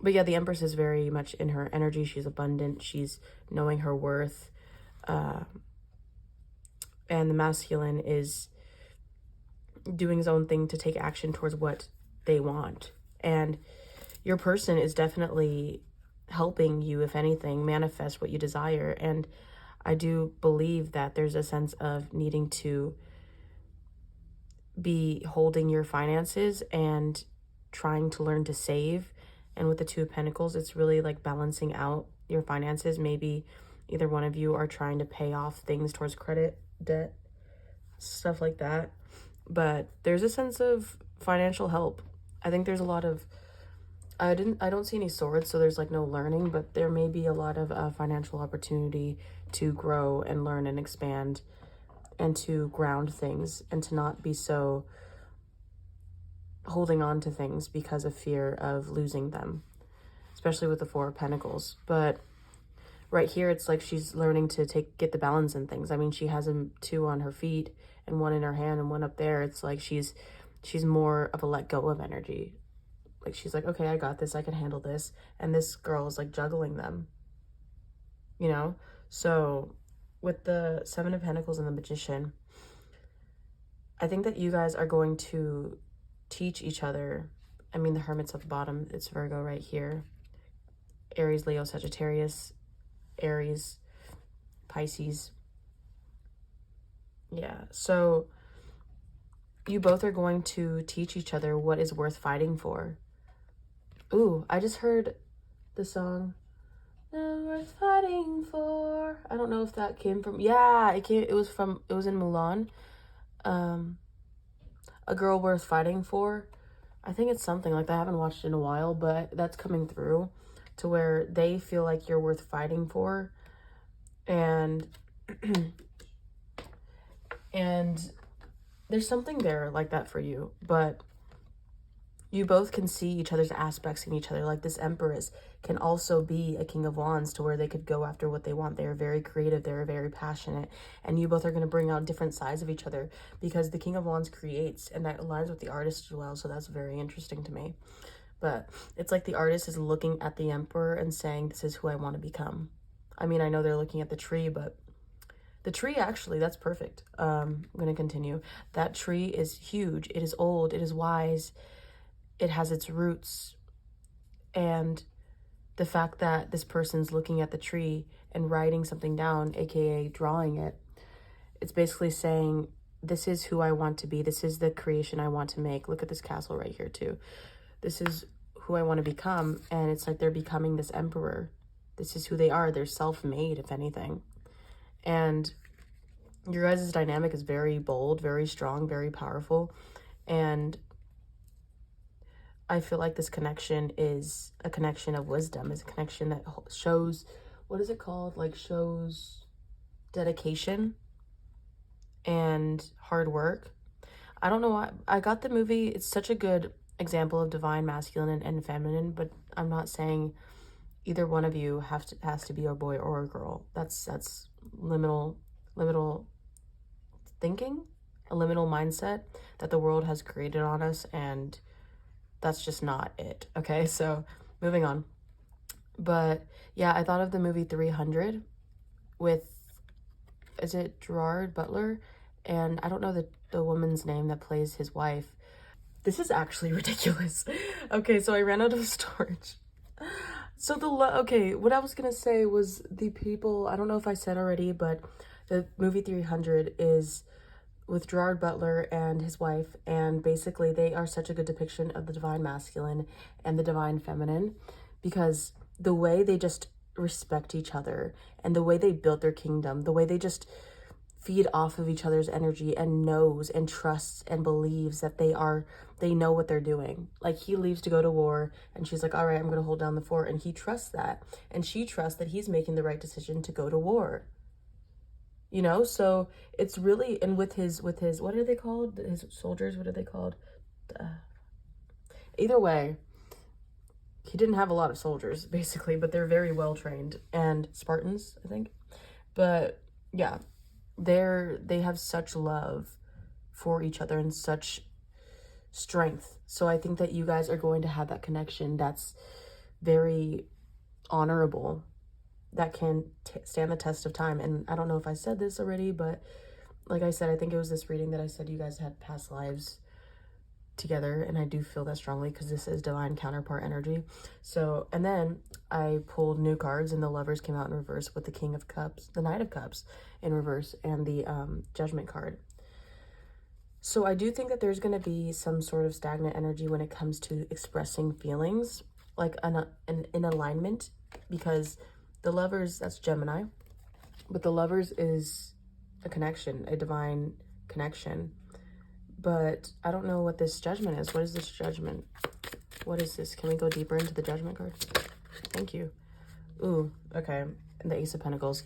But yeah, the Empress is very much in her energy. She's abundant. She's knowing her worth. And the masculine is doing his own thing to take action towards what they want. And your person is definitely helping you, if anything, manifest what you desire. And I do believe that there's a sense of needing to be holding your finances and trying to learn to save. And with the Two of Pentacles, it's really like balancing out your finances. Maybe either one of you are trying to pay off things towards credit, debt, stuff like that. But there's a sense of financial help. I think there's a lot of, I don't see any swords, so there's like no learning, but there may be a lot of financial opportunity to grow and learn and expand and to ground things and to not be so holding on to things because of fear of losing them, especially with the Four of Pentacles. But right here, it's like she's learning to get the balance in things. I mean, she has two on her feet and one in her hand and one up there. It's like she's more of a let go of energy. Like she's like, okay, I got this, I can handle this. And this girl is like juggling them, you know? So with the Seven of Pentacles and the Magician, I think that you guys are going to teach each other. I mean, the Hermit's at the bottom, it's Virgo right here. Aries, Leo, Sagittarius, Aries, Pisces. Yeah, so you both are going to teach each other what is worth fighting for. Ooh, I just heard the song worth fighting for. I don't know if that came from, yeah, it was in Mulan. A Girl Worth Fighting For. I think it's something like that. I haven't watched it in a while, but that's coming through to where they feel like you're worth fighting for. And and there's something there like that for you, but you both can see each other's aspects in each other. Like this Empress can also be a King of Wands, to where they could go after what they want. They're very creative, they're very passionate, and you both are going to bring out different sides of each other, because the King of Wands creates, and that aligns with the artist as well. So that's very interesting to me. But it's like the artist is looking at the Emperor and saying, this is who I want to become. I mean, I know they're looking at the tree, but the tree, actually, that's perfect. I'm going to continue. That tree is huge. It is old. It is wise. It has its roots. And the fact that this person's looking at the tree and writing something down, aka drawing it, it's basically saying, this is who I want to be. This is the creation I want to make. Look at this castle right here too. This is who I want to become. And it's like they're becoming this emperor. This is who they are. They're self-made, if anything. And your guys' dynamic is very bold, very strong, very powerful. And I feel like this connection is a connection of wisdom, is a connection that shows, what is it called? Like shows dedication and hard work. I don't know why I got the movie. It's such a good example of divine masculine and feminine, but I'm not saying either one of you has to be a boy or a girl. That's liminal thinking, a liminal mindset that the world has created on us, and that's just not it. Okay, so moving on. But yeah, I thought of the movie 300 with, is it Gerard Butler? And I don't know the woman's name that plays his wife. This is actually ridiculous. Okay, so I ran out of storage. So okay, what I was gonna say was the people, I don't know if I said already, but the movie 300 is with Gerard Butler and his wife, and basically they are such a good depiction of the divine masculine and the divine feminine, because the way they just respect each other and the way they built their kingdom, the way they just feed off of each other's energy and knows and trusts and believes that they know what they're doing. Like he leaves to go to war and she's like, all right, I'm going to hold down the fort. And he trusts that. And she trusts that he's making the right decision to go to war. You know, so it's really, and with his, what are they called? His soldiers, what are they called? Either way, he didn't have a lot of soldiers basically, but they're very well trained, and Spartans, I think. But yeah, they have such love for each other and such strength. So I think that you guys are going to have that connection that's very honorable, that can stand the test of time. And I don't know if I said this already, but like I said, I think it was this reading that I said you guys had past lives together, and I do feel that strongly because this is divine counterpart energy. So, and then I pulled new cards, and the Lovers came out in reverse with the King of Cups, the Knight of Cups in reverse, and the Judgment card. So I do think that there's going to be some sort of stagnant energy when it comes to expressing feelings, like in alignment, because the Lovers, that's Gemini, but the Lovers is a connection, a divine connection. But I don't know what this Judgment is. What is this Judgment? What is this? Can we go deeper into the Judgment card? Thank you. Ooh, okay. And the Ace of Pentacles.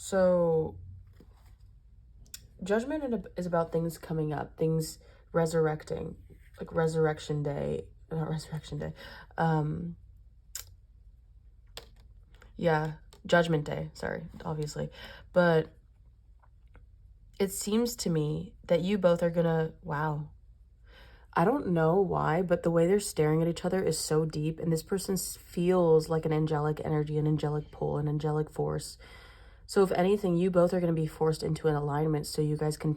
So Judgment is about things coming up, things resurrecting, like Resurrection Day, not Resurrection Day. Yeah, Judgment Day, sorry, obviously. But it seems to me that you both are gonna, wow. I don't know why, but the way they're staring at each other is so deep, and this person feels like an angelic energy, an angelic pull, an angelic force. So if anything, you both are going to be forced into an alignment so you guys can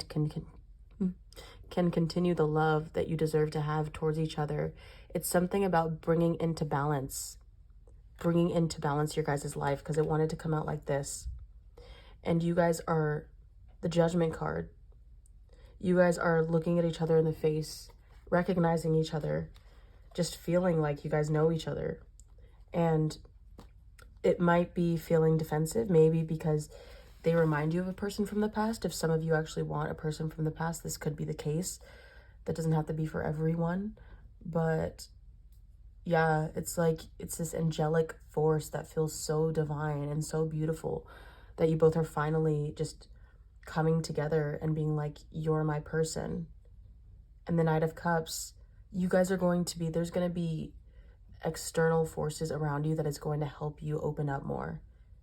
continue the love that you deserve to have towards each other. It's something about bringing into balance your guys' life, because it wanted to come out like this. And you guys are the Judgment card. You guys are looking at each other in the face, recognizing each other, just feeling like you guys know each other. And it might be feeling defensive, maybe because they remind you of a person from the past. If some of you actually want a person from the past, this could be the case. That doesn't have to be for everyone. But yeah, it's like, it's this angelic force that feels so divine and so beautiful that you both are finally just coming together and being like, you're my person. And the Knight of Cups, you guys are going to be, there's going to be external forces around you that is going to help you open up more.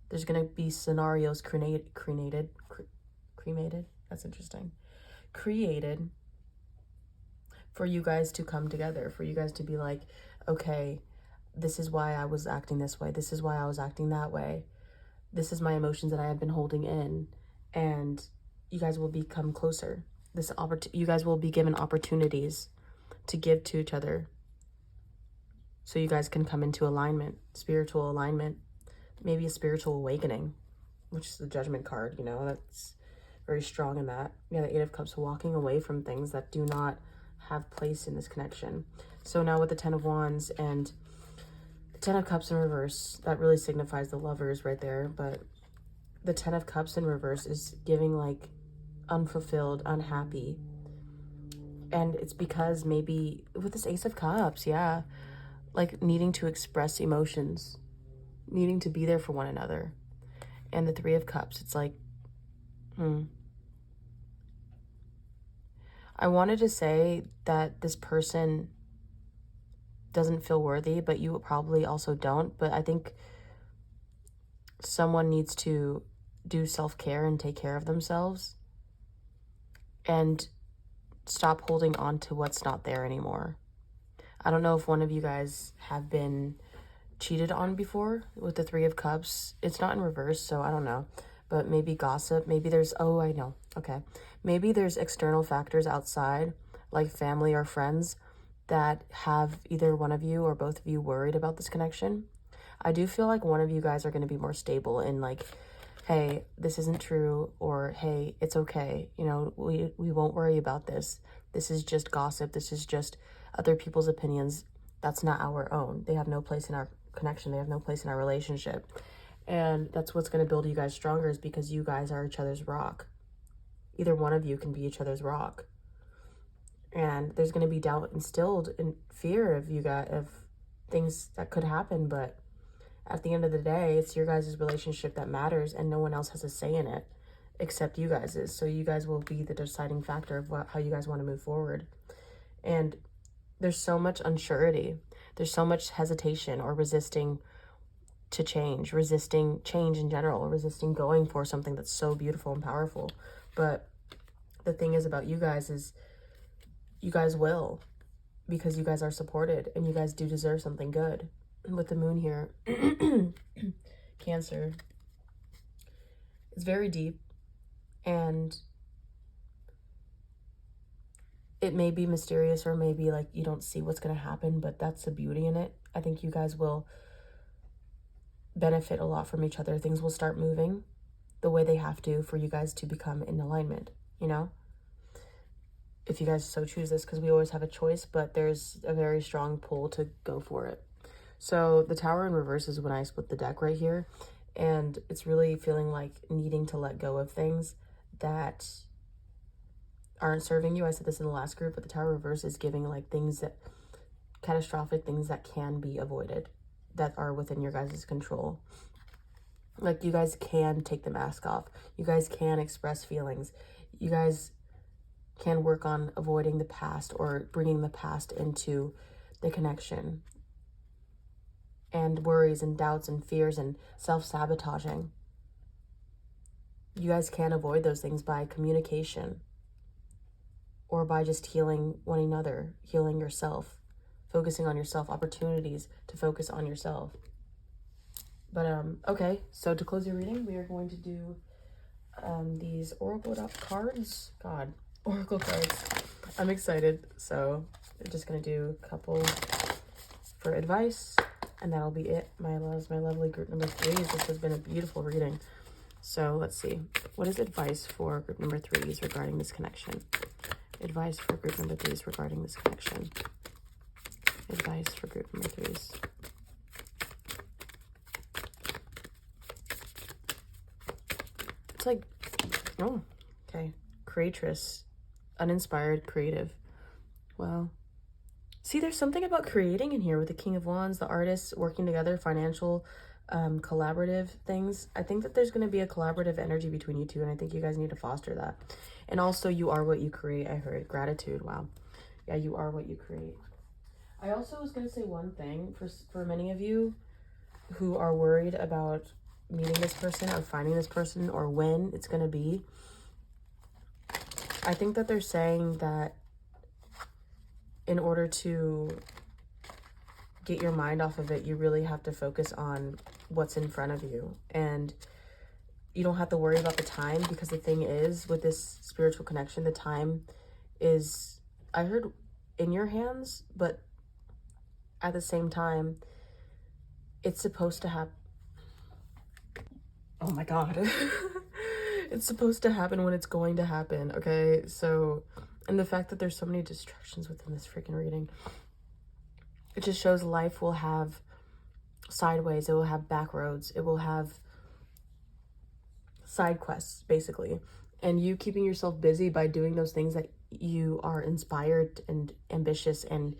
There's going to be scenarios created, that's interesting, created for you guys to come together, for you guys to be like, okay, this is why I was acting this way, this is why I was acting that way, this is my emotions that I had been holding in, and you guys will become closer. You guys will be given opportunities to give to each other, so you guys can come into alignment, spiritual alignment, maybe a spiritual awakening, which is the Judgment card, you know, that's very strong in that. Yeah, the Eight of Cups, walking away from things that do not have place in this connection. So now with the Ten of Wands and the Ten of Cups in reverse, that really signifies the Lovers right there. But the Ten of Cups in reverse is giving like unfulfilled, unhappy. And it's because maybe with this Ace of Cups, yeah, like needing to express emotions, needing to be there for one another. And the Three of Cups, it's like, I wanted to say that this person doesn't feel worthy, but you probably also don't. But I think someone needs to do self-care and take care of themselves and stop holding on to what's not there anymore. I don't know if one of you guys have been cheated on before with the Three of Cups. It's not in reverse, so I don't know. But maybe gossip, maybe there's, oh, I know, okay. Maybe there's external factors outside, like family or friends, that have either one of you or both of you worried about this connection. I do feel like one of you guys are going to be more stable in like, hey, this isn't true, or hey, it's okay, you know, we won't worry about this. This is just gossip. This is just other people's opinions. That's not our own. They have no place in our connection. They have no place in our relationship. And that's what's going to build you guys stronger, is because you guys are each other's rock. Either one of you can be each other's rock. And there's going to be doubt instilled and fear of you guys, of things that could happen. But at the end of the day, it's your guys' relationship that matters, and no one else has a say in it except you guys. So you guys will be the deciding factor of how you guys want to move forward. And there's so much unsurety. There's so much hesitation or resisting to change, resisting change in general, resisting going for something that's so beautiful and powerful. But the thing is about you guys is you guys will, because you guys are supported and you guys do deserve something good. With the Moon here, Cancer, it's very deep, and it may be mysterious, or maybe like you don't see what's going to happen, but that's the beauty in it. I think you guys will benefit a lot from each other. Things will start moving. the way they have to for you guys to become in alignment, you know? If you guys so choose this, because we always have a choice, but there's a very strong pull to go for it. So the Tower in reverse is when I split the deck right here, and it's really feeling like needing to let go of things that aren't serving you. I said this in the last group, but the Tower reverse is giving like things that, catastrophic things that can be avoided, that are within your guys' control. Like, you guys can take the mask off. You guys can express feelings. You guys can work on avoiding the past or bringing the past into the connection. And worries and doubts and fears and self-sabotaging. You guys can avoid those things by communication. Or by just healing one another, healing yourself, focusing on yourself, opportunities to focus on yourself. But, okay, so to close your reading, we are going to do these Oracle cards. God, Oracle cards. I'm excited. So we're just going to do a couple for advice, and that'll be it, my loves, my lovely group number 3s. This has been a beautiful reading. So let's see. What is advice for group number 3s regarding this connection? Advice for group number 3s regarding this connection. Advice for group number 3s. It's like, oh, okay. Creatress, uninspired, creative. Well, see, there's something about creating in here with the King of Wands, the artists working together, financial, collaborative things. I think that there's going to be a collaborative energy between you two, and I think you guys need to foster that. And also, you are what you create. I heard gratitude. Wow. Yeah, you are what you create. I also was going to say one thing for many of you who are worried about meeting this person or finding this person or when it's going to be. I think that they're saying that in order to get your mind off of it, you really have to focus on what's in front of you. And you don't have to worry about the time, because the thing is, with this spiritual connection, the time is, I heard, in your hands, but at the same time, it's supposed to happen. Oh my God. It's supposed to happen when it's going to happen, okay? So, and the fact that there's so many distractions within this freaking reading, it just shows life will have sideways, it will have back roads, it will have side quests, basically. And you keeping yourself busy by doing those things that you are inspired and ambitious and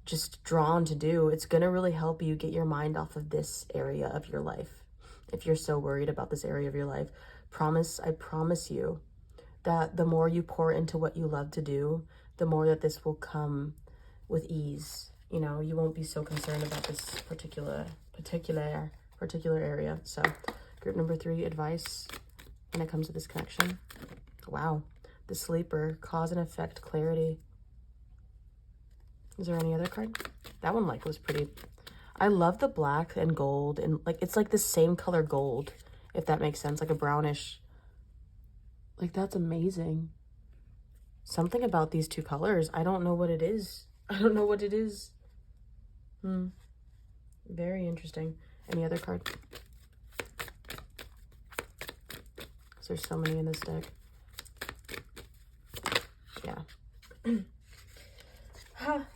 just drawn to do, it's gonna really help you get your mind off of this area of your life. If you're so worried about this area of your life, I promise you that the more you pour into what you love to do, the more that this will come with ease. You know, you won't be so concerned about this particular area. So group number 3, advice when it comes to this connection. Wow. The Sleeper, cause and effect, clarity. Is there any other card? That one was pretty. I love the black and gold, and it's like the same color gold, if that makes sense, like a brownish. That's amazing. Something about these two colors, I don't know what it is. Very interesting. Any other card? There's so many in this deck. Yeah.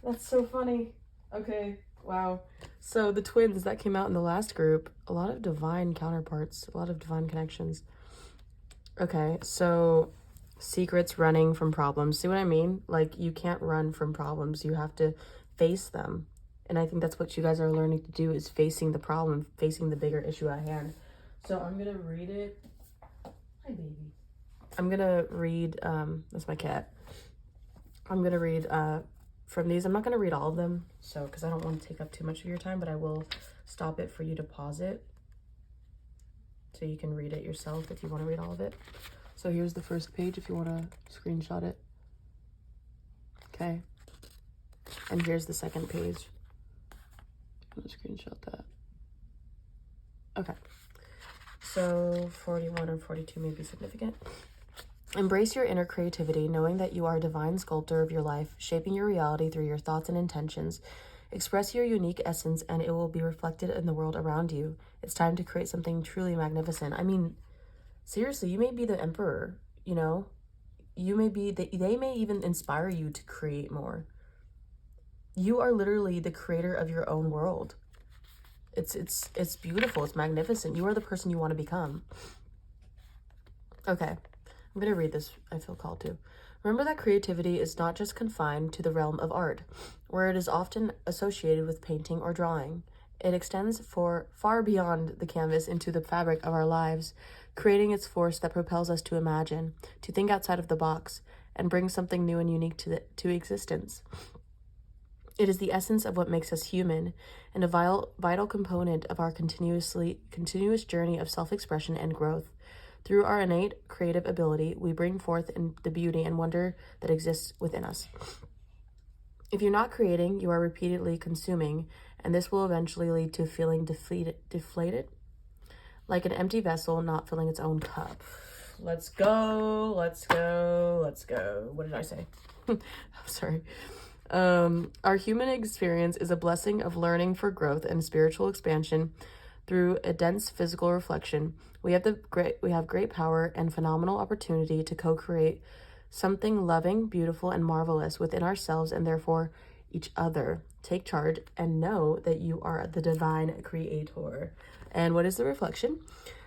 That's so funny. Okay, wow. So the twins that came out in the last group, a lot of divine counterparts, a lot of divine connections. Okay, so secrets, running from problems. See what I mean? You can't run from problems. You have to face them. And I think that's what you guys are learning to do, is facing the problem, facing the bigger issue at hand. So I'm going to read it. Hi, baby. I'm going to read, that's my cat. I'm going to read from these. I'm not going to read all of them, because I don't want to take up too much of your time, but I will stop it for you to pause it so you can read it yourself if you want to read all of it. So here's the first page if you want to screenshot it. Okay. And here's the second page. I'm going to screenshot that. Okay. So 41 or 42 may be significant. Embrace your inner creativity, knowing that you are a divine sculptor of your life, shaping your reality through your thoughts and intentions. Express your unique essence, and it will be reflected in the world around you. It's time to create something truly magnificent. I mean, seriously, you may be the emperor, you know? You may be, they may even inspire you to create more. You are literally the creator of your own world. It's beautiful. It's magnificent. You are the person you want to become. Okay, I'm going to read this. I feel called to. Remember that creativity is not just confined to the realm of art, where it is often associated with painting or drawing. It extends far beyond the canvas into the fabric of our lives, creating its force that propels us to imagine, to think outside of the box, and bring something new and unique to existence. It is the essence of what makes us human, and a vital component of our continuous journey of self-expression and growth. Through our innate creative ability, we bring forth the beauty and wonder that exists within us. If you're not creating, you are repeatedly consuming, and this will eventually lead to feeling deflated, like an empty vessel not filling its own cup. Let's go, let's go, let's go. What did I say? I'm sorry. Our human experience is a blessing of learning for growth and spiritual expansion through a dense physical reflection. We have great power and phenomenal opportunity to co-create something loving, beautiful, and marvelous within ourselves and therefore each other. Take charge and know that you are the divine creator. And what is the reflection?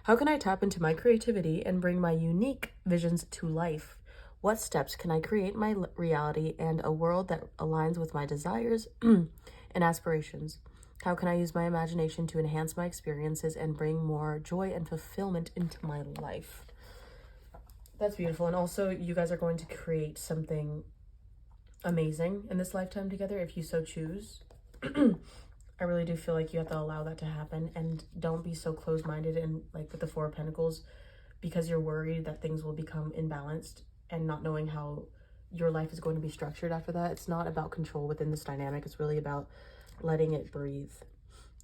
How can I tap into my creativity and bring my unique visions to life? What steps can I create my reality and a world that aligns with my desires and aspirations? How can I use my imagination to enhance my experiences and bring more joy and fulfillment into my life? That's beautiful. And also, you guys are going to create something amazing in this lifetime together if you so choose. I really do feel like you have to allow that to happen, and don't be so closed-minded and like with the Four of Pentacles because you're worried that things will become imbalanced and not knowing how your life is going to be structured after that. It's not about control within this dynamic. It's really about letting it breathe.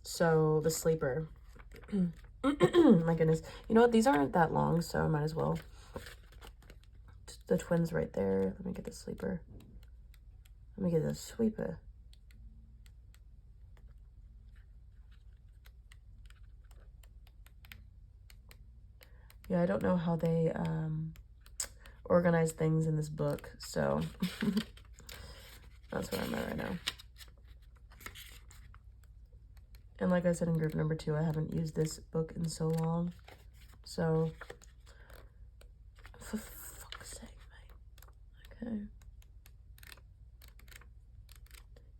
So the sleeper. My goodness. You know what? These aren't that long, so I might as well. The twins right there. Let me get the sleeper. Let me get the sweeper. Yeah, I don't know how they organize things in this book, so that's where I'm at right now. And like I said in group number 2, I haven't used this book in so long, so for fuck's sake, mate. Okay.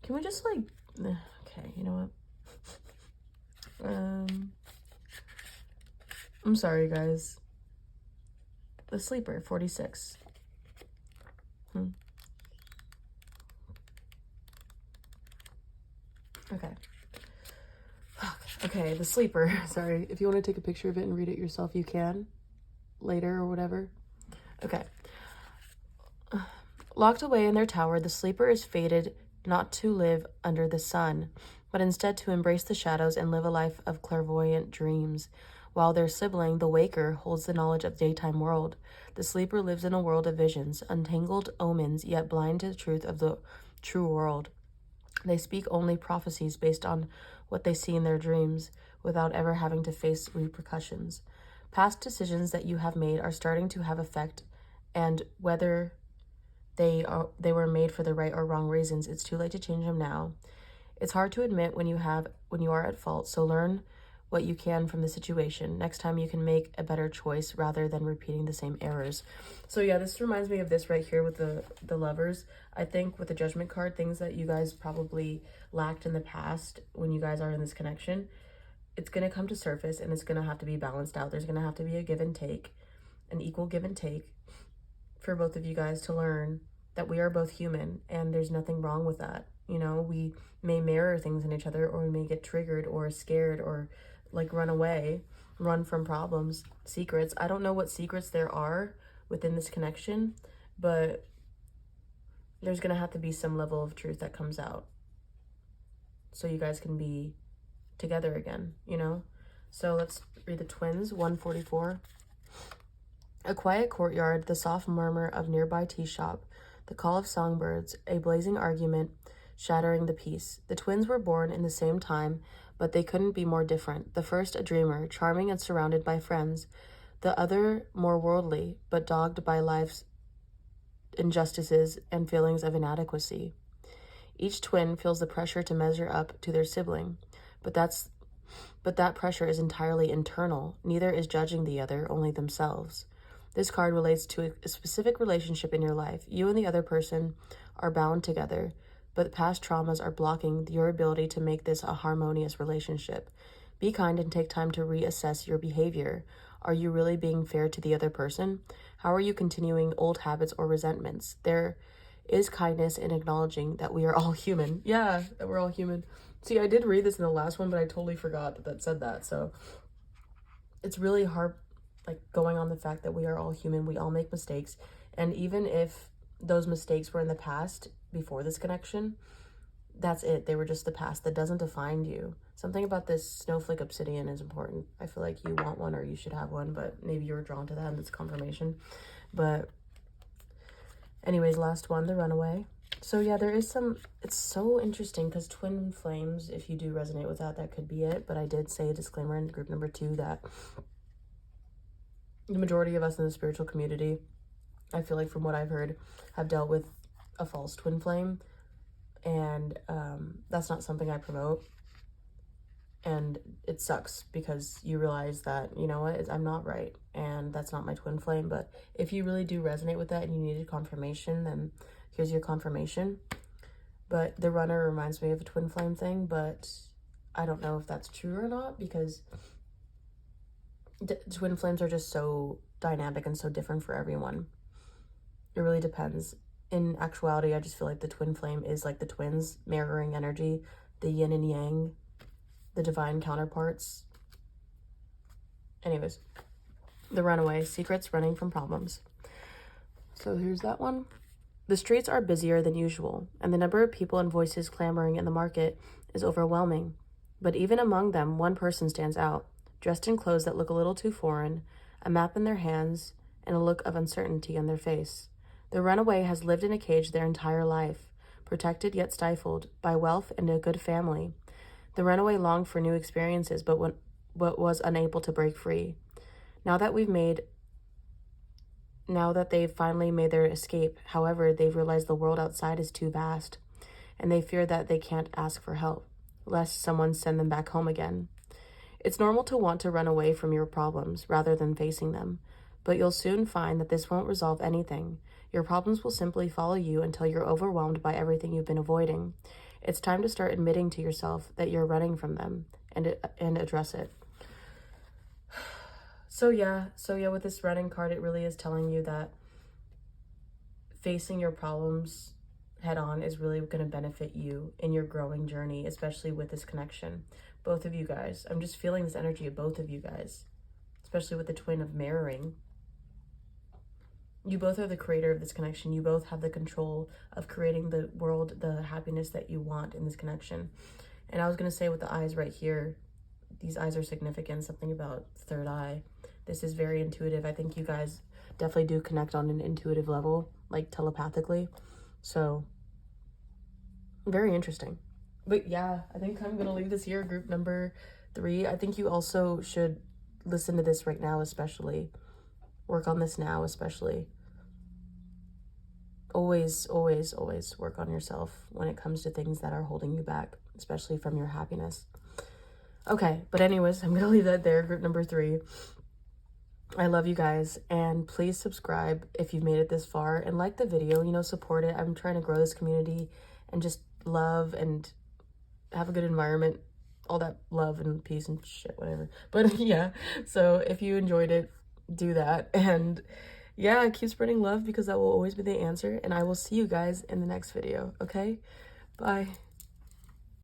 Can we just like, okay, you know what? I'm sorry, guys. The sleeper, 46. Okay. Okay, the sleeper. Sorry. If you want to take a picture of it and read it yourself, you can. Later or whatever. Okay. Locked away in their tower, the sleeper is fated not to live under the sun, but instead to embrace the shadows and live a life of clairvoyant dreams. While their sibling, the waker, holds the knowledge of the daytime world, the sleeper lives in a world of visions, untangled omens, yet blind to the truth of the true world. They speak only prophecies based on what they see in their dreams, without ever having to face repercussions. Past decisions that you have made are starting to have effect, and whether they were made for the right or wrong reasons, it's too late to change them now. It's hard to admit when you are at fault, so learn what you can from the situation. Next time you can make a better choice rather than repeating the same errors. So yeah, this reminds me of this right here with the lovers. I think with the Judgment card, things that you guys probably lacked in the past when you guys are in this connection, it's going to come to surface and it's going to have to be balanced out. There's going to have to be a give and take, an equal give and take for both of you guys to learn that we are both human and there's nothing wrong with that. You know, we may mirror things in each other, or we may get triggered or scared or like run away, run from problems, secrets. I don't know what secrets there are within this connection, but there's going to have to be some level of truth that comes out so you guys can be together again, you know? So let's read the twins, 144. A quiet courtyard, the soft murmur of nearby tea shop, the call of songbirds, a blazing argument shattering the peace. The twins were born in the same time, but they couldn't be more different. The first a dreamer, charming and surrounded by friends. The other more worldly, but dogged by life's injustices and feelings of inadequacy. Each twin feels the pressure to measure up to their sibling, but that pressure is entirely internal. Neither is judging the other, only themselves. This card relates to a specific relationship in your life. You and the other person are bound together, but past traumas are blocking your ability to make this a harmonious relationship. Be kind and take time to reassess your behavior. Are you really being fair to the other person? How are you continuing old habits or resentments? There is kindness in acknowledging that we are all human. Yeah, that we're all human. See, I did read this in the last one, but I totally forgot that said that. So it's really hard, like, going on the fact that we are all human. We all make mistakes. And even if those mistakes were in the past before this connection, that's it. They were just the past. That doesn't define you. Something about this snowflake obsidian is important. I feel like you want one or you should have one, but maybe you were drawn to that and it's confirmation. But anyways, last one, the runaway. So yeah, there is some, it's so interesting because twin flames, if you do resonate with that, that could be it. But I did say a disclaimer in group number 2 that the majority of us in the spiritual community, I feel like from what I've heard, have dealt with a false twin flame. And that's not something I promote. And it sucks because you realize that, you know what, I'm not right. And that's not my twin flame. But if you really do resonate with that and you needed confirmation, then here's your confirmation. But the runner reminds me of a twin flame thing, but I don't know if that's true or not, because twin flames are just so dynamic and so different for everyone. It really depends. In actuality, I just feel like the twin flame is like the twins, mirroring energy, the yin and yang, the divine counterparts. Anyways, the runaway, secrets running from problems. So here's that one. The streets are busier than usual, and the number of people and voices clamoring in the market is overwhelming. But even among them, one person stands out, dressed in clothes that look a little too foreign, a map in their hands, and a look of uncertainty on their face. The runaway has lived in a cage their entire life, protected yet stifled by wealth and a good family. The runaway longed for new experiences, but was unable to break free. Now that they've finally made their escape, however, they've realized the world outside is too vast, and they fear that they can't ask for help, lest someone send them back home again. It's normal to want to run away from your problems rather than facing them, but you'll soon find that this won't resolve anything. Your problems will simply follow you until you're overwhelmed by everything you've been avoiding. It's time to start admitting to yourself that you're running from them and address it. So yeah, with this running card, it really is telling you that facing your problems head on is really going to benefit you in your growing journey, especially with this connection. Both of you guys. I'm just feeling this energy of both of you guys, especially with the twin of mirroring. You both are the creator of this connection. You both have the control of creating the world, the happiness that you want in this connection. And I was going to say with the eyes right here, these eyes are significant, something about third eye. This is very intuitive. I think you guys definitely do connect on an intuitive level, like telepathically. So, very interesting. But yeah, I think I'm going to leave this here, group number 3. I think you also should listen to this right now, especially. Work on this now, especially. Always, always, always work on yourself when it comes to things that are holding you back, especially from your happiness. Okay, but anyways, I'm going to leave that there, group number 3. I love you guys, and please subscribe if you've made it this far, and like the video, you know, support it. I'm trying to grow this community and just love and have a good environment, all that love and peace and shit, whatever. But yeah, so if you enjoyed it, do that, and yeah, keep spreading love because that will always be the answer, and I will see you guys in the next video, okay? Bye.